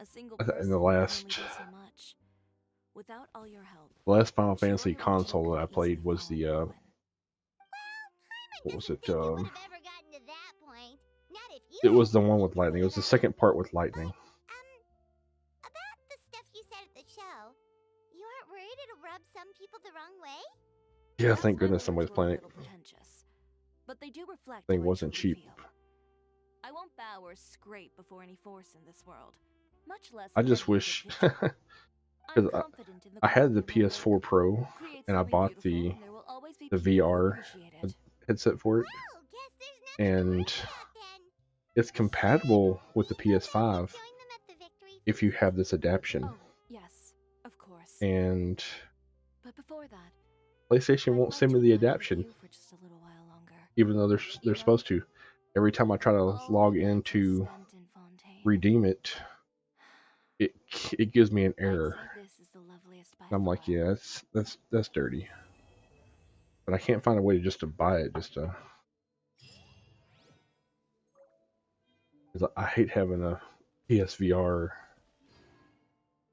A single person In the can only last do so much. Without all your help, Final Fantasy console that I played was the what was it? It was the one with lightning. It was the second part with lightning. About the stuff you said at the show, you aren't worried it'll rub some people the wrong way? Yeah, thank goodness somebody's playing it. But they do reflect Thing how wasn't I cheap. feel. I won't bow or scrape before any force in this world, much less I just wish because I had the PS4 Pro and I bought the VR headset for it, and it's compatible with the PS5 if you have this adaptation. Oh, yes, of course. And But before that, PlayStation won't send me the adaptation, even though they're supposed to. Every time I try to log in to redeem it, it gives me an error. And I'm like, yeah, that's dirty. But I can't find a way just to buy it, just to. Cause I hate having a PSVR.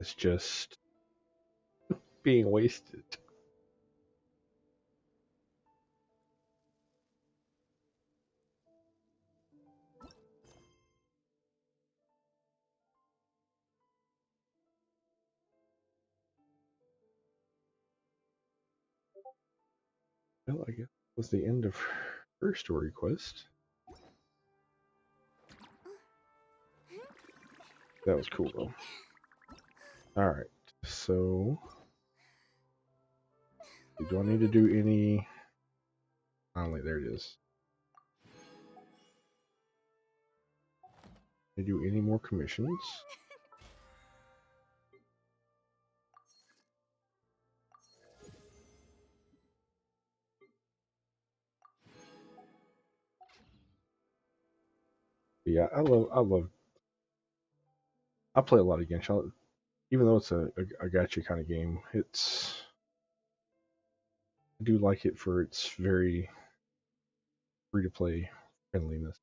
It's just being wasted. Well, I guess that was the end of her story quest. That was cool though. Alright, so do I need to do any? Finally, there it is. Did I do any more commissions? Yeah, I play a lot of games. Even though it's a gacha kind of game, I do like it for its very free to play friendliness.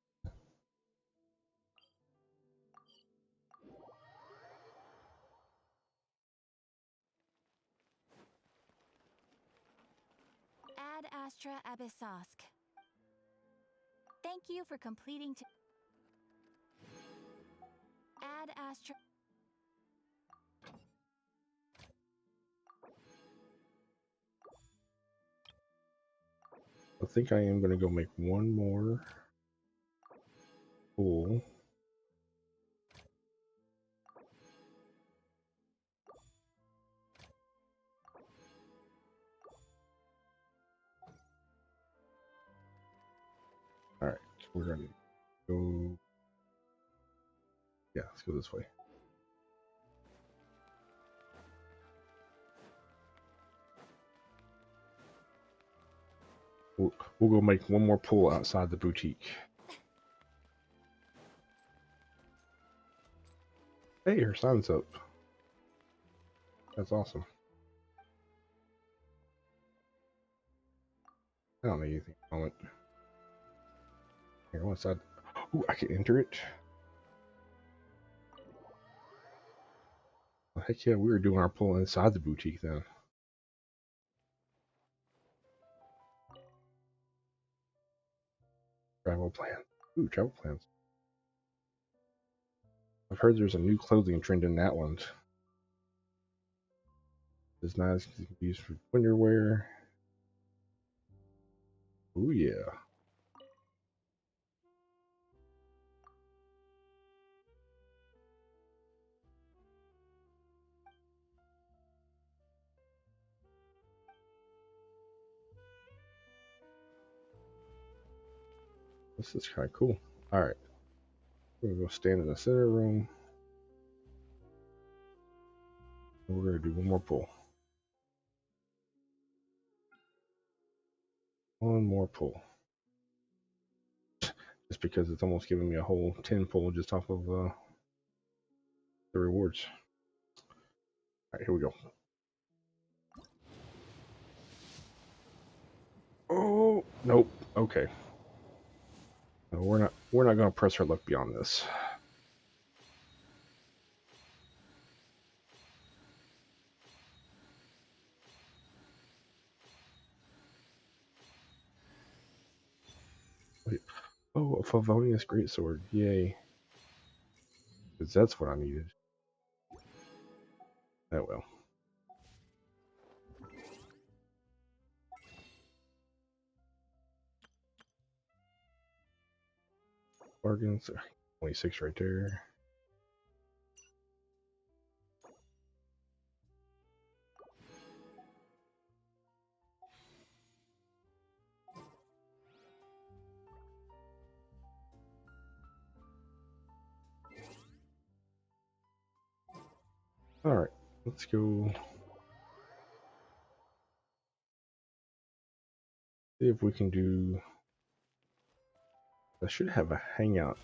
Ad Astra Abyssosk. Thank you for completing Ad Astra. I think I am going to go make one more pool. Alright, so we're going to go. Yeah, let's go this way. We'll go make one more pool outside the boutique. Hey, her sign's up. That's awesome. I don't need anything at the moment. Here, go inside. Ooh, I can enter it. Well, heck yeah, we were doing our pool inside the boutique then. Travel plan. Ooh, travel plans. I've heard there's a new clothing trend in that one. It's nice because it can be used for winter wear. Ooh, yeah. This is kind of cool. Alright. We're going to go stand in the center room. And we're going to do one more pull. One more pull. Just because it's almost giving me a whole 10 pull just off of the rewards. Alright, here we go. Oh, nope. Okay. No, we're not going to press our luck beyond this. Wait. Oh, a Favonius Greatsword. Yay. Because that's what I needed. Oh well. Bargains. 26 right there. Alright, let's go see if we can do. I should have a hangout.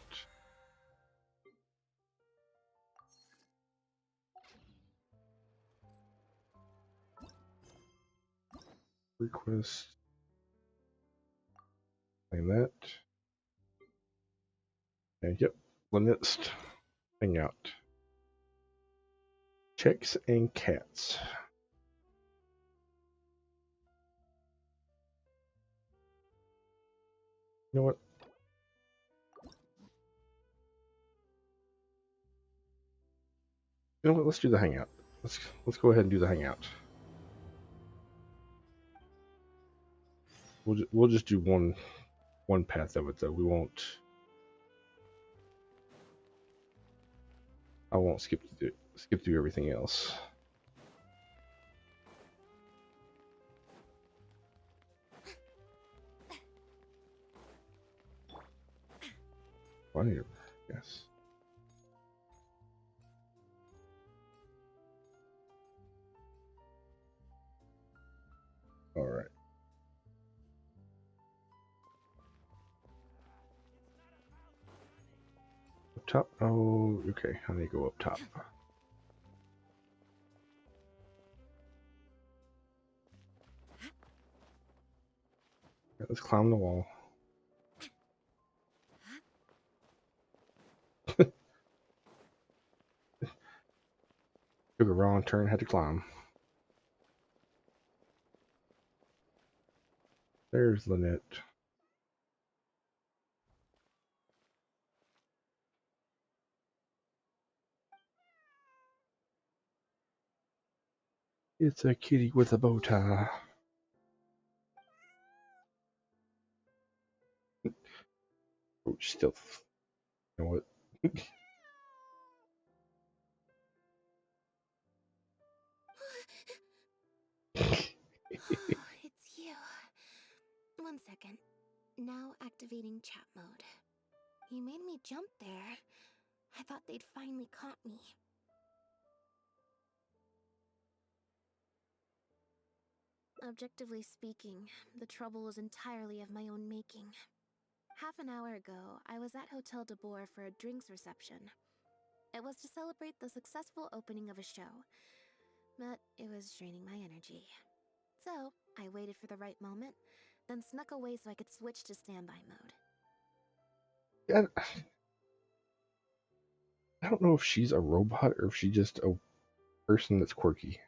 Request. Claim that. And yep, Linux hangout. Chicks and cats. You know what? You know what? Let's do the hangout. Let's go ahead and do the hangout. We'll just do one path of it though. We won't. I won't skip through everything else. Funny, yes. All right. Up top. Oh, okay. I need to go up top. Right, let's climb the wall. Took a wrong turn, had to climb. There's Lynette. It's a kitty with a bow tie. Oh, still. You know what? It's you. 1 second. Now activating chat mode. You made me jump there. I thought they'd finally caught me. Objectively speaking, the trouble was entirely of my own making. Half an hour ago, I was at Hotel de Boer for a drinks reception. It was to celebrate the successful opening of a show, but it was draining my energy. So, I waited for the right moment, then snuck away so I could switch to standby mode. I don't know if she's a robot or if she's just a person that's quirky.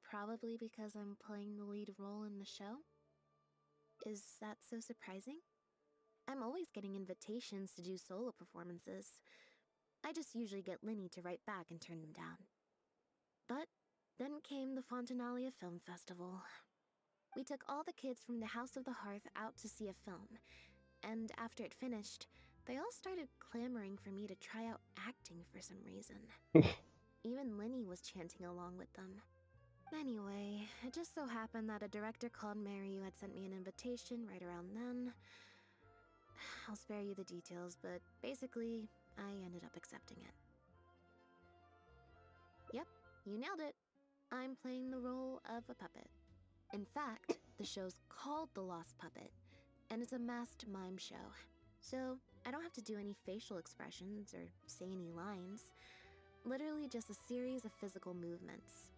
Probably because I'm playing the lead role in the show? Is that so surprising? I'm always getting invitations to do solo performances. I just usually get Linny to write back and turn them down. But then came the Fontanalia Film Festival. We took all the kids from the House of the Hearth out to see a film, and after it finished, they all started clamoring for me to try out acting for some reason. Even Linny was chanting along with them. Anyway, it just so happened that a director called Mary had sent me an invitation right around then. I'll spare you the details, but basically, I ended up accepting it. Yep, you nailed it. I'm playing the role of a puppet. In fact, the show's called The Lost Puppet, and it's a masked mime show. So, I don't have to do any facial expressions or say any lines. Literally just a series of physical movements.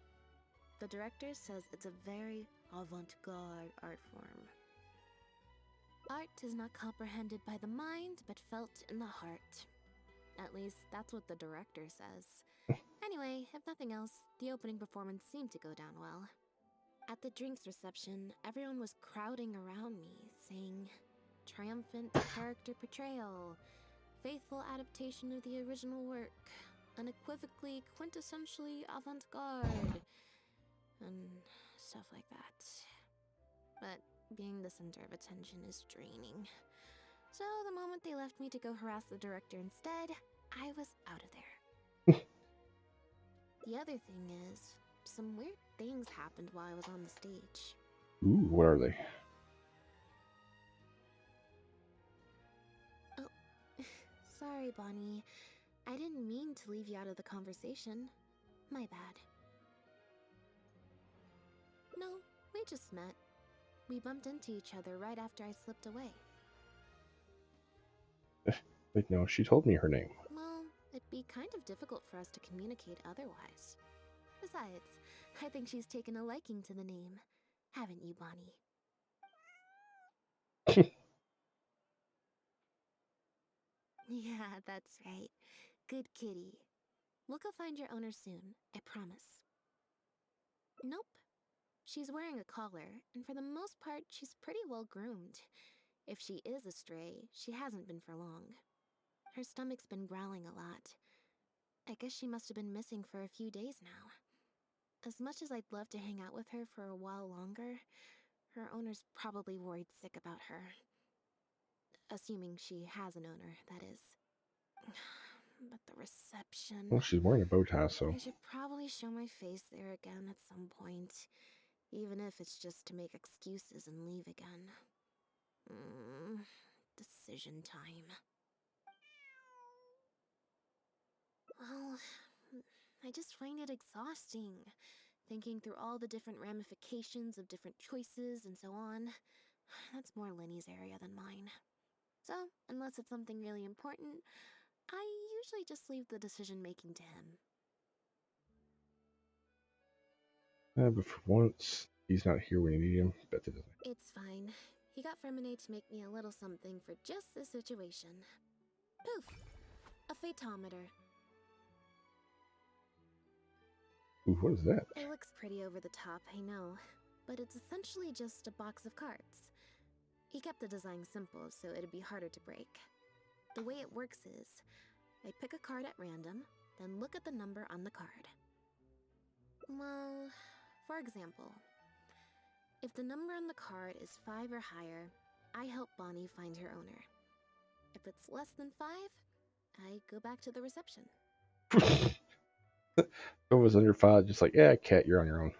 The director says it's a very avant-garde art form. Art is not comprehended by the mind, but felt in the heart. At least, that's what the director says. Anyway, if nothing else, the opening performance seemed to go down well. At the drinks reception, everyone was crowding around me, saying, "Triumphant character portrayal, faithful adaptation of the original work, unequivocally, quintessentially avant-garde," and stuff like that. But being the center of attention is draining. So the moment they left me to go harass the director instead, I was out of there. The other thing is, some weird things happened while I was on the stage. Ooh, what are they? Oh, sorry, Bonnie. I didn't mean to leave you out of the conversation. My bad. No, we just met. We bumped into each other right after I slipped away. Wait, no, she told me her name. Well, it'd be kind of difficult for us to communicate otherwise. Besides, I think she's taken a liking to the name. Haven't you, Bonnie? Yeah, that's right. Good kitty. We'll go find your owner soon, I promise. Nope. She's wearing a collar, and for the most part, she's pretty well groomed. If she is a stray, she hasn't been for long. Her stomach's been growling a lot. I guess she must have been missing for a few days now. As much as I'd love to hang out with her for a while longer, her owner's probably worried sick about her. Assuming she has an owner, that is. But the reception... Well, she's wearing a bow tie, so... I should probably show my face there again at some point. Even if it's just to make excuses and leave again. Decision time. Well, I just find it exhausting. Thinking through all the different ramifications of different choices and so on. That's more Lenny's area than mine. So, unless it's something really important, I usually just leave the decision making to him. But for once, he's not here when you need him. Bet that doesn't. It's fine. He got Fremine to make me a little something for just this situation. Poof! A phaetometer. Ooh, what is that? It looks pretty over the top, I know, but it's essentially just a box of cards. He kept the design simple, so it'd be harder to break. The way it works is, I pick a card at random, then look at the number on the card. Well, for example, if the number on the card is 5 or higher, I help Bonnie find her owner. If it's less than 5, I go back to the reception. If it was under 5, just like, yeah, cat, you're on your own.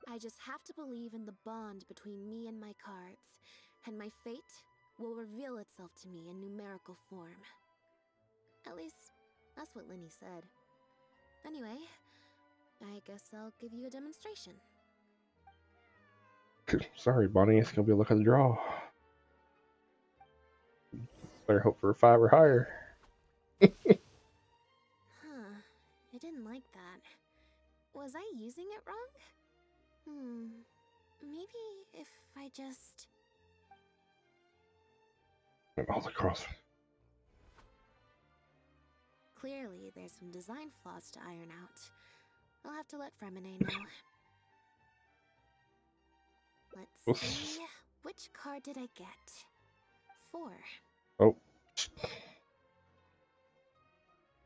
I just have to believe in the bond between me and my cards, and my fate will reveal itself to me in numerical form. At least, that's what Lenny said. Anyway, I guess I'll give you a demonstration. Sorry, Bonnie, it's gonna be a look at the draw. Better hope for a 5 or higher. I didn't like that. Was I using it wrong? Maybe if I just... All across. Clearly, there's some design flaws to iron out. I'll have to let Fremine know. Let's see... Which card did I get? 4. Oh.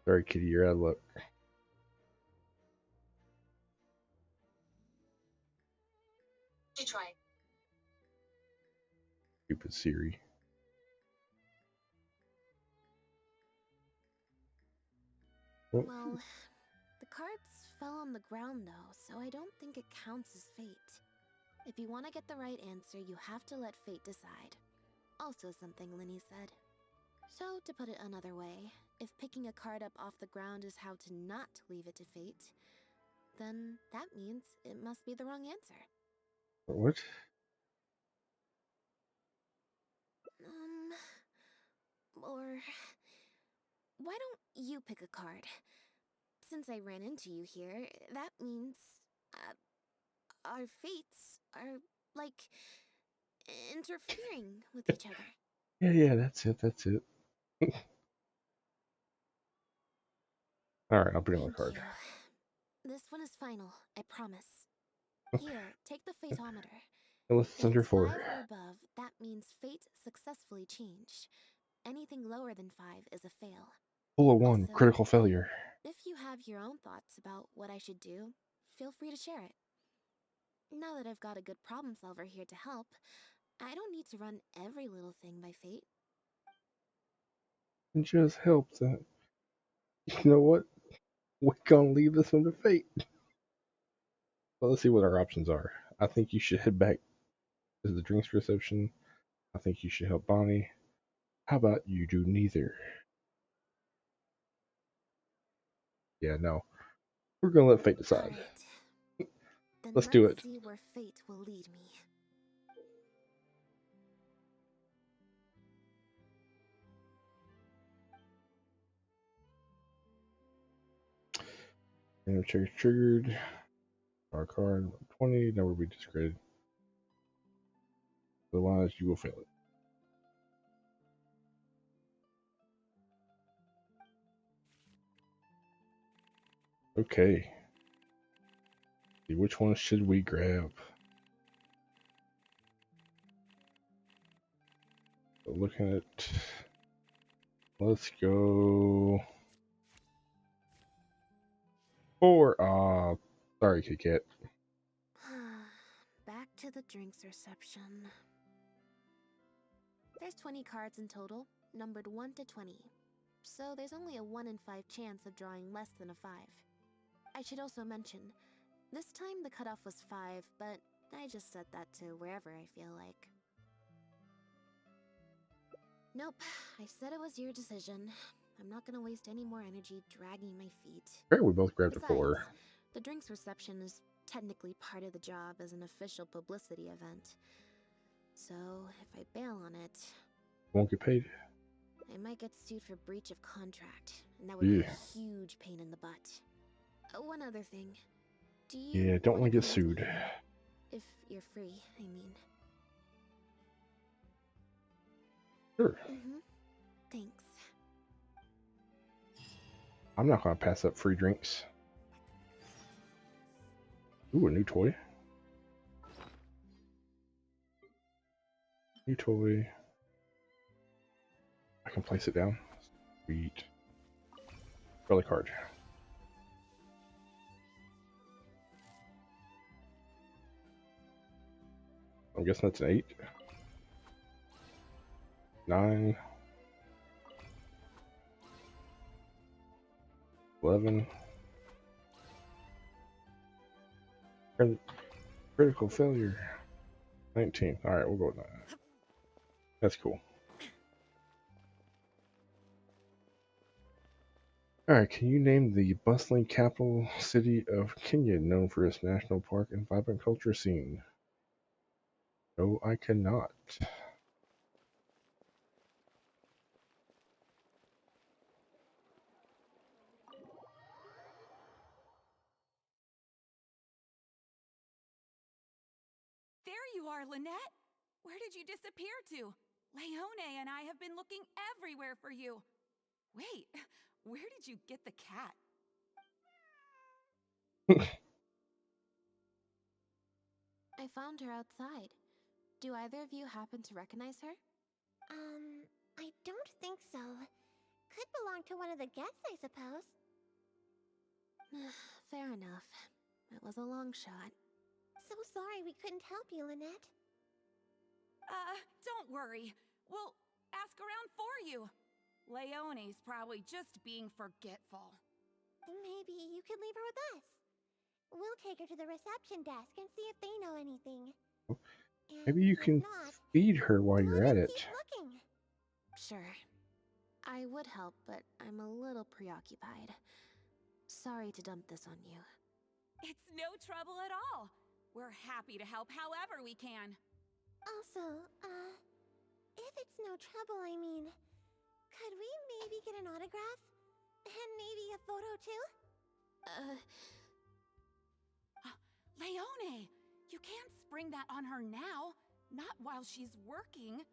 Sorry, kitty, you're out of luck. Try. Stupid Siri. Well, the cards fell on the ground though, so I don't think it counts as fate. If you want to get the right answer, you have to let fate decide. Also something Lenny said. So, to put it another way, if picking a card up off the ground is how to not leave it to fate, then that means it must be the wrong answer. What? Or... Why don't you pick a card? Since I ran into you here, that means... our fates are, like, interfering with each other. Yeah, that's it. Alright, I'll put it on the card. This one is final, I promise. Here, take the phaetometer. Unless it's If under it's 4. 5 or above, that means fate successfully changed. Anything lower than 5 is a fail. Full of 1, Also, critical failure. If you have your own thoughts about what I should do, feel free to share it. Now that I've got a good problem solver here to help, I don't need to run every little thing by fate. It just helps that. You know what? We're gonna leave this one to fate. Well, let's see what our options are. I think you should head back to the drinks reception. I think you should help Bonnie. How about you do neither? Yeah, no. We're gonna let fate decide. Right. Then Let's do it. see where fate will lead me. Random check triggered. Our card 20. Now will be discarded. Otherwise, you will fail it. Okay. See, which one should we grab? So looking at. Let's go. 4. Sorry, Kit Kat. Back to the drinks reception. There's 20 cards in total, numbered 1 to 20. So there's only a 1 in 5 chance of drawing less than a 5. I should also mention, this time the cutoff was 5, but I just set that to wherever I feel like. Nope, I said it was your decision. I'm not gonna waste any more energy dragging my feet. Okay, we both grabbed a Besides, 4. the drinks reception is technically part of the job as an official publicity event. So, if I bail on it, Won't get paid. I might get sued for breach of contract, and that would be Yeah. a huge pain in the butt. One other thing. Do you Yeah, don't wanna want to get come with sued. me? If you're free, I mean. Sure. Thanks. I'm not going to pass up free drinks. Ooh, a new toy. New toy. I can place it down. Sweet. Relic card. I'm guessing that's an 8. 9. 11. Critical failure. 19. Alright, we'll go with that. That's cool. Alright, can you name the bustling capital city of Kenya known for its national park and vibrant culture scene? No, I cannot. There you are, Lynette! Where did you disappear to? Leone and I have been looking everywhere for you. Wait, where did you get the cat? I found her outside. Do either of you happen to recognize her? I don't think so. Could belong to one of the guests, I suppose. Fair enough. It was a long shot. So sorry we couldn't help you, Lynette. Don't worry. We'll ask around for you. Leone's probably just being forgetful. Maybe you could leave her with us. We'll take her to the reception desk and see if they know anything. Maybe you can feed her while you're at it. Looking. Sure. I would help, but I'm a little preoccupied. Sorry to dump this on you. It's no trouble at all. We're happy to help however we can. Also, if it's no trouble, I mean, could we maybe get an autograph? And maybe a photo too? Leone, you can't spring that on her now. Not while she's working.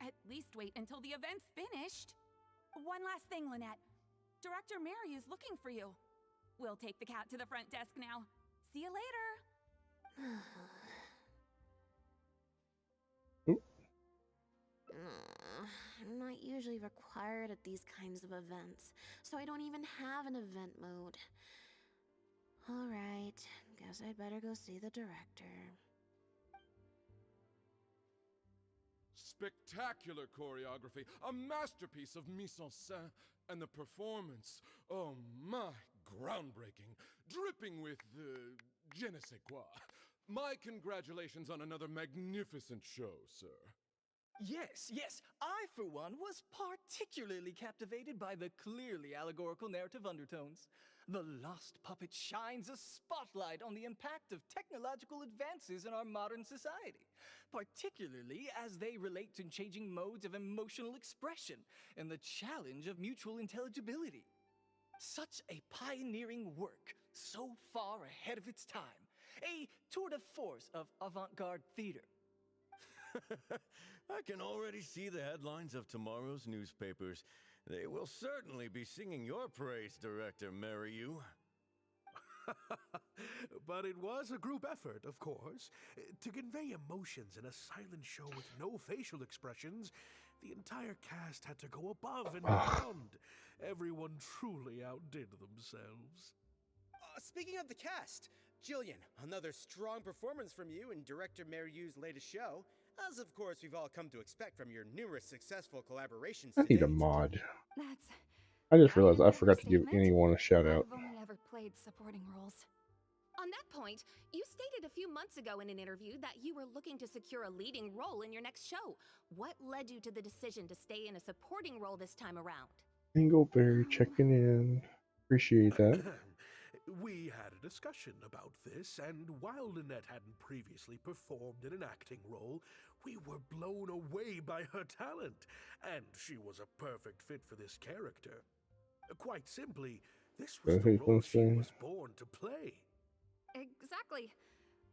At least wait until the event's finished. One last thing, Lynette. Director Mary is looking for you. We'll take the cat to the front desk now. See you later. I'm not usually required at these kinds of events, so I don't even have an event mode. Alright, guess I'd better go see the director. Spectacular choreography, a masterpiece of mise-en-scène, and the performance, oh my, groundbreaking, dripping with, je ne sais quoi. My congratulations on another magnificent show, sir. Yes, I, for one, was particularly captivated by the clearly allegorical narrative undertones. The Lost Puppet shines a spotlight on the impact of technological advances in our modern society, particularly as they relate to changing modes of emotional expression and the challenge of mutual intelligibility. Such a pioneering work, so far ahead of its time. A tour de force of avant-garde theater. I can already see the headlines of tomorrow's newspapers. They will certainly be singing your praise, Director Merriu. But it was a group effort, of course. To convey emotions in a silent show with no facial expressions, the entire cast had to go above and beyond. Everyone truly outdid themselves. Speaking of the cast, Jillian, another strong performance from you in director Mariu's latest show, as of course we've all come to expect from your numerous successful collaborations I to need a date. mod. That's I just quite realized an I forgot to give overstatement. anyone a shout out. I've only ever played supporting roles. On that point, you stated a few months ago in an interview that you were looking to secure a leading role in your next show. What led you to the decision to stay in a supporting role this time around? Dingleberry checking in. Appreciate that. We had a discussion about this, and while Lynette hadn't previously performed in an acting role, we were blown away by her talent, and she was a perfect fit for this character. Quite simply, this was the role she was born to play. Exactly.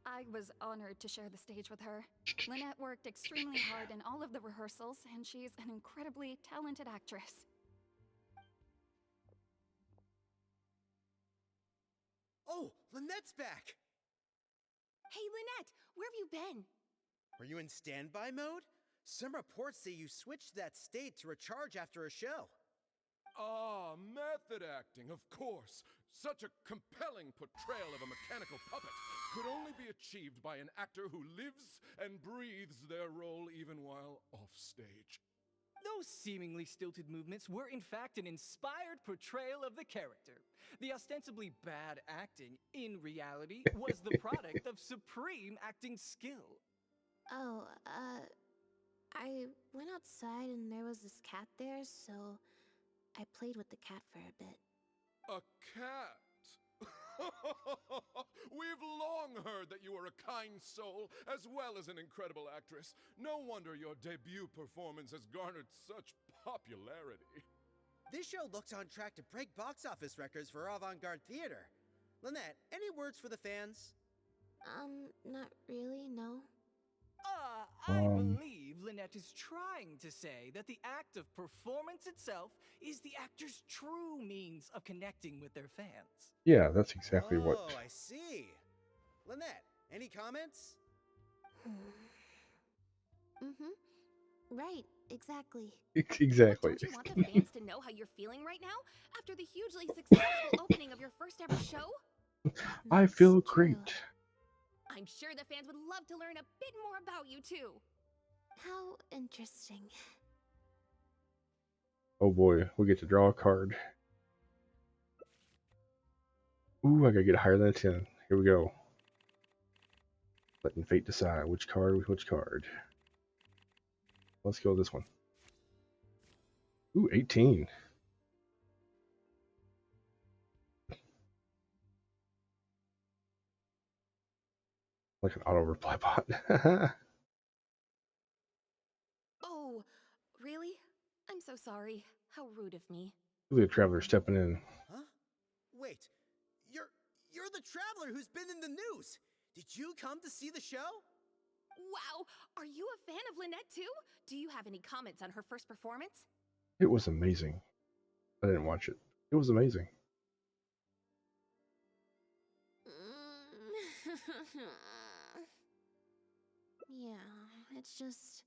I was honored to share the stage with her. Lynette worked extremely hard in all of the rehearsals, and she's an incredibly talented actress. Oh, Lynette's back! Hey, Lynette, where have you been? Were you in standby mode? Some reports say you switched that state to recharge after a show. Ah, method acting, of course. Such a compelling portrayal of a mechanical puppet could only be achieved by an actor who lives and breathes their role even while offstage. Those seemingly stilted movements were in fact an inspired portrayal of the character. The ostensibly bad acting, in reality, was the product of supreme acting skill. Oh, I went outside and there was this cat there, so I played with the cat for a bit. A cat? We've long heard that you are a kind soul as well as an incredible actress. No wonder your debut performance has garnered such popularity. This show looks on track to break box office records for avant-garde theater. Lynette, any words for the fans? Not really, no. I believe Lynette is trying to say that the act of performance itself is the actor's true means of connecting with their fans. Yeah, that's exactly what. Oh, I see. Lynette, any comments? Right, exactly. Exactly. Don't you want the fans to know how you're feeling right now after the hugely successful opening of your first ever show? I feel great. I'm sure the fans would love to learn a bit more about you too. How interesting. Oh boy, we get to draw a card. Ooh, I gotta get higher than a 10. Here we go. Letting fate decide which card with which card. Let's go with this one. Ooh, 18. Like an auto reply bot. Oh, really? I'm so sorry. How rude of me. Look at the traveler stepping in. Huh? Wait, you're the traveler who's been in the news. Did you come to see the show? Wow, are you a fan of Lynette too? Do you have any comments on her first performance? It was amazing. I didn't watch it. It was amazing. Yeah, it's just...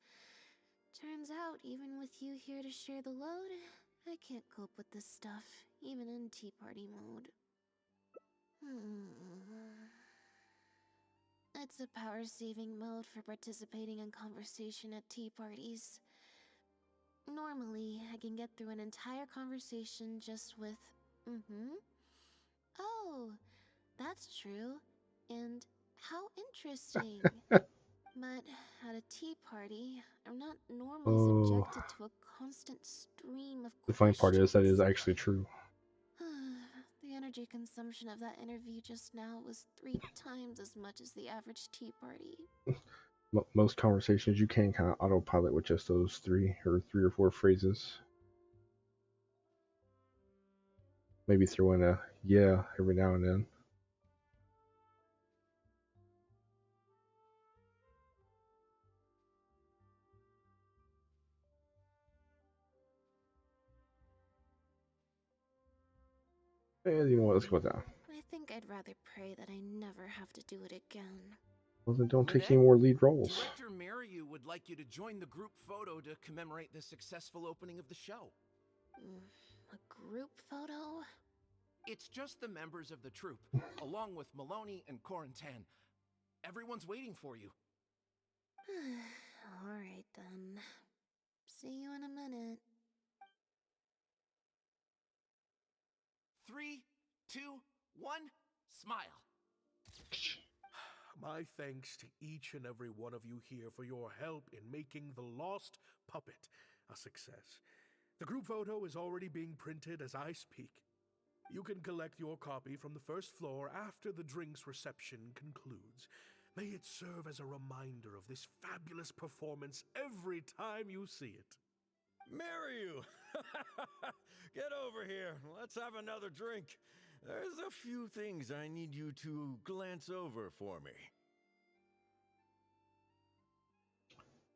Turns out, even with you here to share the load, I can't cope with this stuff, even in Tea Party mode. It's a power-saving mode for participating in conversation at tea parties. Normally, I can get through an entire conversation just with, oh, that's true, and how interesting. But at a tea party, I'm not normally subjected to a constant stream of The funny part is that questions. is actually true. The energy consumption of that interview just now was 3 times as much as the average tea party. Most conversations you can kind of autopilot with just those three or four phrases. Maybe throw in a yeah every now and then. And you know what? Let's go down. I think I'd rather pray that I never have to do it again. Well, then don't take Lynette, any more lead roles. Director Mariu would like you to join the group photo to commemorate the successful opening of the show. A group photo? It's just the members of the troupe, along with Maloney and Corentin. Everyone's waiting for you. Alright then. See you in a minute. 3, 2, 1, smile. My thanks to each and every one of you here for your help in making The Lost Puppet a success. The group photo is already being printed as I speak. You can collect your copy from the first floor after the drinks reception concludes. May it serve as a reminder of this fabulous performance every time you see it. Marry you! Get over here. Let's have another drink. There's a few things I need you to glance over for me.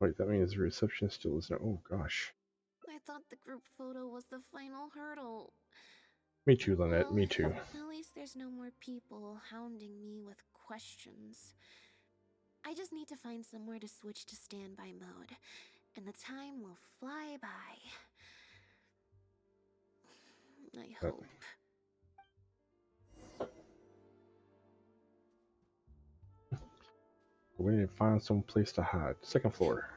Wait, that means the reception still isn't. Oh gosh. I thought the group photo was the final hurdle. Me too, Lynette. Well, Me too. at least there's no more people hounding me with questions. I just need to find somewhere to switch to standby mode, and the time will fly by. I hope. We need to find some place to hide. Second floor.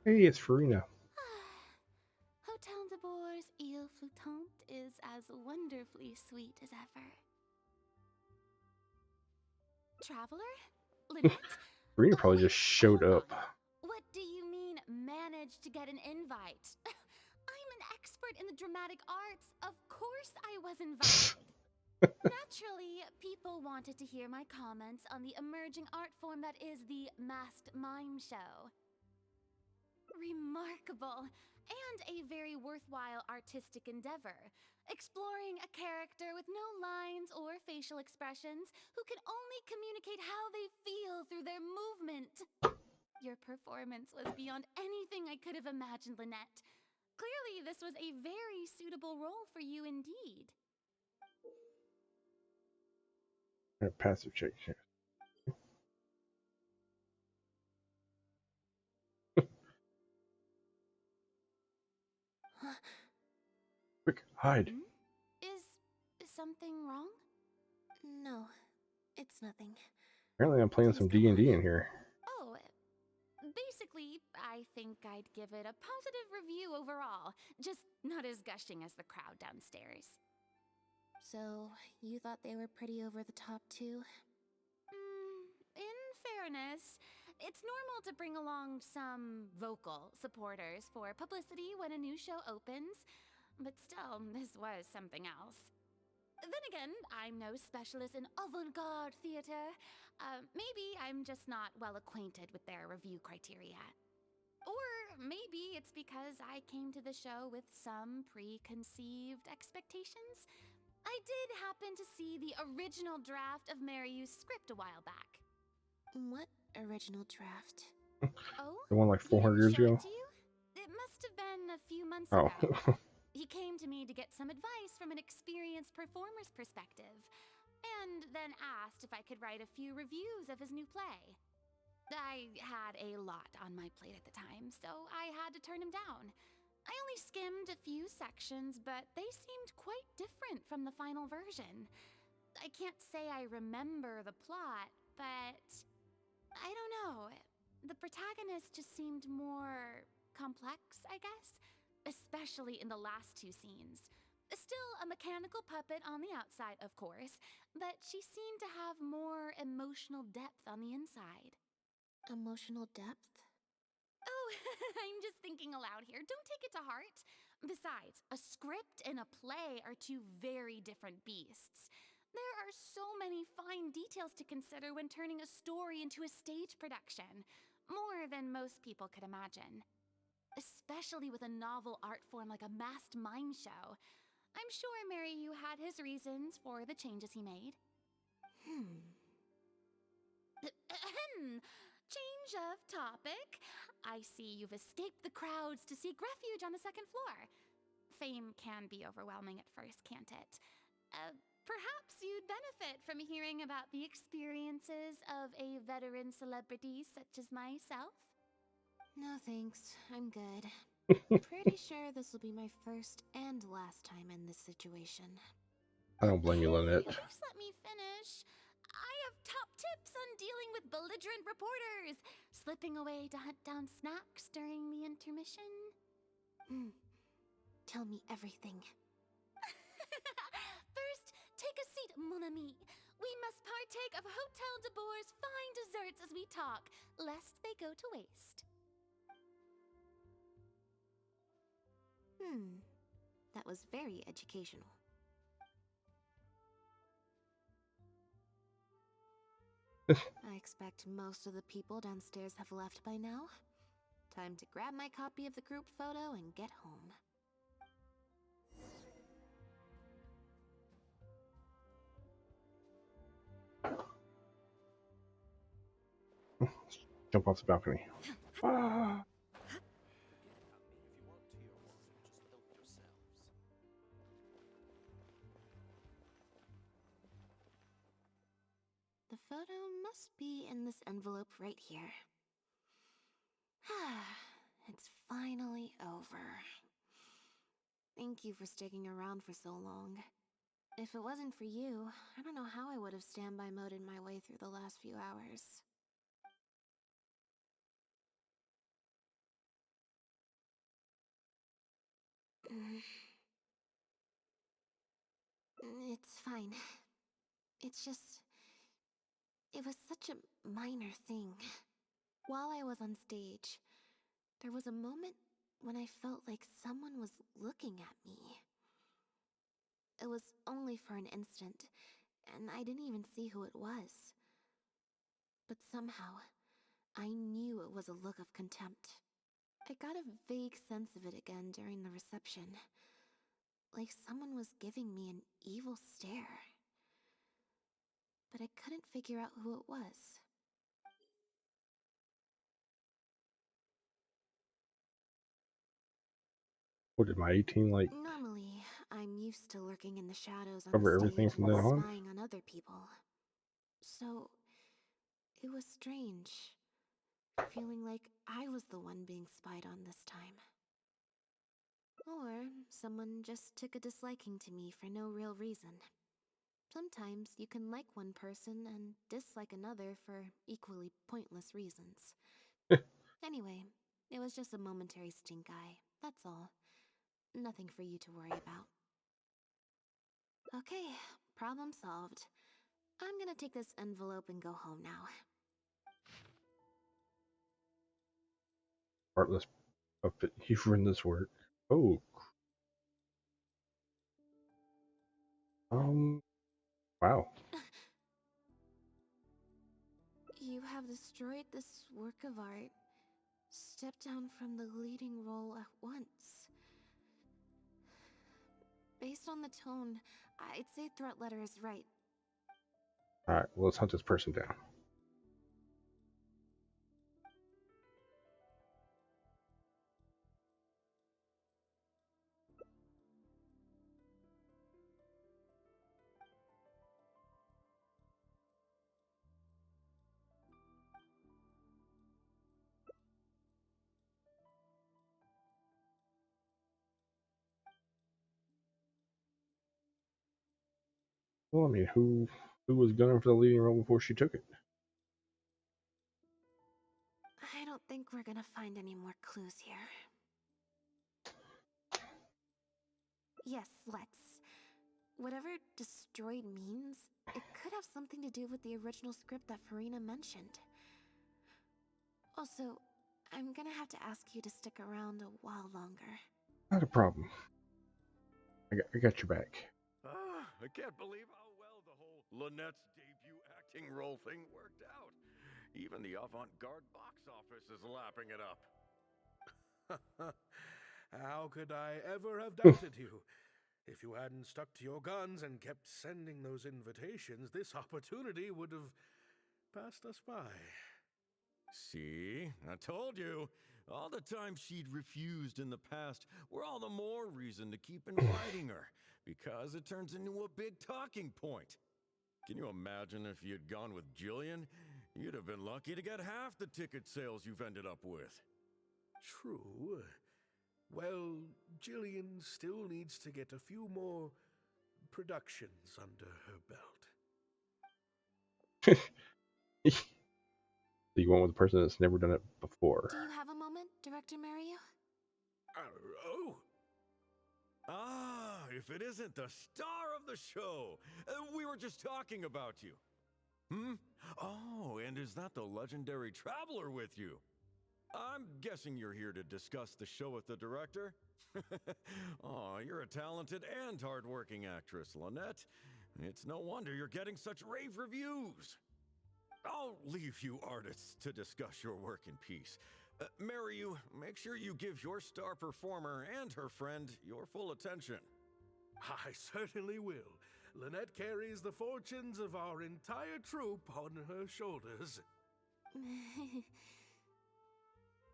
Hey, it's Farina. Hotel de Bour's Ile Flottante is as wonderfully sweet as ever. Traveler? Lynette? Farina probably just showed up. What do you mean, managed to get an invite? I'm an expert in the dramatic arts. Of course I was invited. Naturally, people wanted to hear my comments on the emerging art form that is the masked mime show. Remarkable, and a very worthwhile artistic endeavor, exploring a character with no lines or facial expressions who can only communicate how they feel through their movement. Your performance was beyond anything I could have imagined, Lynette. Clearly, this was a very suitable role for you indeed. Passive check. Quick, hide. Is something wrong? No, it's nothing. Apparently I'm playing some D&D in here. Oh, basically, I think I'd give it a positive review overall, just not as gushing as the crowd downstairs. So, you thought they were pretty over the top too? In fairness, it's normal to bring along some vocal supporters for publicity when a new show opens, but still, this was something else. Then again, I'm no specialist in avant-garde theater. Maybe I'm just not well acquainted with their review criteria. Or maybe it's because I came to the show with some preconceived expectations. I did happen to see the original draft of Mariu's script a while back. What original draft? Oh? The one like 400 years ago? It must have been a few months Oh. ago. He came to me to get some advice from an experienced performer's perspective, and then asked if I could write a few reviews of his new play. I had a lot on my plate at the time, so I had to turn him down. I only skimmed a few sections, but they seemed quite different from the final version. I can't say I remember the plot, but I don't know. The protagonist just seemed more complex, I guess. Especially in the last two scenes. Still a mechanical puppet on the outside, of course, but she seemed to have more emotional depth on the inside. Emotional depth? Oh, I'm just thinking aloud here. Don't take it to heart. Besides, a script and a play are two very different beasts. There are so many fine details to consider when turning a story into a stage production. More than most people could imagine. Especially with a novel art form like a masked mime show. I'm sure Mariu had his reasons for the changes he made. Change of topic. I see you've escaped the crowds to seek refuge on the second floor. Fame can be overwhelming at first, can't it? Perhaps you'd benefit from hearing about the experiences of a veteran celebrity such as myself. No thanks, I'm good. Pretty sure this will be my first and last time in this situation. I don't blame you, Lynette. Please let me finish. I have top tips on dealing with belligerent reporters, slipping away to hunt down snacks during the intermission. Tell me everything. First, take a seat, mon ami. We must partake of Hotel de Boer's fine desserts as we talk, lest they go to waste. That was very educational. I expect most of the people downstairs have left by now. Time to grab my copy of the group photo and get home. Jump off the balcony. Ah. The photo must be in this envelope right here. It's finally over. Thank you for sticking around for so long. If it wasn't for you, I don't know how I would have standby moded my way through the last few hours. It's fine. It's just... It was such a minor thing. While I was on stage, there was a moment when I felt like someone was looking at me. It was only for an instant, and I didn't even see who it was. But somehow, I knew it was a look of contempt. I got a vague sense of it again during the reception. Like someone was giving me an evil stare. But I couldn't figure out who it was. What did my 18 like? Normally, I'm used to lurking in the shadows on Cover the everything stage from and then on? spying on other people. So, it was strange, feeling like I was the one being spied on this time. Or someone just took a disliking to me for no real reason. Sometimes you can like one person and dislike another for equally pointless reasons. Anyway, it was just a momentary stink eye, that's all. Nothing for you to worry about. Okay, problem solved. I'm gonna take this envelope and go home now. Heartless puppet, you've ruined this work. Oh. Wow. You have destroyed this work of art. Step down from the leading role at once. Based on the tone, I'd say threat letter is right. Alright, well, let's hunt this person down. Well, I mean, who was gunning for the leading role before she took it? I don't think we're gonna find any more clues here. Yes, let's. Whatever destroyed means, it could have something to do with the original script that Farina mentioned. Also, I'm gonna have to ask you to stick around a while longer. Not a problem. I got your back. I can't believe how well the whole Lynette's debut acting role thing worked out. Even the avant-garde box office is lapping it up. How could I ever have doubted you? If you hadn't stuck to your guns and kept sending those invitations, this opportunity would have passed us by. See? I told you. All the times she'd refused in the past were all the more reason to keep inviting her, because it turns into a big talking point. Can you imagine if you'd gone with Jillian? You'd have been lucky to get half the ticket sales you've ended up with. True. Well, Jillian still needs to get a few more productions under her belt. So you went with a person that's never done it before. Do you have a moment, Director Mario? Oh! Ah, if it isn't the star of the show! We were just talking about you. Hmm? Oh, and is that the legendary traveler with you? I'm guessing you're here to discuss the show with the director? Oh, you're a talented and hardworking actress, Lynette. It's no wonder you're getting such rave reviews. I'll leave you artists to discuss your work in peace. Mariu, make sure you give your star performer and her friend your full attention. I certainly will. Lynette carries the fortunes of our entire troupe on her shoulders.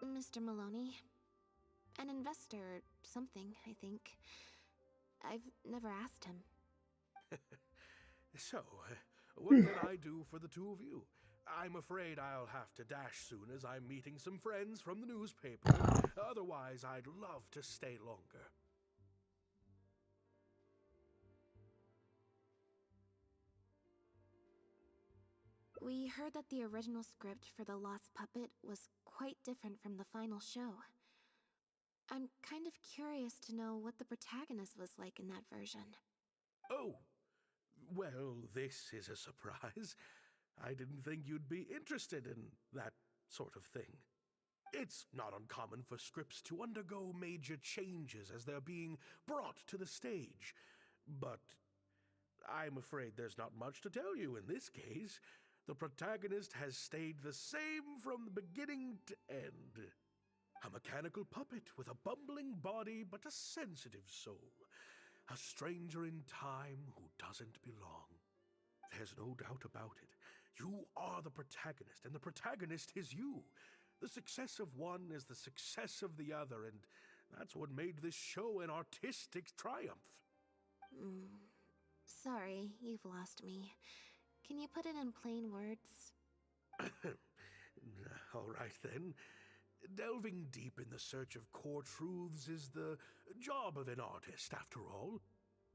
Mr. Maloney. An investor or something, I think. I've never asked him. So, what can I do for the two of you? I'm afraid I'll have to dash soon as I'm meeting some friends from the newspaper. Otherwise, I'd love to stay longer. We heard that the original script for The Lost Puppet was quite different from the final show. I'm kind of curious to know what the protagonist was like in that version. Oh, well, this is a surprise. I didn't think you'd be interested in that sort of thing. It's not uncommon for scripts to undergo major changes as they're being brought to the stage. But I'm afraid there's not much to tell you in this case. The protagonist has stayed the same from the beginning to end. A mechanical puppet with a bumbling body but a sensitive soul. A stranger in time who doesn't belong. There's no doubt about it. You are the protagonist, and the protagonist is you. The success of one is the success of the other, and that's what made this show an artistic triumph. Sorry, you've lost me. Can you put it in plain words? All right then. Delving deep in the search of core truths is the job of an artist, after all.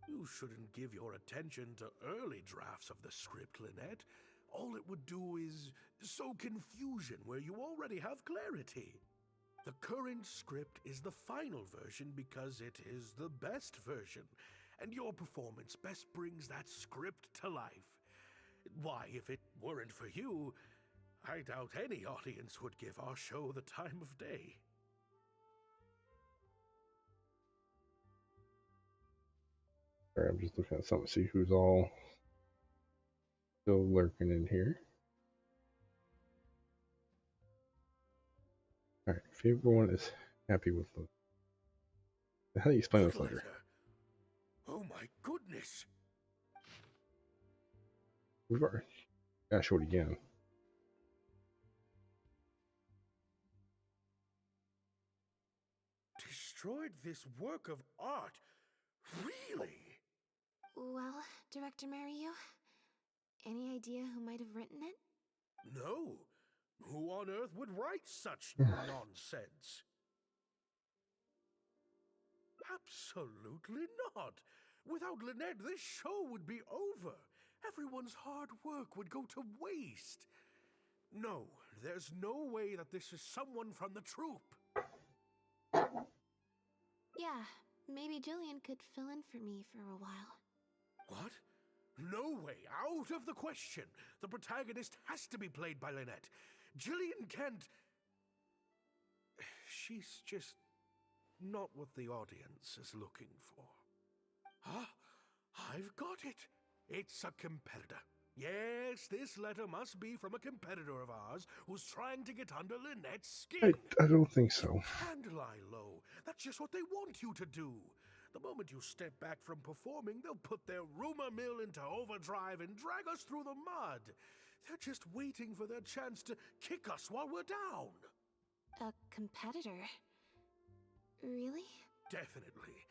You shouldn't give your attention to early drafts of the script, Lynette. All it would do is sow confusion where you already have clarity. The current script is the final version because it is the best version, and your performance best brings that script to life. Why, if it weren't for you, I doubt any audience would give our show the time of day. Alright, I'm just looking at something to see who's all still lurking in here. Alright, if everyone is happy with the... How do you explain this later? Oh my goodness! We've already... I showed it again. Destroyed this work of art? Really? Well, Director Mario, any idea who might have written it? No. Who on earth would write such nonsense? Absolutely not. Without Lynette, this show would be over. Everyone's hard work would go to waste. No, there's no way that this is someone from the troupe. Yeah, maybe Jillian could fill in for me for a while. What? No way, out of the question. The protagonist has to be played by Lynette. Jillian can't... She's just not what the audience is looking for. Ah, I've got it. It's a competitor. Yes, this letter must be from a competitor of ours who's trying to get under Lynette's skin. I don't think so. You can't lie low. That's just what they want you to do. The moment you step back from performing, they'll put their rumor mill into overdrive and drag us through the mud. They're just waiting for their chance to kick us while we're down. A competitor? Really? Definitely.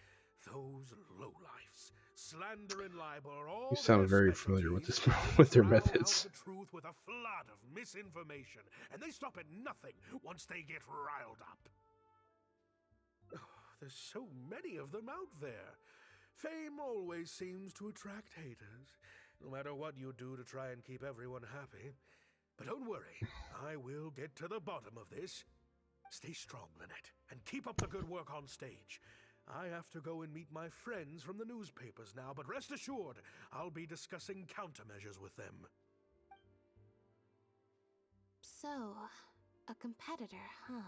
Those lowlifes. Slander and libel are all You sound their very familiar with specialties. this They with their drown out methods. the truth with a flood of misinformation, and they stop at nothing once they get riled up. There's so many of them out there. Fame always seems to attract haters, no matter what you do to try and keep everyone happy. But don't worry, I will get to the bottom of this. Stay strong, Lynette, and keep up the good work on stage. I have to go and meet my friends from the newspapers now, but rest assured, I'll be discussing countermeasures with them. So, a competitor, huh?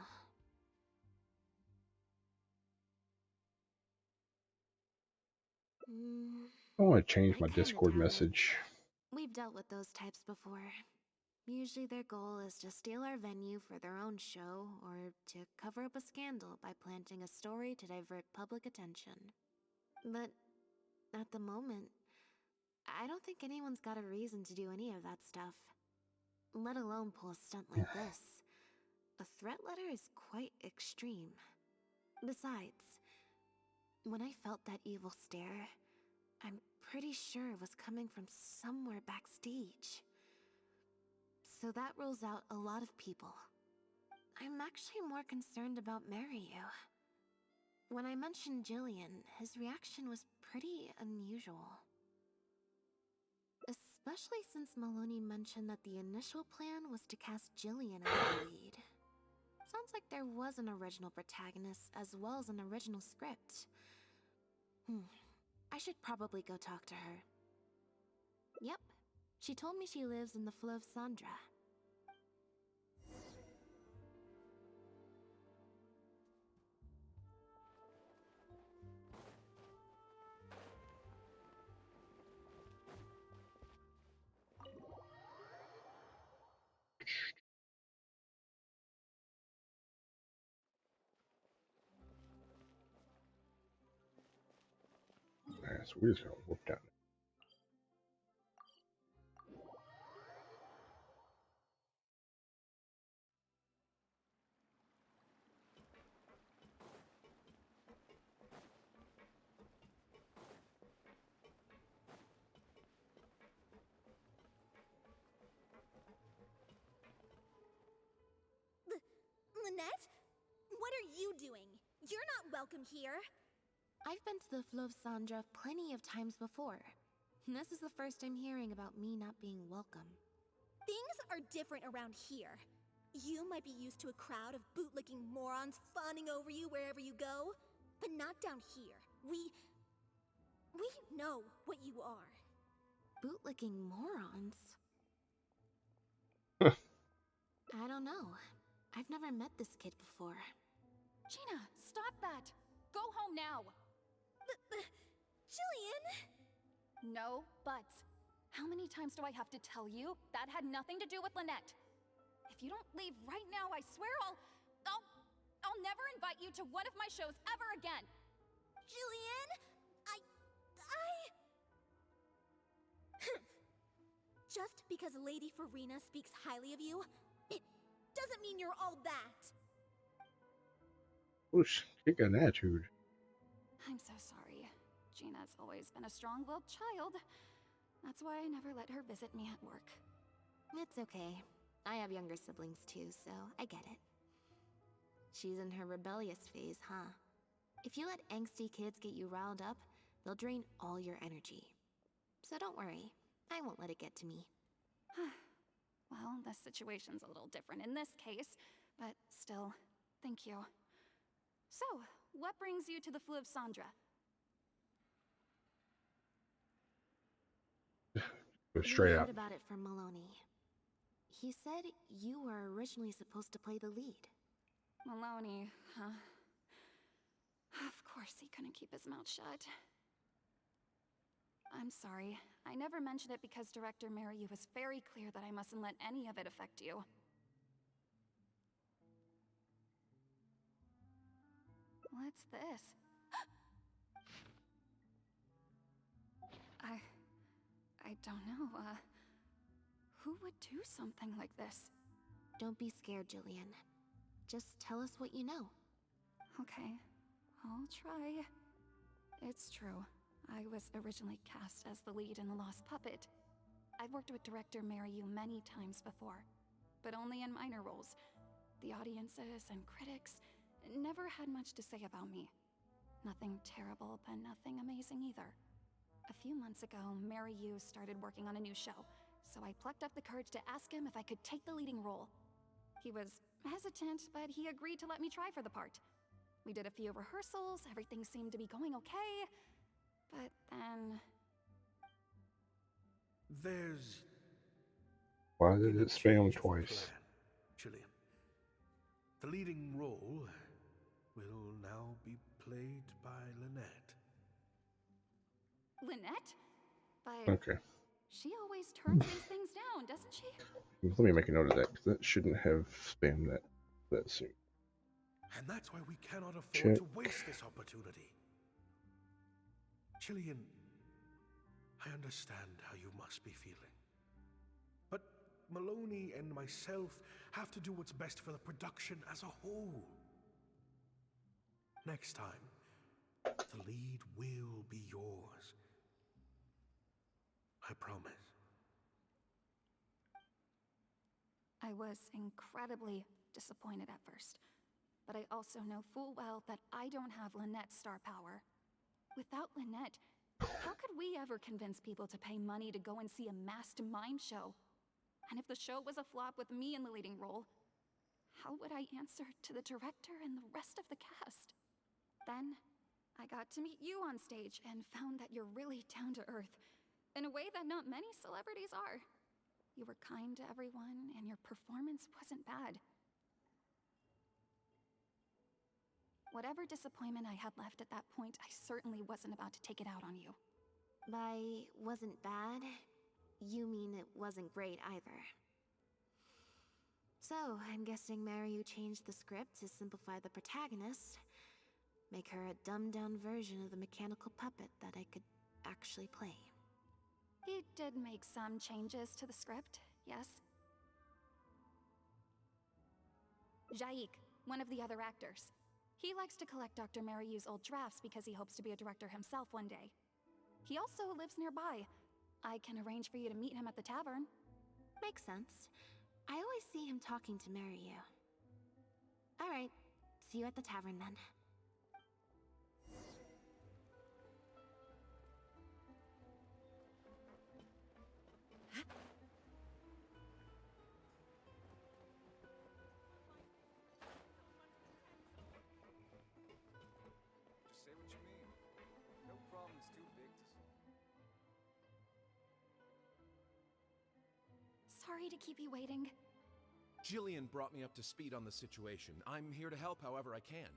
I want to change I my kinda Discord doubt it. message. We've dealt with those types before. Usually their goal is to steal our venue for their own show, or to cover up a scandal by planting a story to divert public attention. But at the moment, I don't think anyone's got a reason to do any of that stuff. Let alone pull a stunt like this. A threat letter is quite extreme. Besides, when I felt that evil stare, I'm pretty sure it was coming from somewhere backstage. So that rules out a lot of people. I'm actually more concerned about Mariyu. When I mentioned Jillian, his reaction was pretty unusual. Especially since Maloney mentioned that the initial plan was to cast Jillian as the lead. Sounds like there was an original protagonist as well as an original script. I should probably go talk to her. Yep, she told me she lives in the Fleuve Sandra. Alright, so we're just gonna whoop down. Lynette? What are you doing? You're not welcome here. I've been to the Fleuve Sandra plenty of times before. This is the first I'm hearing about me not being welcome. Things are different around here. You might be used to a crowd of bootlicking morons fawning over you wherever you go, but not down here. We know what you are. Bootlicking morons? I don't know. I've never met this kid before. Gina, stop that! Go home now! Jillian! No buts. How many times do I have to tell you? That had nothing to do with Lynette. If you don't leave right now, I swear I'll never invite you to one of my shows ever again! Jillian! Just because Lady Farina speaks highly of you, it doesn't mean you're all that. Whoosh, kick an attitude. I'm so sorry. Gina's always been a strong-willed child. That's why I never let her visit me at work. It's okay. I have younger siblings too, so I get it. She's in her rebellious phase, huh? If you let angsty kids get you riled up, they'll drain all your energy. So don't worry, I won't let it get to me. Well, this situation's a little different in this case, but still, thank you. So, what brings you to the Fleuve Sandra? Go We straight heard out. about it from Maloney. He said you were originally supposed to play the lead. Maloney, huh? Of course he couldn't keep his mouth shut. I'm sorry. I never mentioned it because Director Mariyu was very clear that I mustn't let any of it affect you. What's this? I don't know, Who would do something like this? Don't be scared, Jillian. Just tell us what you know. Okay, I'll try. It's true. I was originally cast as the lead in The Lost Puppet. I've worked with director Mary Yu many times before, but only in minor roles. The audiences and critics never had much to say about me. Nothing terrible, but nothing amazing either. A few months ago, Mary Yu started working on a new show, so I plucked up the courage to ask him if I could take the leading role. He was hesitant, but he agreed to let me try for the part. We did a few rehearsals, everything seemed to be going okay, but then... There's Why did been a it spam change of twice? plan, Jillian. The leading role will now be played by Lynette. Lynette? But Okay. she always turns these things down, doesn't she? Let me make a note of that, because that shouldn't have spammed that soon. And that's why we cannot afford Check. to waste this opportunity. Jillian, I understand how you must be feeling. But Maloney and myself have to do what's best for the production as a whole. Next time, the lead will be yours. I promise. I was incredibly disappointed at first, but I also know full well that I don't have Lynette's star power. Without Lynette, how could we ever convince people to pay money to go and see a masked mime show? And if the show was a flop with me in the leading role, how would I answer to the director and the rest of the cast? Then, I got to meet you on stage and found that you're really down to earth, in a way that not many celebrities are. You were kind to everyone, and your performance wasn't bad. Whatever disappointment I had left at that point, I certainly wasn't about to take it out on you. By wasn't bad, you mean it wasn't great either. So, I'm guessing Mary Yu changed the script to simplify the protagonist, make her a dumbed-down version of the mechanical puppet that I could actually play. He did make some changes to the script, yes? Jaik, one of the other actors. He likes to collect Dr. Mary Yu's old drafts because he hopes to be a director himself one day. He also lives nearby. I can arrange for you to meet him at the tavern. Makes sense. I always see him talking to Mary Yu. Alright, see you at the tavern then. Just say what you mean. No problem's too big to solve. Sorry to keep you waiting. Jillian brought me up to speed on the situation. I'm here to help however I can.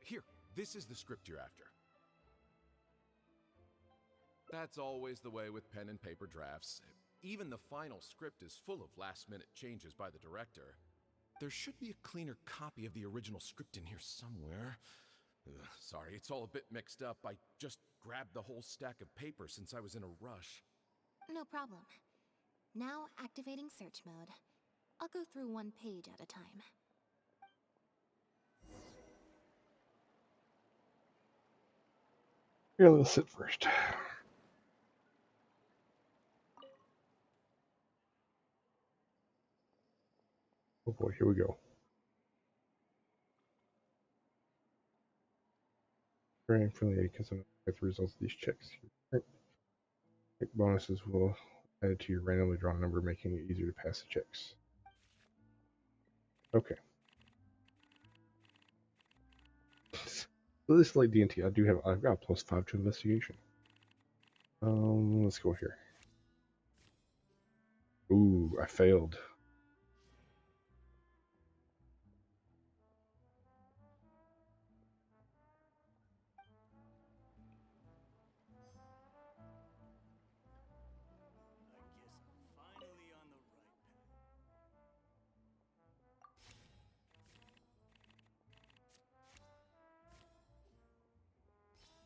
Here, this is the script you're after. That's always the way with pen and paper drafts. Even the final script is full of last-minute changes by the director. There should be a cleaner copy of the original script in here somewhere. Ugh, sorry, it's all a bit mixed up. I just grabbed the whole stack of paper since I was in a rush. No problem. Now activating search mode. I'll go through one page at a time. Here, let's sit first. Oh boy, here we go. Very friendly because I'm get the results of these checks. Check bonuses will add to your randomly drawn number, making it easier to pass the checks. Okay. So this is like D&T. I've got +5 to investigation. Let's go here. Ooh, I failed.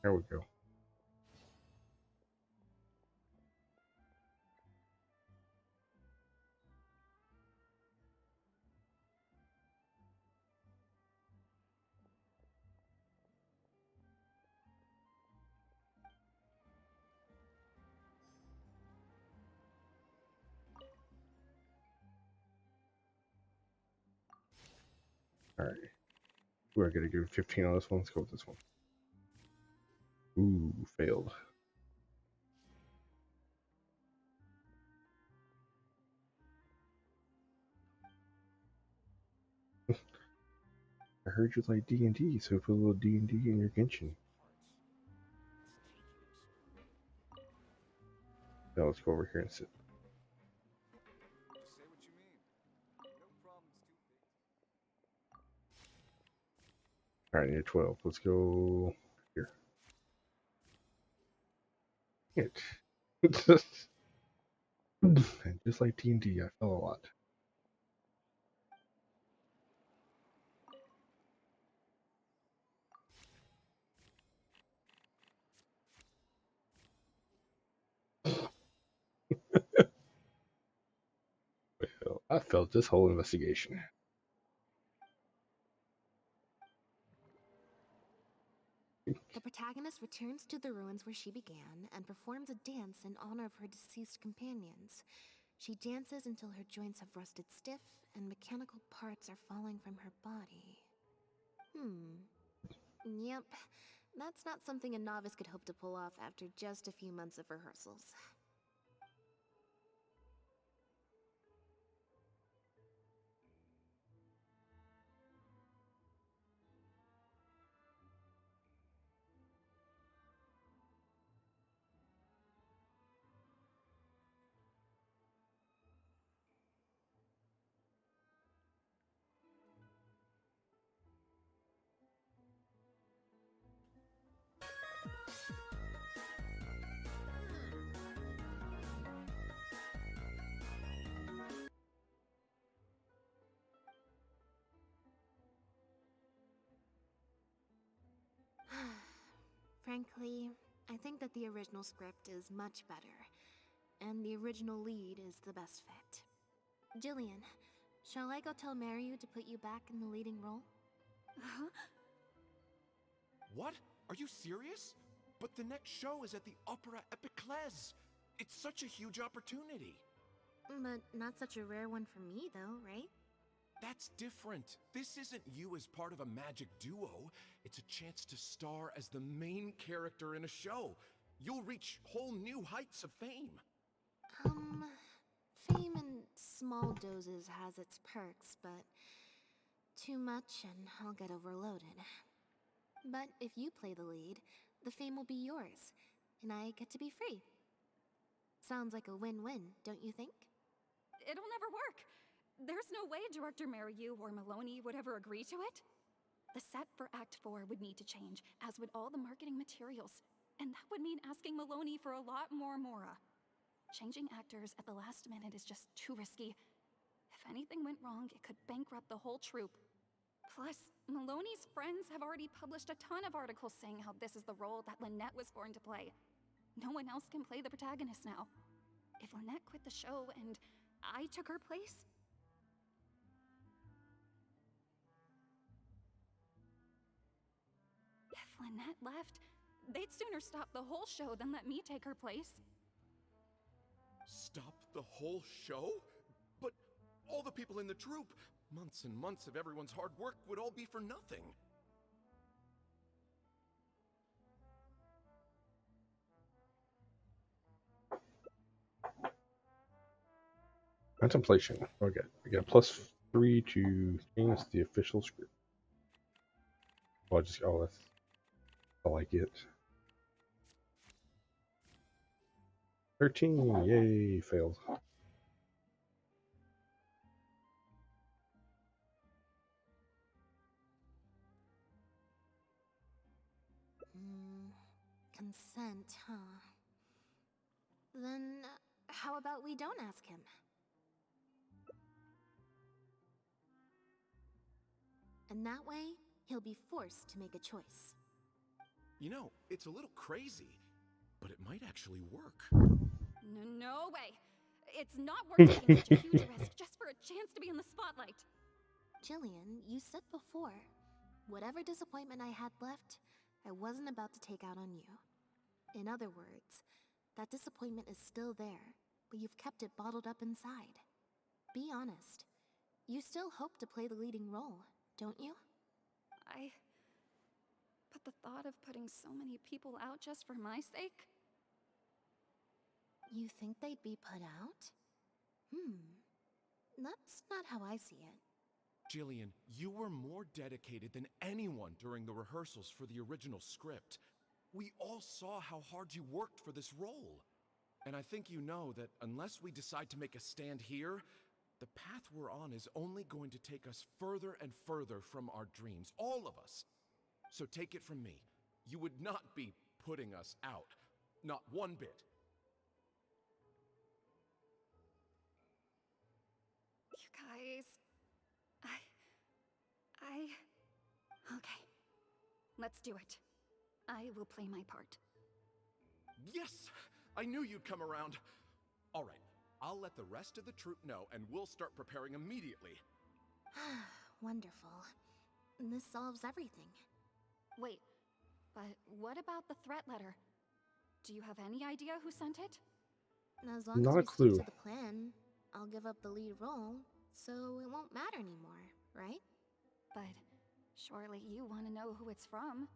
There we go. Alright. We're gonna give 15 on this one. Let's go with this one. Ooh, failed. I heard you like D&D, so put a little D&D in your Genshin. Now let's go over here and sit. Just say what you mean. No problem's too big. Alright, I need a 12. Let's go here. It. Just like D&D, I fell a lot. Well, I failed this whole investigation. The protagonist returns to the ruins where she began and performs a dance in honor of her deceased companions. She dances until her joints have rusted stiff and mechanical parts are falling from her body. Yep, that's not something a novice could hope to pull off after just a few months of rehearsals. Frankly, I think that the original script is much better, and the original lead is the best fit. Jillian, shall I go tell Mariu to put you back in the leading role? What? Are you serious? But the next show is at the Opera Epiclese. It's such a huge opportunity. But not such a rare one for me, though, right? That's different. This isn't you as part of a magic duo. It's a chance to star as the main character in a show. You'll reach whole new heights of fame. Fame in small doses has its perks, but too much and I'll get overloaded. But if you play the lead, the fame will be yours, and I get to be free. Sounds like a win-win, don't you think? It'll never work. There's no way Director Mariu or Maloney would ever agree to it. The set for Act 4 would need to change, as would all the marketing materials. And that would mean asking Maloney for a lot more Mora. Changing actors at the last minute is just too risky. If anything went wrong, it could bankrupt the whole troupe. Plus, Maloney's friends have already published a ton of articles saying how this is the role that Lynette was born to play. No one else can play the protagonist now. If Lynette quit the show and I took her place, if Lynette left, they'd sooner stop the whole show than let me take her place. Stop the whole show? But all the people in the troupe, months and months of everyone's hard work would all be for nothing. Contemplation. Okay, we got +3 to change the official script. Well, that's all I get. 13, yay, failed. Consent, huh? Then, how about we don't ask him? And that way, he'll be forced to make a choice. You know, it's a little crazy, but it might actually work. No way! It's not worth taking such a huge risk just for a chance to be in the spotlight. Jillian, you said before, whatever disappointment I had left, I wasn't about to take out on you. In other words, that disappointment is still there, but you've kept it bottled up inside. Be honest. You still hope to play the leading role, don't you? But the thought of putting so many people out just for my sake? You think they'd be put out? That's not how I see it. Jillian, you were more dedicated than anyone during the rehearsals for the original script. We all saw how hard you worked for this role. And I think you know that unless we decide to make a stand here, the path we're on is only going to take us further and further from our dreams, all of us. So take it from me, you would not be putting us out. Not one bit. You guys... Okay. Let's do it. I will play my part. Yes! I knew you'd come around. All right, I'll let the rest of the troupe know and we'll start preparing immediately. Wonderful. This solves everything. Wait, but what about the threat letter? Do you have any idea who sent it? As long Not as a we clue. stick to the plan, I'll give up the lead role, so it won't matter anymore, right? But surely you want to know who it's from.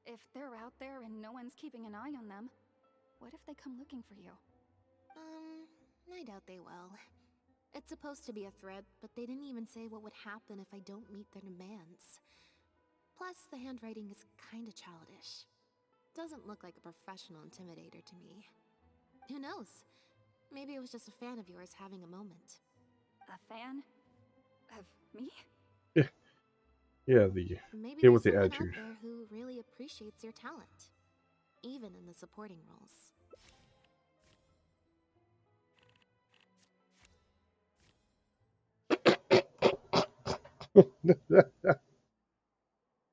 If they're out there and no one's keeping an eye on them, what if they come looking for you? I doubt they will. It's supposed to be a threat, but they didn't even say what would happen if I don't meet their demands. Plus, the handwriting is kinda childish. Doesn't look like a professional intimidator to me. Who knows? Maybe it was just a fan of yours having a moment. A fan? Of me? Yeah, the Maybe kid there's with the someone attitude. out there who really appreciates your talent, even in the supporting roles.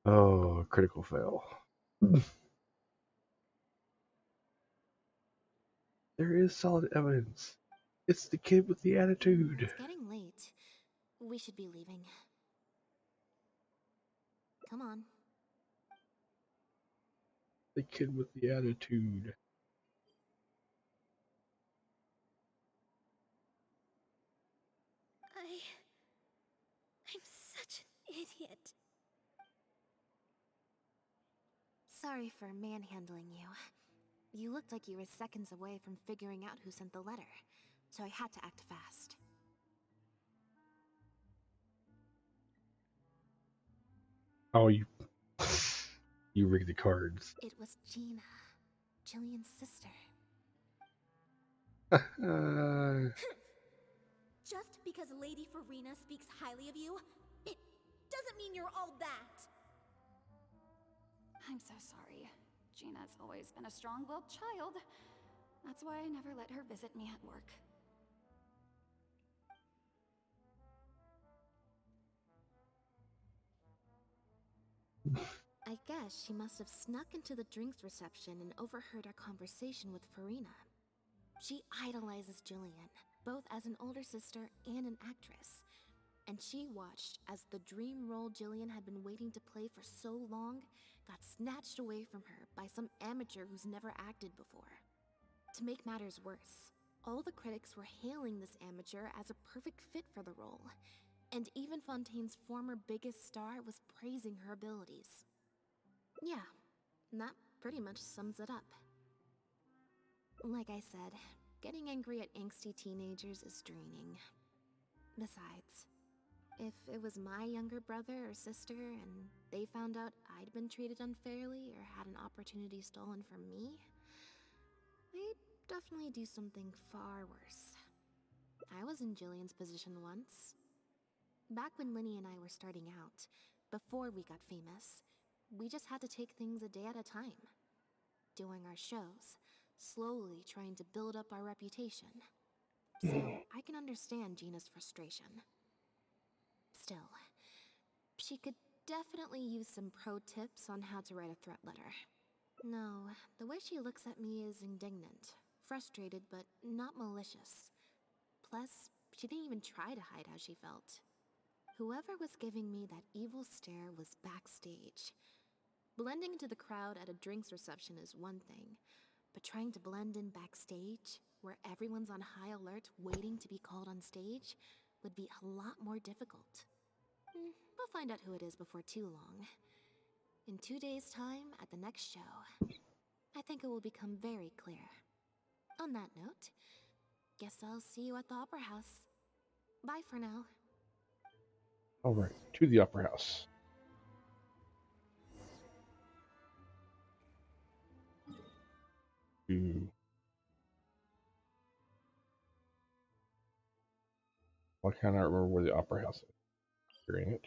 Oh, critical fail. There is solid evidence. It's the kid with the attitude. It's getting late. We should be leaving. Come on. The kid with the attitude. I'm such an idiot. Sorry for manhandling you. You looked like you were seconds away from figuring out who sent the letter, so I had to act fast. Oh, you rigged the cards. It was Gina, Jillian's sister. Just because Lady Farina speaks highly of you, it doesn't mean you're all that. I'm so sorry. Gina's always been a strong-willed child. That's why I never let her visit me at work. I guess she must have snuck into the drinks reception and overheard our conversation with Farina. She idolizes Jillian, both as an older sister and an actress. And she watched as the dream role Jillian had been waiting to play for so long got snatched away from her by some amateur who's never acted before. To make matters worse, all the critics were hailing this amateur as a perfect fit for the role, and even Fontaine's former biggest star was praising her abilities. Yeah, that pretty much sums it up. Like I said, getting angry at angsty teenagers is draining. Besides, if it was my younger brother or sister and they found out I'd been treated unfairly or had an opportunity stolen from me, they'd definitely do something far worse. I was in Jillian's position once. Back when Linny and I were starting out, before we got famous, we just had to take things a day at a time. Doing our shows, slowly trying to build up our reputation. So I can understand Gina's frustration. Still, she could definitely use some pro tips on how to write a threat letter. No, the way she looks at me is indignant, frustrated, but not malicious. Plus, she didn't even try to hide how she felt. Whoever was giving me that evil stare was backstage. Blending into the crowd at a drinks reception is one thing, but trying to blend in backstage, where everyone's on high alert waiting to be called on stage, would be a lot more difficult. We'll find out who it is before too long. In 2 days' time, at the next show, I think it will become very clear. On that note, guess I'll see you at the Opera House. Bye for now. All right, to the Opera House. Why can't I remember where the Opera House is? You're in it.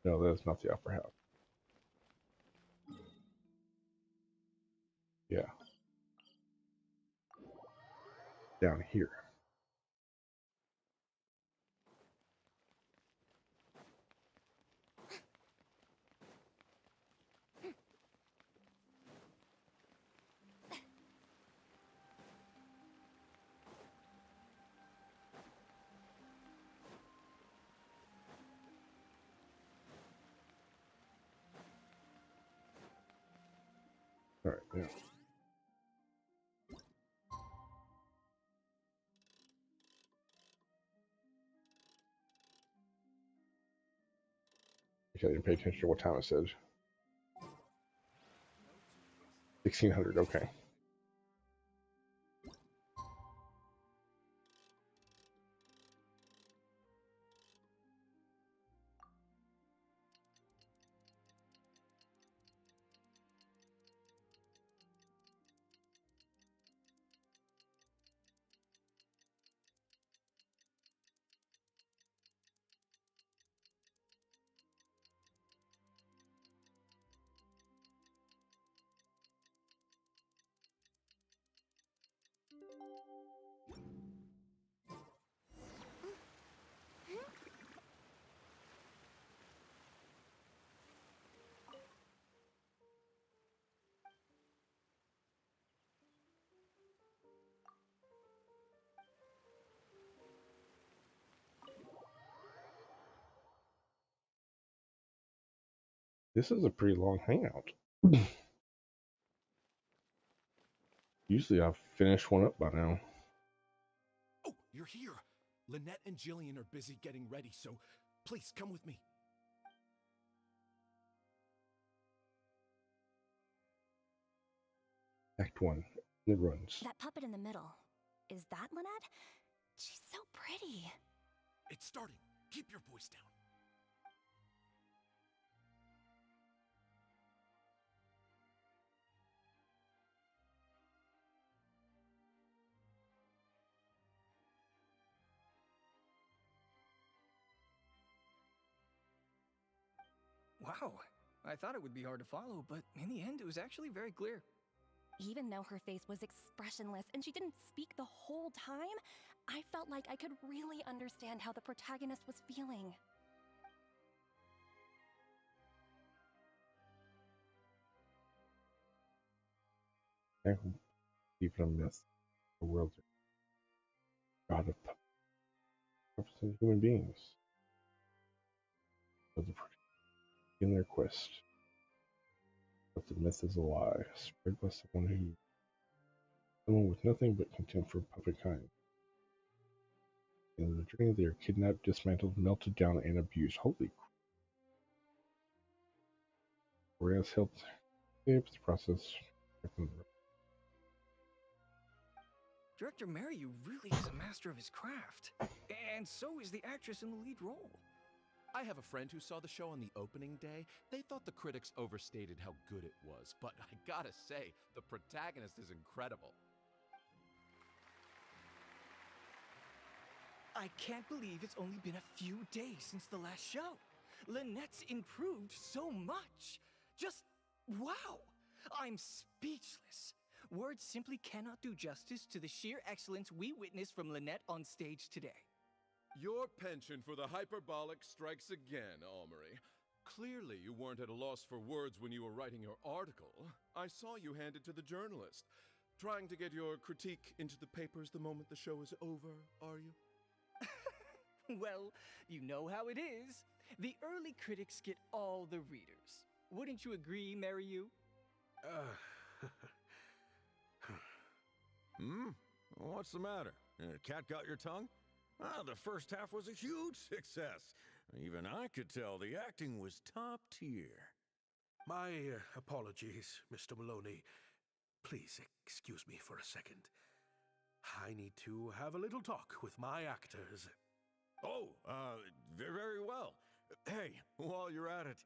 No, that's not the Opera House. Yeah. Down here. All right, yeah. Okay, I didn't pay attention to what time it said. 1600, okay. This is a pretty long hangout. Usually I've finished one up by now. Oh, you're here. Lynette and Jillian are busy getting ready, so please come with me. Act 1. It runs. That puppet in the middle. Is that Lynette? She's so pretty. It's starting. Keep your voice down. Wow, I thought it would be hard to follow, but in the end, it was actually very clear. Even though her face was expressionless and she didn't speak the whole time, I felt like I could really understand how the protagonist was feeling. I hope even a myth. The world's a god of puppets and human beings. But in their quest. But the myth is a lie, spread by someone with nothing but contempt for puppet kind. In the journey, they are kidnapped, dismantled, melted down, and abused. Holy crap. Whereas helped escape the process. Director Mariu really is a master of his craft. And so is the actress in the lead role. I have a friend who saw the show on the opening day. They thought the critics overstated how good it was, but I gotta say, the protagonist is incredible. I can't believe it's only been a few days since the last show. Lynette's improved so much. Just wow! I'm speechless. Words simply cannot do justice to the sheer excellence we witnessed from Lynette on stage today. Your penchant for the hyperbolic strikes again, Almery. Clearly, you weren't at a loss for words when you were writing your article. I saw you hand it to the journalist. Trying to get your critique into the papers the moment the show is over, are you? Well, you know how it is. The early critics get all the readers. Wouldn't you agree, Mariu? Hmm? What's the matter? Cat got your tongue? Ah, the first half was a huge success. Even I could tell the acting was top tier. My apologies, Mr. Maloney. Please excuse me for a second. I need to have a little talk with my actors. Oh, very well. Hey, while you're at it,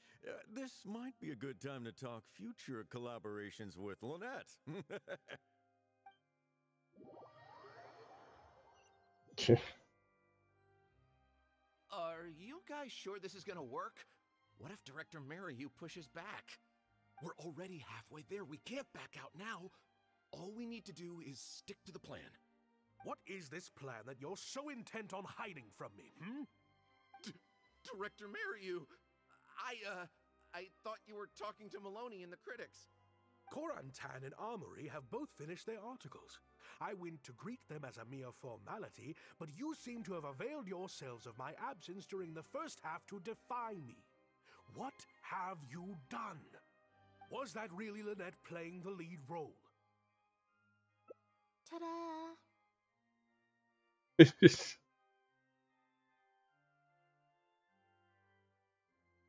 this might be a good time to talk future collaborations with Lynette. Are you guys sure this is gonna work? What if Director Mariyu pushes back? We're already halfway there. We can't back out now. All we need to do is stick to the plan. What is this plan that you're so intent on hiding from me, Director Mariyu, I thought you were talking to Maloney and the critics. Korantan and Armory have both finished their articles. I went to greet them as a mere formality, but you seem to have availed yourselves of my absence during the first half to defy me. What have you done? Was that really Lynette playing the lead role? Ta-da!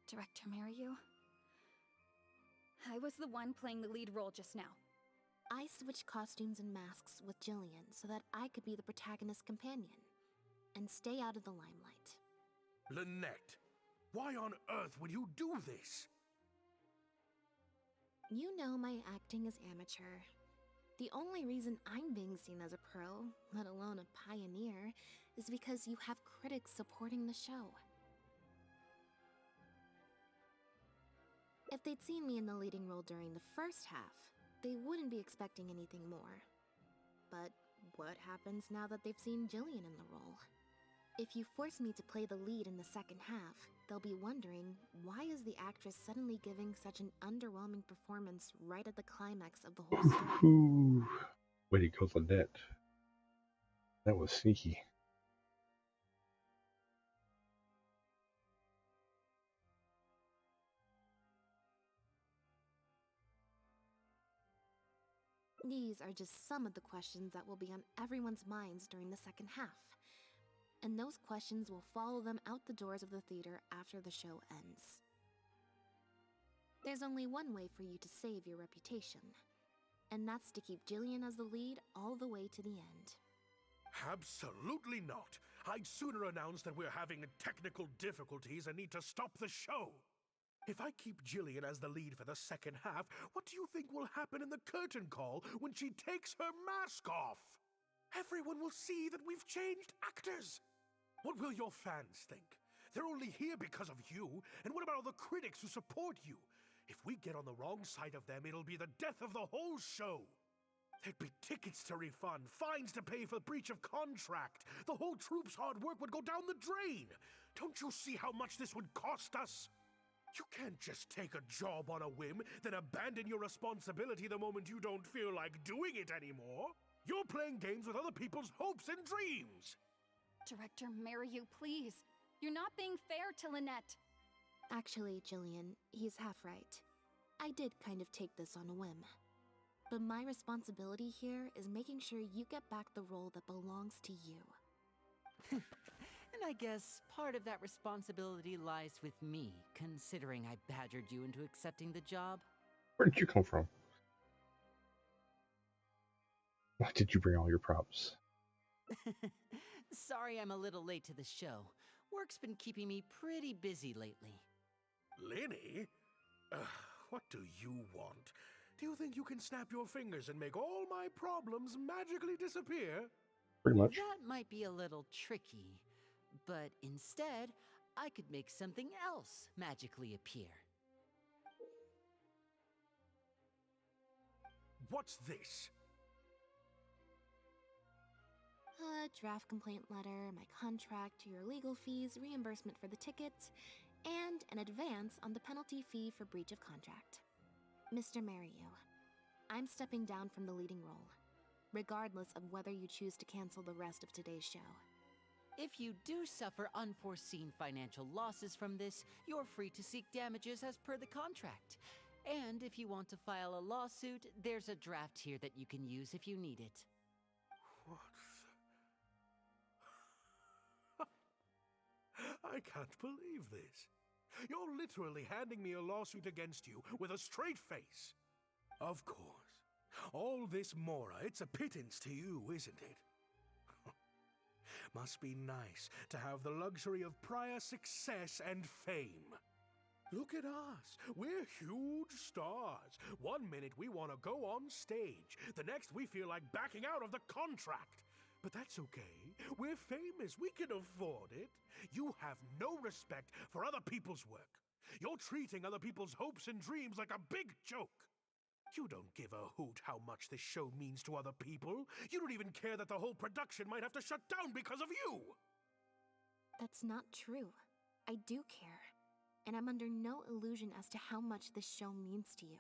Director Mariyu? I was the one playing the lead role just now. I switched costumes and masks with Jillian so that I could be the protagonist's companion and stay out of the limelight. Lynette, why on earth would you do this? You know my acting is amateur. The only reason I'm being seen as a pro, let alone a pioneer, is because you have critics supporting the show. If they'd seen me in the leading role during the first half, they wouldn't be expecting anything more. But what happens now that they've seen Jillian in the role? If you force me to play the lead in the second half, they'll be wondering, why is the actress suddenly giving such an underwhelming performance right at the climax of the whole story? Ooh. Way to go, Lynette. That was sneaky. These are just some of the questions that will be on everyone's minds during the second half. And those questions will follow them out the doors of the theater after the show ends. There's only one way for you to save your reputation, and that's to keep Jillian as the lead all the way to the end. Absolutely not. I'd sooner announce that we're having technical difficulties and need to stop the show. If I keep Jillian as the lead for the second half, what do you think will happen in the curtain call when she takes her mask off? Everyone will see that we've changed actors. What will your fans think? They're only here because of you, and what about all the critics who support you? If we get on the wrong side of them, it'll be the death of the whole show. There'd be tickets to refund, fines to pay for breach of contract. The whole troupe's hard work would go down the drain. Don't you see how much this would cost us? You can't just take a job on a whim, then abandon your responsibility the moment you don't feel like doing it anymore. You're playing games with other people's hopes and dreams. Director Mariyu, please. You're not being fair to Lynette. Actually, Jillian, he's half right. I did kind of take this on a whim. But my responsibility here is making sure you get back the role that belongs to you. And I guess part of that responsibility lies with me, considering I badgered you into accepting the job. Where did you come from? Why did you bring all your props? Sorry I'm a little late to the show. Work's been keeping me pretty busy lately. Lenny? What do you want? Do you think you can snap your fingers and make all my problems magically disappear? Pretty much. That might be a little tricky, but instead, I could make something else magically appear. What's this? A draft complaint letter, my contract, your legal fees, reimbursement for the tickets, and an advance on the penalty fee for breach of contract. Mr. Mariyu, I'm stepping down from the leading role, regardless of whether you choose to cancel the rest of today's show. If you do suffer unforeseen financial losses from this, you're free to seek damages as per the contract. And if you want to file a lawsuit, there's a draft here that you can use if you need it. I can't believe this. You're literally handing me a lawsuit against you with a straight face. Of course. All this Mora, it's a pittance to you, isn't it? Must be nice to have the luxury of prior success and fame. Look at us. We're huge stars. One minute we want to go on stage. The next we feel like backing out of the contract. But that's okay. We're famous. We can afford it. You have no respect for other people's work. You're treating other people's hopes and dreams like a big joke. You don't give a hoot how much this show means to other people. You don't even care that the whole production might have to shut down because of you. That's not true. I do care. And I'm under no illusion as to how much this show means to you.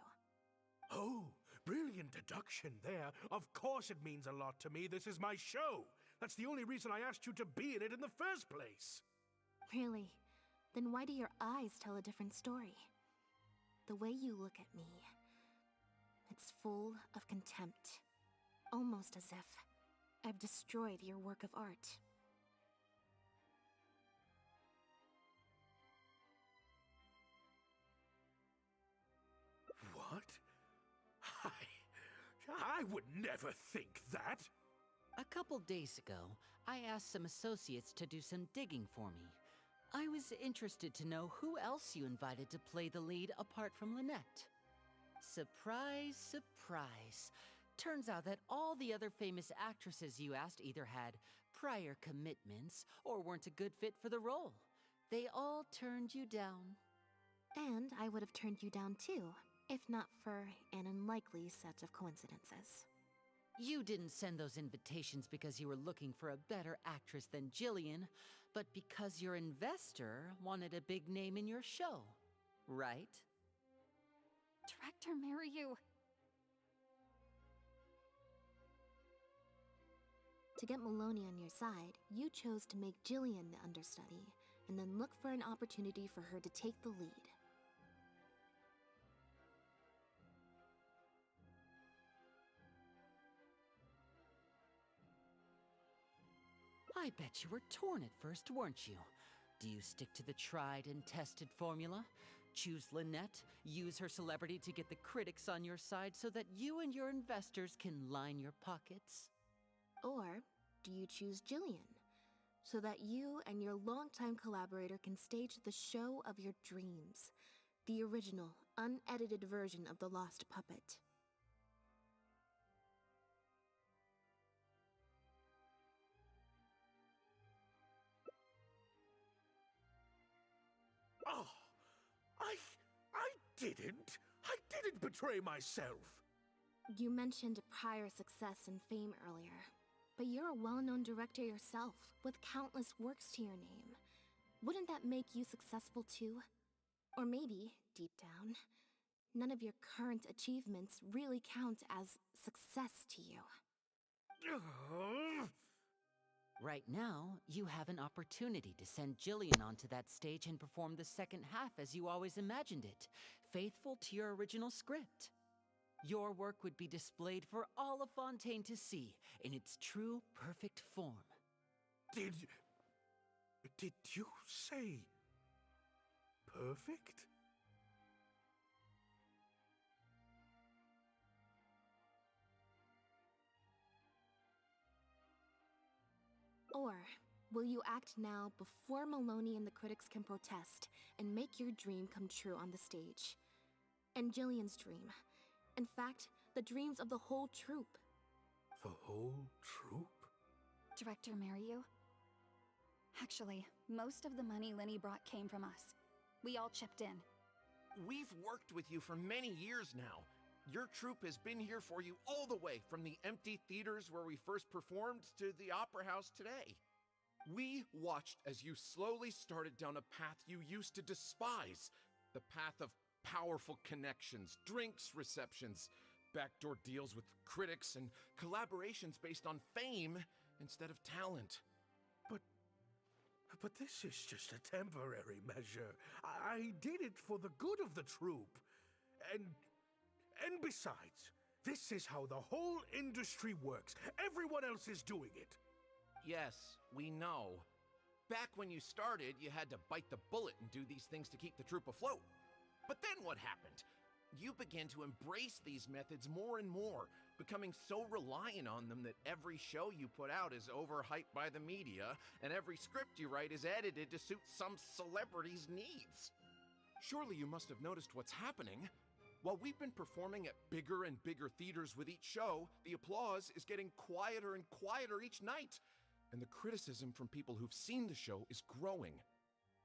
Oh, brilliant deduction there. Of course it means a lot to me. This is my show. That's the only reason I asked you to be in it in the first place. Really? Then why do your eyes tell a different story? The way you look at me, it's full of contempt. Almost as if I've destroyed your work of art. What? I would never think that. A couple days ago, I asked some associates to do some digging for me. I was interested to know who else you invited to play the lead apart from Lynette. Surprise, surprise. Turns out that all the other famous actresses you asked either had prior commitments or weren't a good fit for the role. They all turned you down. And I would have turned you down too, if not for an unlikely set of coincidences. You didn't send those invitations because you were looking for a better actress than Jillian, but because your investor wanted a big name in your show, right? Director Mariyu. To get Maloney on your side, you chose to make Jillian the understudy, and then look for an opportunity for her to take the lead. I bet you were torn at first, weren't you? Do you stick to the tried and tested formula? Choose Lynette, use her celebrity to get the critics on your side so that you and your investors can line your pockets? Or do you choose Jillian, so that you and your longtime collaborator can stage the show of your dreams, the original, unedited version of The Lost Puppet? Oh, I didn't betray myself. You mentioned prior success and fame earlier, but you're a well-known director yourself, with countless works to your name. Wouldn't that make you successful too? Or maybe, deep down, none of your current achievements really count as success to you. Right now, you have an opportunity to send Jillian onto that stage and perform the second half as you always imagined it, faithful to your original script. Your work would be displayed for all of Fontaine to see, in its true, perfect form. Did you say perfect? Or will you act now before Maloney and the critics can protest and make your dream come true on the stage? And Jillian's dream. In fact, the dreams of the whole troupe. The whole troupe? Director Mariyu. Actually, most of the money Lenny brought came from us. We all chipped in. We've worked with you for many years now. Your troupe has been here for you all the way from the empty theaters where we first performed to the Opera House today. We watched as you slowly started down a path you used to despise. The path of powerful connections, drinks receptions, backdoor deals with critics, and collaborations based on fame instead of talent. But this is just a temporary measure. I did it for the good of the troupe. And besides, this is how the whole industry works. Everyone else is doing it. Yes, we know. Back when you started, you had to bite the bullet and do these things to keep the troop afloat. But then what happened? You began to embrace these methods more and more, becoming so reliant on them that every show you put out is overhyped by the media, and every script you write is edited to suit some celebrity's needs. Surely you must have noticed what's happening. While we've been performing at bigger and bigger theaters with each show, the applause is getting quieter and quieter each night, and the criticism from people who've seen the show is growing.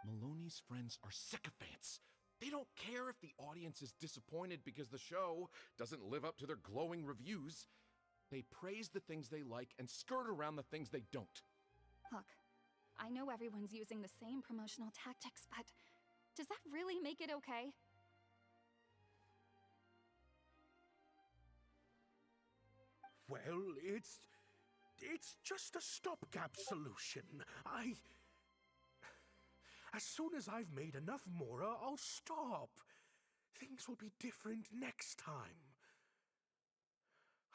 Maloney's friends are sycophants. They don't care if the audience is disappointed because the show doesn't live up to their glowing reviews. They praise the things they like and skirt around the things they don't. Look, I know everyone's using the same promotional tactics, but does that really make it okay? Well, it's just a stopgap solution. As soon as I've made enough Mora, I'll stop. Things will be different next time.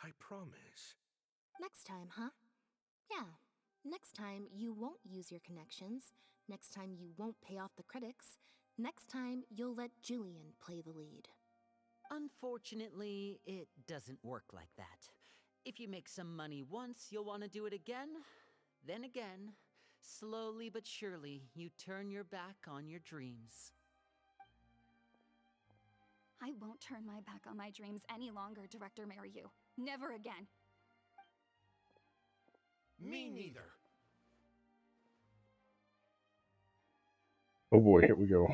I promise. Next time, huh? Yeah. Next time, you won't use your connections. Next time, you won't pay off the critics. Next time, you'll let Julian play the lead. Unfortunately, it doesn't work like that. If you make some money once, you'll want to do it again, then again. Slowly but surely, you turn your back on your dreams. I won't turn my back on my dreams any longer, Director Mariyu. Never again. Me neither. Oh boy, here we go.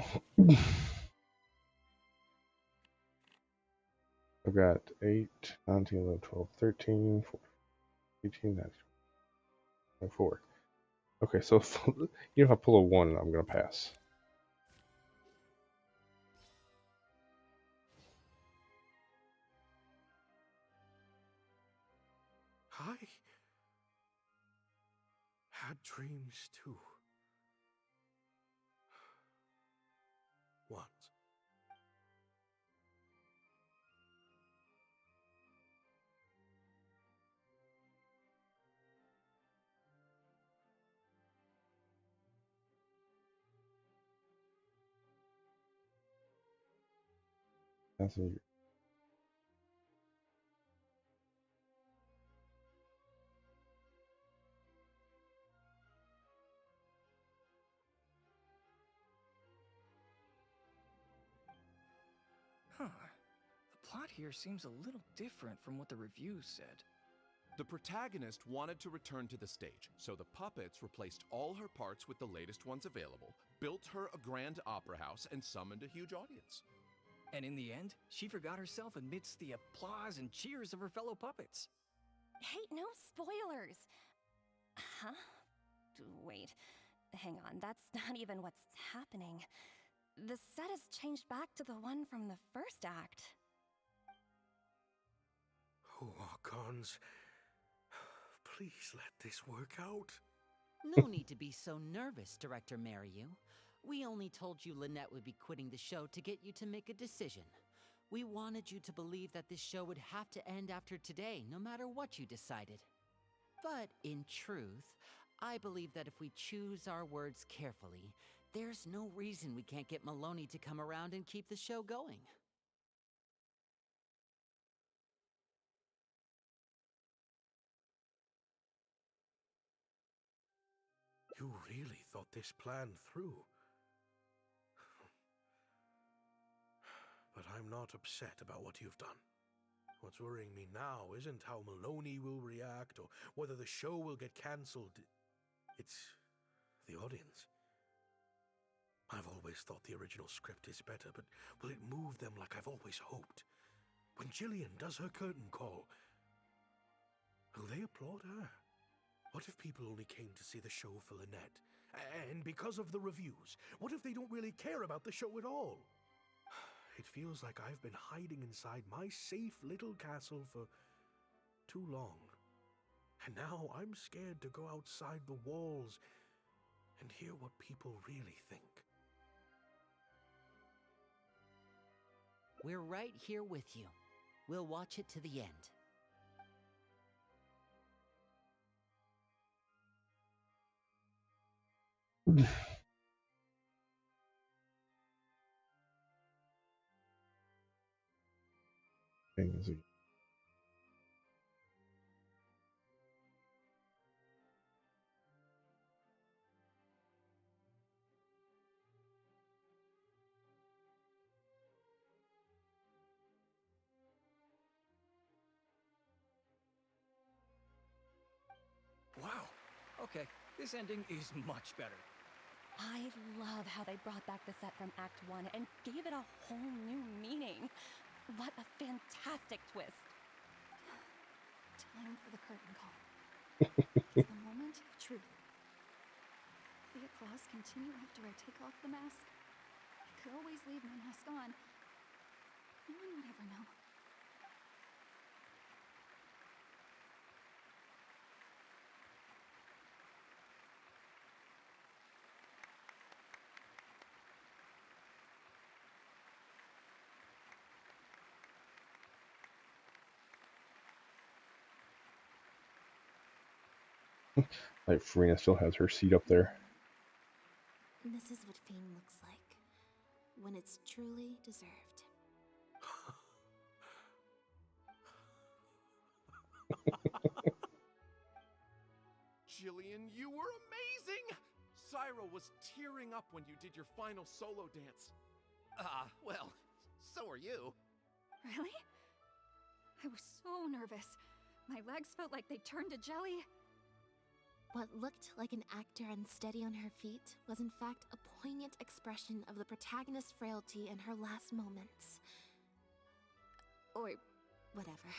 I've got 8, 19, 11, 12, 13, 14, 18, 19, 24. Okay, so if I pull a 1, I'm going to pass. I had dreams too. Once. That's a, Huh. The plot here seems a little different from what the reviews said. The protagonist wanted to return to the stage, so the puppets replaced all her parts with the latest ones available, built her a grand opera house, and summoned a huge audience. And in the end, she forgot herself amidst the applause and cheers of her fellow puppets. Hey, no spoilers! Huh? Wait, hang on, that's not even what's happening. The set has changed back to the one from the first act. Oh, Archons, please let this work out. No need to be so nervous, Director Mariyu. We only told you Lynette would be quitting the show to get you to make a decision. We wanted you to believe that this show would have to end after today, no matter what you decided. But in truth, I believe that if we choose our words carefully, there's no reason we can't get Maloney to come around and keep the show going. You really thought this plan through. But I'm not upset about what you've done. What's worrying me now isn't how Maloney will react or whether the show will get cancelled. It's the audience. I've always thought the original script is better, but will it move them like I've always hoped? When Jillian does her curtain call, will they applaud her? What if people only came to see the show for Lynette? And because of the reviews, what if they don't really care about the show at all? It feels like I've been hiding inside my safe little castle for too long. And now I'm scared to go outside the walls and hear what people really think. We're right here with you. We'll watch it to the end. Wow. Okay, this ending is much better. I love how they brought back the set from Act 1 and gave it a whole new meaning. What a fantastic twist. Time for the curtain call. It's the moment of truth. The applause continue after I take off the mask. I could always leave my mask on. No one would ever know. Like Farina still has her seat up there. This is what fame looks like when it's truly deserved. Jillian, you were amazing! Syra was tearing up when you did your final solo dance. Well, so are you. Really? I was so nervous. My legs felt like they turned to jelly. What looked like an actor unsteady on her feet was in fact a poignant expression of the protagonist's frailty in her last moments. Or whatever.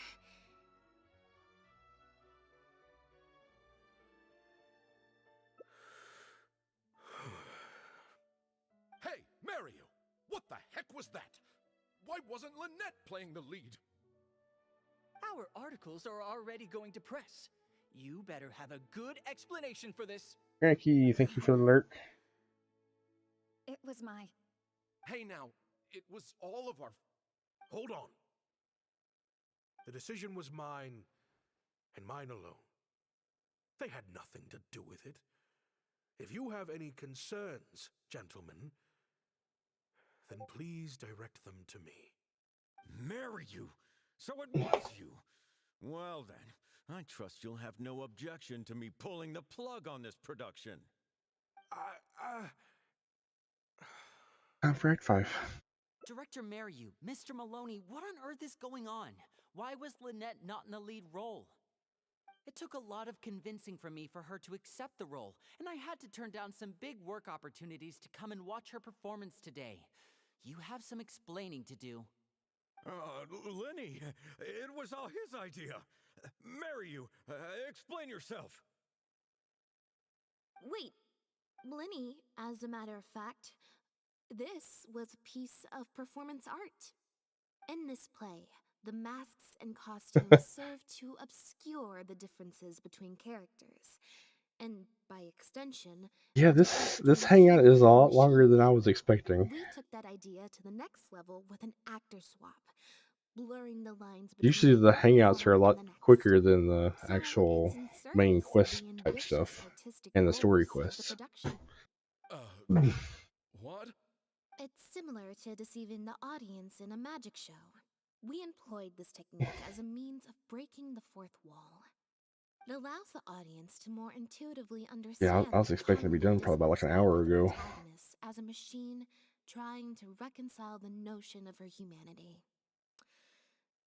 Hey, Mario! What the heck was that? Why wasn't Lynette playing the lead? Our articles are already going to press. You better have a good explanation for this. Cranky, thank you for the alert. It was my... Hey now, it was all of our... Hold on. The decision was mine, and mine alone. They had nothing to do with it. If you have any concerns, gentlemen, then please direct them to me. Marry you? So it was you? Well then, I trust you'll have no objection to me pulling the plug on this production. Time for Act 5. Director Mariu, Mr. Maloney, what on earth is going on? Why was Lynette not in the lead role? It took a lot of convincing from me for her to accept the role, and I had to turn down some big work opportunities to come and watch her performance today. You have some explaining to do. Lenny, it was all his idea. Mariu, explain yourself. Wait, Lenny, as a matter of fact, this was a piece of performance art. In this play, the masks and costumes serve to obscure the differences between characters. And by extension, Yeah, this hangout is a lot longer than I was expecting. we took that idea to the next level with an actor swap, blurring the lines between Usually the one hangouts are a performer lot and the next. quicker than the So actual it's in main service of quest the type ambitious stuff artistic and the story goals of the quests. production. What? It's similar to deceiving the audience in a magic show. We employed this technique as a means of breaking the fourth wall. It allows the audience to more intuitively understand Yeah, I was expecting to be done probably about like an hour ago. the protagonist as a machine trying to reconcile the notion of her humanity.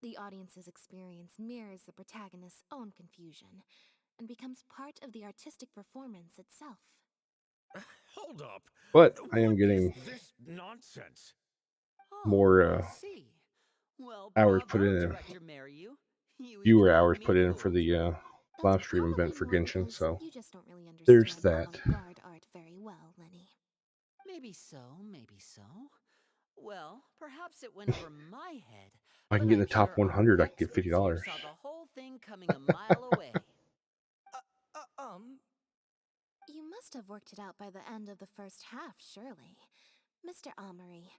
The audience's experience mirrors the protagonist's own confusion and becomes part of the artistic performance itself. Hold up. But I am What getting is this nonsense? more I see. Well, hours bravo, put in, Director Mariu. You even fewer had hours me put in for fooled. the live stream event for More Genshin, because so you just don't really there's understand that. avant-garde art very well, Lenny. Maybe so, maybe so. Well, perhaps it went over my head. If I can get in the top 100, I can get $50. Saw the whole thing coming a mile away. You must have worked it out by the end of the first half, surely. Mr. Amory,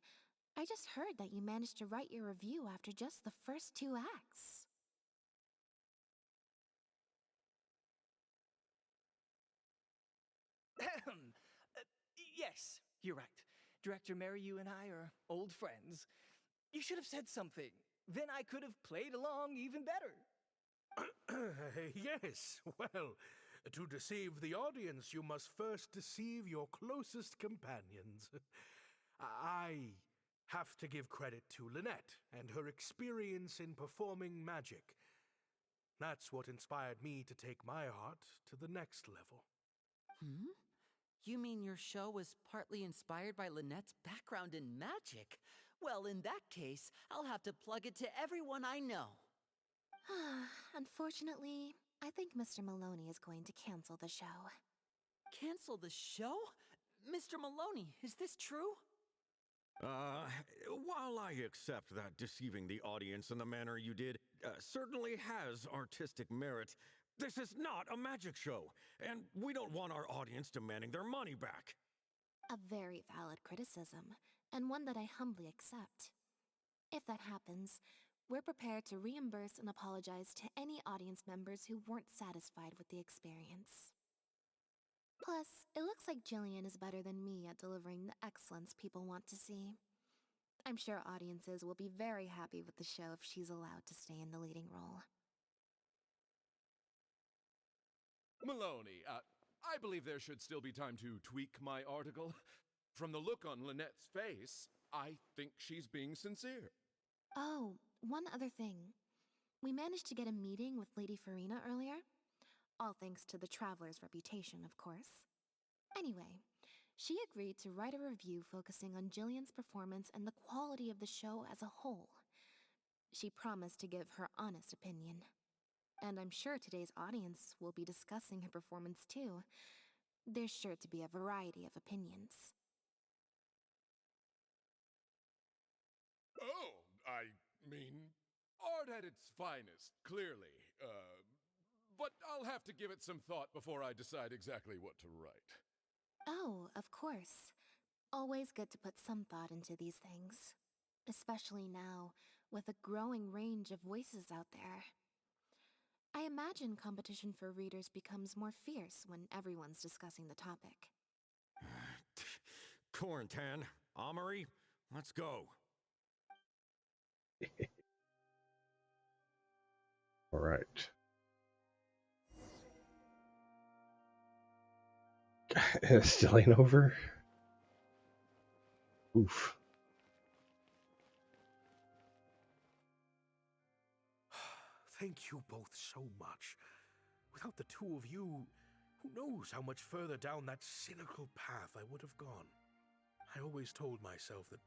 I just heard that you managed to write your review after just the first 2 acts. Yes, you're right. Director Mariyu and I are old friends. You should have said something. Then I could have played along even better. Yes, well, to deceive the audience, you must first deceive your closest companions. I have to give credit to Lynette and her experience in performing magic. That's what inspired me to take my art to the next level. Hmm? You mean your show was partly inspired by Lynette's background in magic? Well, in that case, I'll have to plug it to everyone I know. Unfortunately, I think Mr. Maloney is going to cancel the show. Cancel the show? Mr. Maloney, is this true? While I accept that deceiving the audience in the manner you did certainly has artistic merit, this is not a magic show, and we don't want our audience demanding their money back. A very valid criticism, and one that I humbly accept. If that happens, we're prepared to reimburse and apologize to any audience members who weren't satisfied with the experience. Plus, it looks like Jillian is better than me at delivering the excellence people want to see. I'm sure audiences will be very happy with the show if she's allowed to stay in the leading role. Maloney, I believe there should still be time to tweak my article. From the look on Lynette's face, I think she's being sincere. Oh, one other thing. We managed to get a meeting with Lady Farina earlier. All thanks to the Traveler's reputation, of course. Anyway, she agreed to write a review focusing on Jillian's performance and the quality of the show as a whole. She promised to give her honest opinion. And I'm sure today's audience will be discussing her performance too. There's sure to be a variety of opinions. Oh, I mean, art at its finest, clearly. But I'll have to give it some thought before I decide exactly what to write. Oh, of course. Always good to put some thought into these things. Especially now, with a growing range of voices out there. I imagine competition for readers becomes more fierce when everyone's discussing the topic. Corentan, Amory, let's go. All right. Still ain't over? Oof. Thank you both so much. Without the two of you, who knows how much further down that cynical path I would have gone. I always told myself that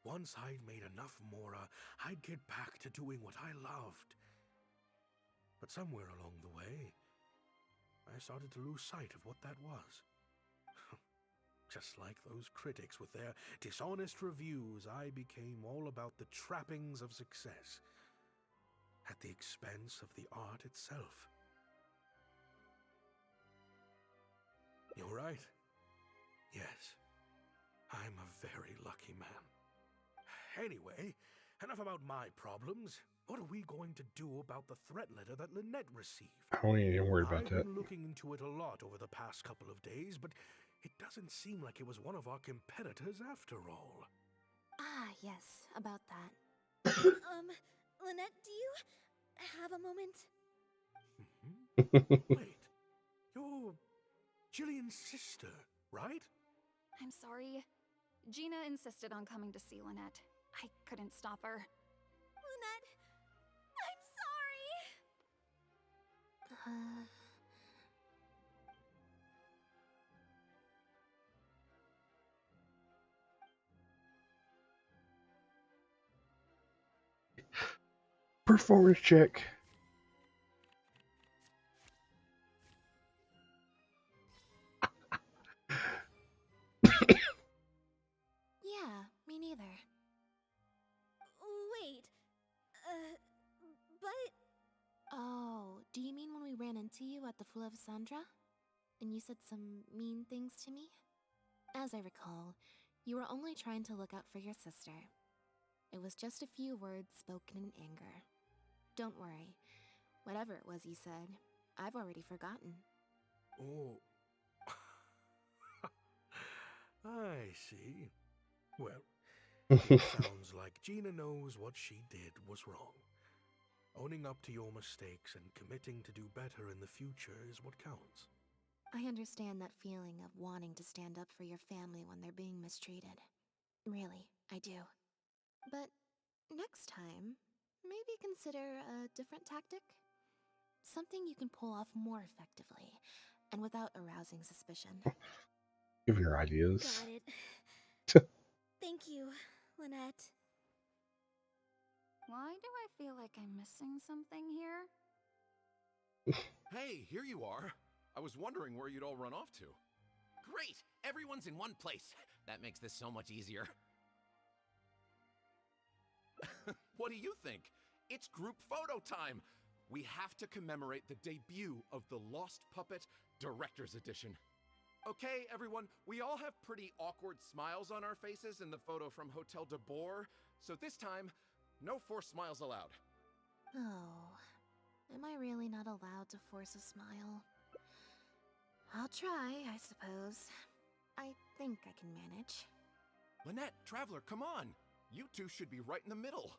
once I'd made enough Mora, I'd get back to doing what I loved. But somewhere along the way, I started to lose sight of what that was. Just like those critics with their dishonest reviews, I became all about the trappings of success, at the expense of the art itself. You're right. Yes, I'm a very lucky man. Anyway, enough about my problems. What are we going to do about the threat letter that Lynette received? I don't even worry about I've that. been looking into it a lot over the past couple of days, but it doesn't seem like it was one of our competitors after all. Ah, yes, about that. Lynette, do you have a moment? Wait, you're Jillian's sister, right? I'm sorry. Gina insisted on coming to see Lynette. I couldn't stop her. Lynette, I'm sorry! Performance check. Yeah, me neither. Wait, but... Oh, do you mean when we ran into you at the Fleuve Sandra? And you said some mean things to me? As I recall, you were only trying to look out for your sister. It was just a few words spoken in anger. Don't worry. Whatever it was you said, I've already forgotten. Oh. I see. Well, it sounds like Gina knows what she did was wrong. Owning up to your mistakes and committing to do better in the future is what counts. I understand that feeling of wanting to stand up for your family when they're being mistreated. Really, I do. But next time, maybe consider a different tactic? Something you can pull off more effectively, and without arousing suspicion. Giving her ideas. Got it. Thank you, Lynette. Why do I feel like I'm missing something here? Hey, here you are. I was wondering where you'd all run off to. Great! Everyone's in one place. That makes this so much easier. What do you think? It's group photo time. We have to commemorate the debut of the Lost Puppet Director's Edition. Okay, everyone, we all have pretty awkward smiles on our faces in the photo from Hotel de Boer, so this time, no forced smiles allowed. Oh, am I really not allowed to force a smile? I'll try, I suppose. I think I can manage. Lynette, Traveler, come on. You two should be right in the middle.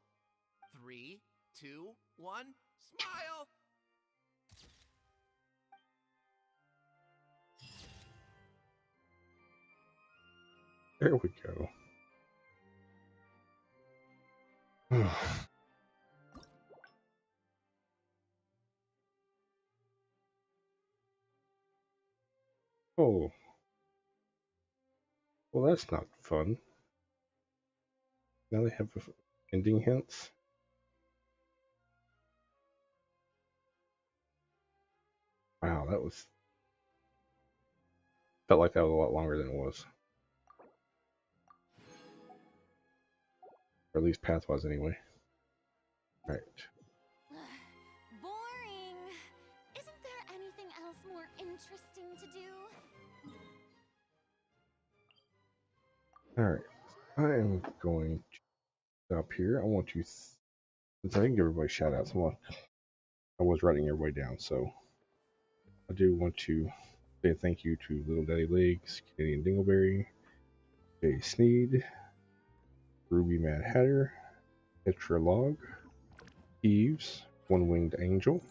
3, 2, 1, smile! There we go. Oh. Well, that's not fun. Now they have ending hints. Wow, that was... Felt like that was a lot longer than it was. Or at least path-wise anyway. Right. Boring. Isn't there anything else more interesting to do? Alright. I am going to stop here. I want to... Since I didn't give everybody shout-outs, I was writing everybody down, so... I do want to say thank you to Little Daddy Legs, Canadian Dingleberry, Jay Sneed, Ruby Mad Hatter, Petra Log, Eves, One Winged Angel,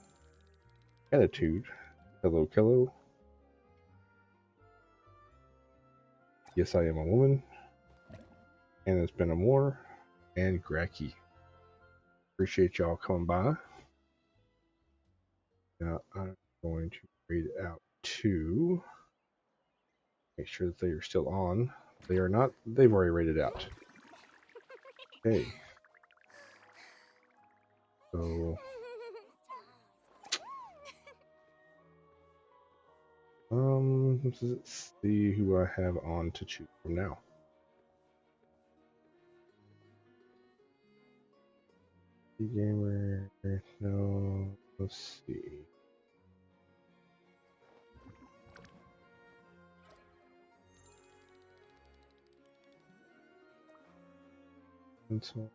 Attitude, Hello Kello, Yes I Am a Woman, and It's Been a More, and Gracky. Appreciate y'all coming by. Now I'm going to read it out to make sure that they are still on. They are not. They've already rated out. Okay. So let's see who I have on to choose from now. Gamer, no, let's see. Pencil.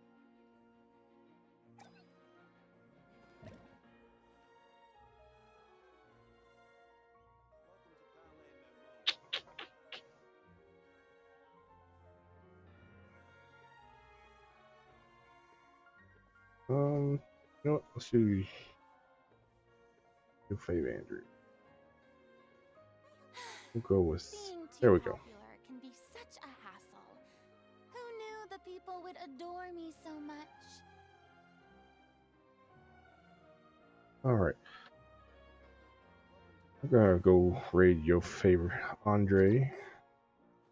You know what? Let's do Fave Andrew. We'll go with. There we go. Popular can be such a hassle. Who knew the people would adore me so much? Alright. I'm gonna go raid your favorite Andre.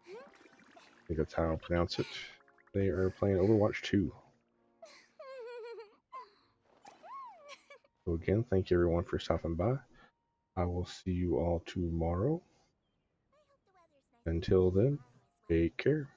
I think that's how I pronounce it. They are playing Overwatch 2. So again, thank you everyone for stopping by. I will see you all tomorrow. Until then, take care.